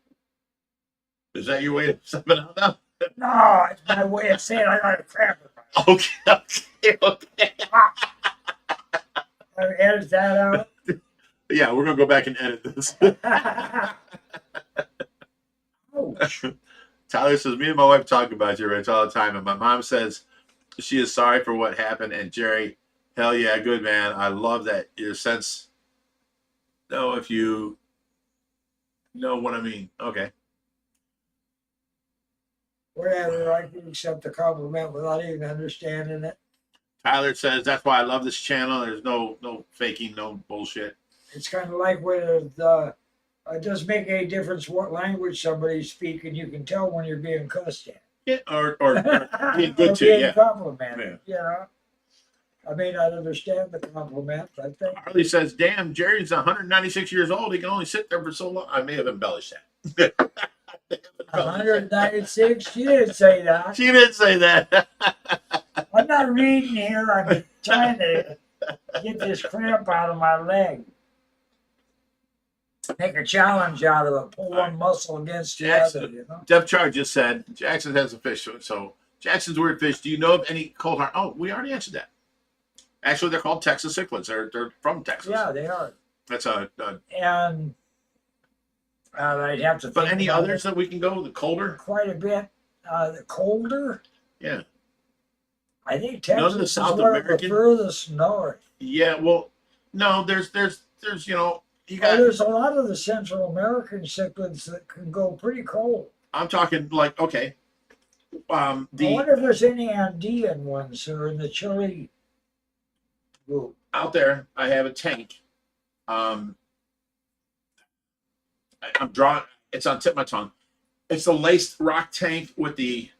Is that your way of stepping out now? No, it's my way of saying I got a cramp in my leg. Okay. Edit that out. Yeah, we're gonna go back and edit this. Ouch. Tyler says, me and my wife talk about you, Rich, all the time. And my mom says she is sorry for what happened. And Jerry, hell yeah, good man. I love that your sense. No, if you know what I mean. Okay. Whatever, I can accept the compliment without even understanding it. Tyler says, that's why I love this channel. There's no faking, no bullshit. It's kind of like when it doesn't make any difference what language somebody's speaking. You can tell when you're being cussed at. Yeah, or being Or good to being yeah. complimented. You know, I may not understand the compliment, but Harley says, damn, Jerry's 196 years old. He can only sit there for so long. I may have embellished that. 196. She didn't say that. She didn't say that. I'm not reading here. I'm trying to get this cramp out of my leg. Make a challenge out of it. Pull one muscle against the other, you know? Depth chart just said Jackson has a fish. So Jackson's weird fish. Do you know of any cold heart? Oh, we already answered that. Actually, they're called Texas cichlids. They're from Texas. Yeah, they are. That's And I'd have to think. But any about others it that we can go? The colder? quite a bit. The colder, Yeah. I think None of Texas the is South one of the American? furthest north. Yeah. Well, no. There's you got. There's a lot of the Central American cichlids that can go pretty cold. I'm talking like okay. I wonder if there's any Andean ones that are in the Chile group. Out there, I have a tank. I'm drawing. It's on tip of my tongue. It's the laced rock tank with the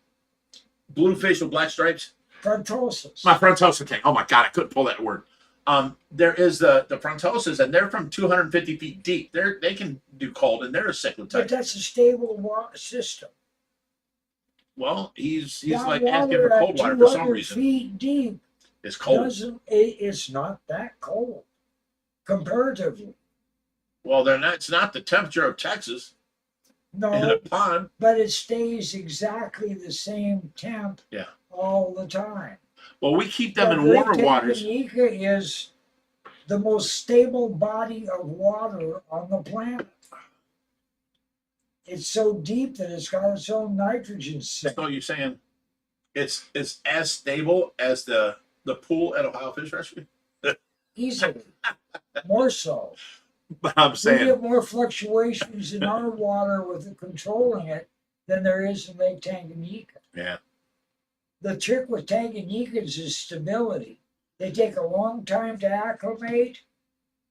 blue fish with black stripes. Frontosis. My frontosa tank. Oh my god, I couldn't pull that word. There is the frontosas, and they're from 250 feet deep. They can do cold, and they're a cichlid But type. that's a stable system. Well, he's That like asking water for at cold water for some 200 reason. feet deep It's cold. it's not that cold comparatively. Well, they're not. It's not the temperature of Texas in a No, pond. but it stays exactly the same temp Yeah. all the time. Well, we keep them But in warmer Lake waters. Tanganyika is the most stable body of water on the planet. It's so deep that it's got its own nitrogen sink. So you're saying it's as stable as the pool at Ohio Fish Rescue? Easily. More so. But I'm We saying get more fluctuations in our water with it controlling it than there is in Lake Tanganyika. yeah. The trick with Tanganyikans is stability. They take a long time to acclimate,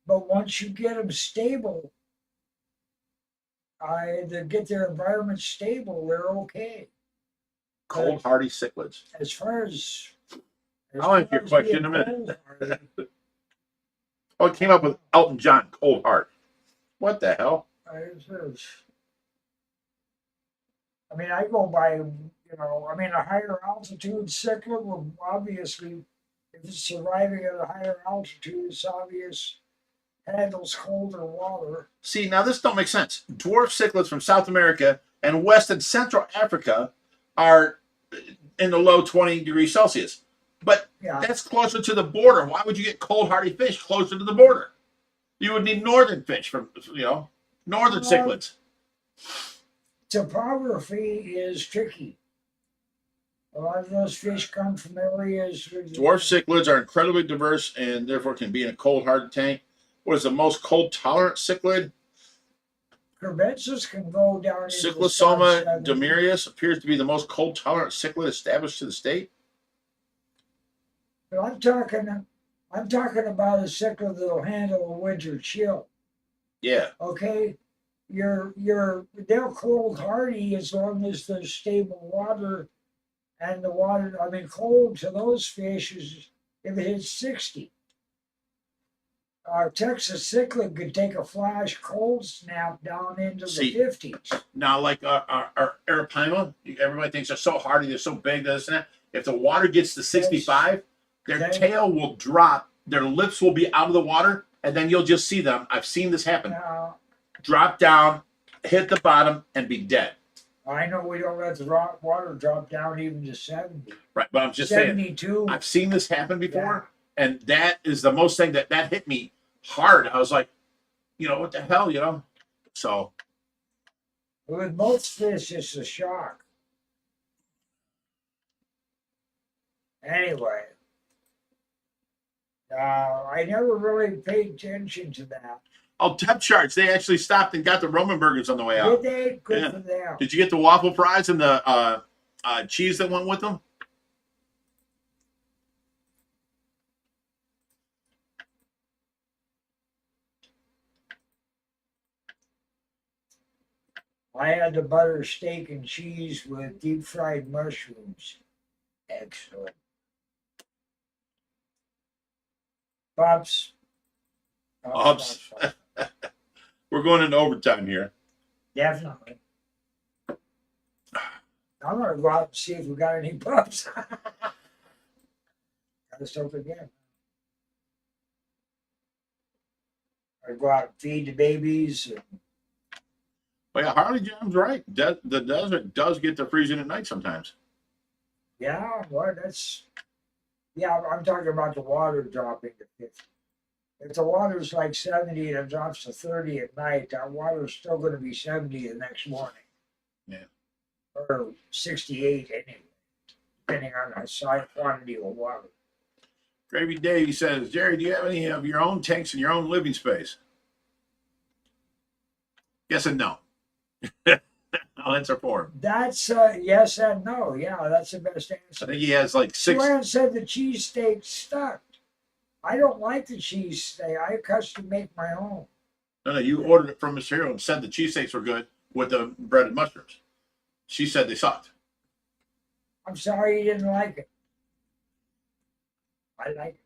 but once you get them stable, they get their environment stable, they're okay. Cold hardy cichlids. As far as I'll answer your as question in a being minute. cold-hearted, Oh, it came up with Elton John, Cold Heart. What the hell? I mean, I go by, a higher altitude cichlid will obviously, if it's surviving at a higher altitude, it's obvious handles colder water. See, now this don't make sense. Dwarf cichlids from South America and West and Central Africa are in the low 20 degrees Celsius. But Yeah, that's closer to the border. Why would you get cold hardy fish closer to the border? You would need northern fish from, northern cichlids. topography is tricky. A lot of those fish come from areas. Dwarf cichlids are incredibly diverse and therefore can be in a cold, hard tank. What is the most cold tolerant cichlid? Crevensis can go down into Cyclosoma sub-70. demurius appears to be the most cold tolerant cichlid established to the state. But I'm talking about a cichlid that'll handle a winter chill. Yeah. Okay, they're cold hardy as long as there's stable water, and the water. I mean, cold to those fish is if it hits 60. Our Texas cichlid could take a flash cold snap down into the 50s. Now, like our arapaima, everybody thinks they're so hardy, they're so big, this and that. If the water gets to 65, their tail will drop, their lips will be out of the water, and then you'll just see them. I've seen this happen. Drop down, hit the bottom, and be dead. I know we don't let the water drop down even to 70. Right, but I'm just 72. saying. I've seen this happen before, and that is the most thing that hit me hard. I was like, what the hell, So. With most fish, it's a shock. Anyway, I never really paid attention to that. Oh, depth charts. They actually stopped and got the Roman burgers on the way out. Did they? Good for them. Did you get the waffle fries and the cheese that went with them? I had the butter steak and cheese with deep fried mushrooms. Excellent. Pups. Pups. We're going into overtime here. Definitely. I'm going to go out and see if we got any pups. Gotta start again. I go out and feed the babies. But yeah, Harley John's right. The desert does get to freezing at night sometimes. Yeah, well, I'm talking about the water dropping to 50. If the water's like 70 and it drops to 30 at night, that water's still going to be 70 the next morning. Yeah. Or 68 anyway, depending on the size quantity of water. Gravy Dave says, Jerry, do you have any of your own tanks in your own living space? Yes and no. I'll answer for him. That's yes and no. Yeah, that's the best answer. I think he has like 6. Joanne said the cheesesteak stuck. I don't like the cheesesteak. I custom make my own. No, you ordered it from Mr. Hero and said the cheesesteaks were good with the breaded mushrooms. She said they sucked. I'm sorry you didn't like it. I like it.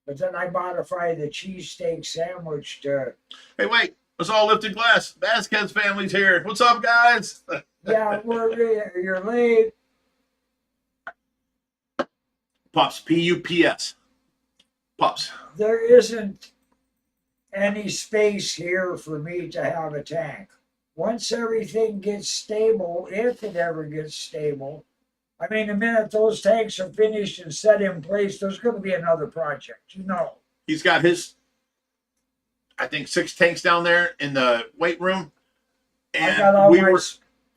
But then I modified the cheesesteak sandwich to... Hey, wait. Let's all lift a glass. Vasquez family's here. What's up, guys? Yeah, you're late. Pups. P-U-P-S. Pups. There isn't any space here for me to have a tank. Once everything gets stable, if it ever gets stable, I mean, the minute those tanks are finished and set in place, there's going to be another project, He's got his, I think, 6 tanks down there in the weight room. And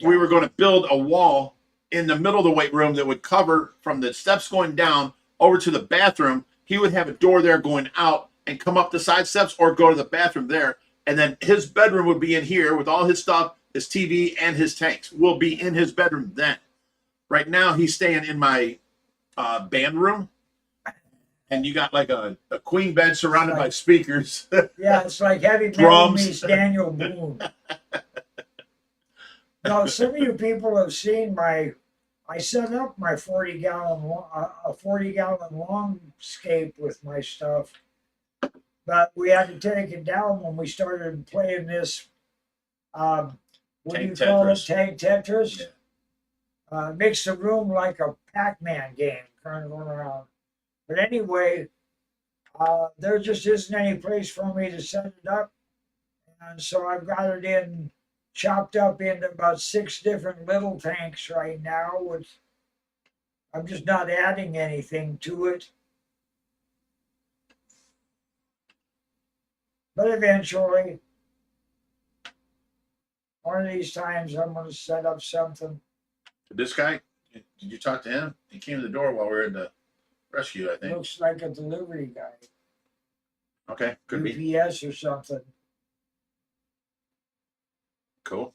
we were going to build a wall in the middle of the weight room that would cover from the steps going down over to the bathroom. He would have a door there going out and come up the side steps or go to the bathroom there. And then his bedroom would be in here with all his stuff, his TV, and his tanks will be in his bedroom then. Right now, he's staying in my band room. And you got like a queen bed surrounded by speakers. Yeah, it's like heavy metal meets Daniel Boone. Now, some of you people have seen I set up my 40-gallon longscape with my stuff. But we had to take it down when we started playing this, what do you call it, Tank Tetris? Yeah. Makes the room like a Pac-Man game, kind of going around. But anyway, there just isn't any place for me to set it up. And so I've got it chopped up into about 6 different little tanks right now. I'm just not adding anything to it. But eventually, one of these times I'm gonna set up something. This guy, did you talk to him? He came to the door while we were in the rescue, I think. Looks like a delivery guy, Okay, could be. UPS or something. Cool.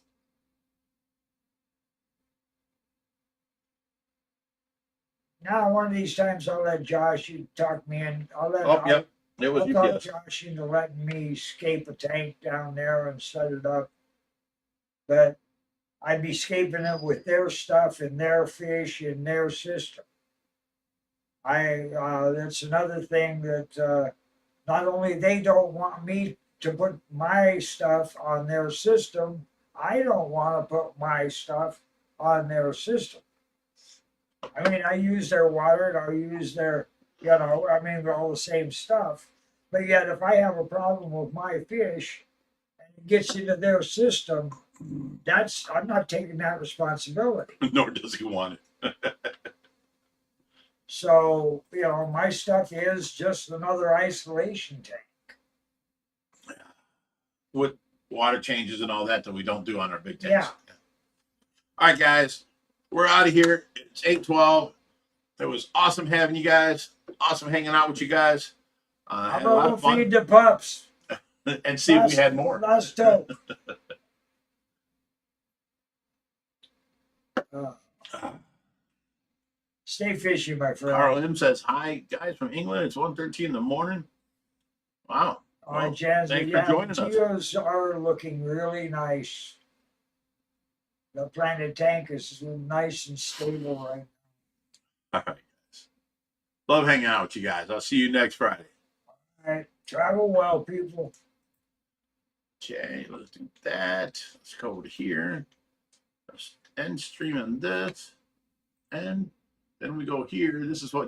Now, one of these times I'll let Josh, you talk me in. Oh, yep. It was I'll talk UPS. Josh into letting me scape a tank down there and set it up. But I'd be scaping it with their stuff and their fish in their system. That's another thing that not only they don't want me to put my stuff on their system, I don't want to put my stuff on their system. I mean, I use their water and I'll use their, I mean, we're all the same stuff. But yet, if I have a problem with my fish and it gets into their system, I'm not taking that responsibility. Nor does he want it. So, my stuff is just another isolation tank. With water changes and all that we don't do on our big tanks. Yeah. All right, guys. We're out of here. It's 8:12. It was awesome having you guys. Awesome hanging out with you guys. I'm Had a lot gonna of fun. feed the pups. And see if we had more. Last dope. Stay fishy, my friend. Carl M says, hi, guys from England. It's 1:13 in the morning. Wow. All right, Jazzy. Thanks for joining us. Geos are looking really nice. The planted tank is nice and stable right All right, guys. Love hanging out with you guys. I'll see you next Friday. now. All right, travel well, people. Okay, let's do that. Let's go over to here. Let's end streaming this. And then we go here. This is what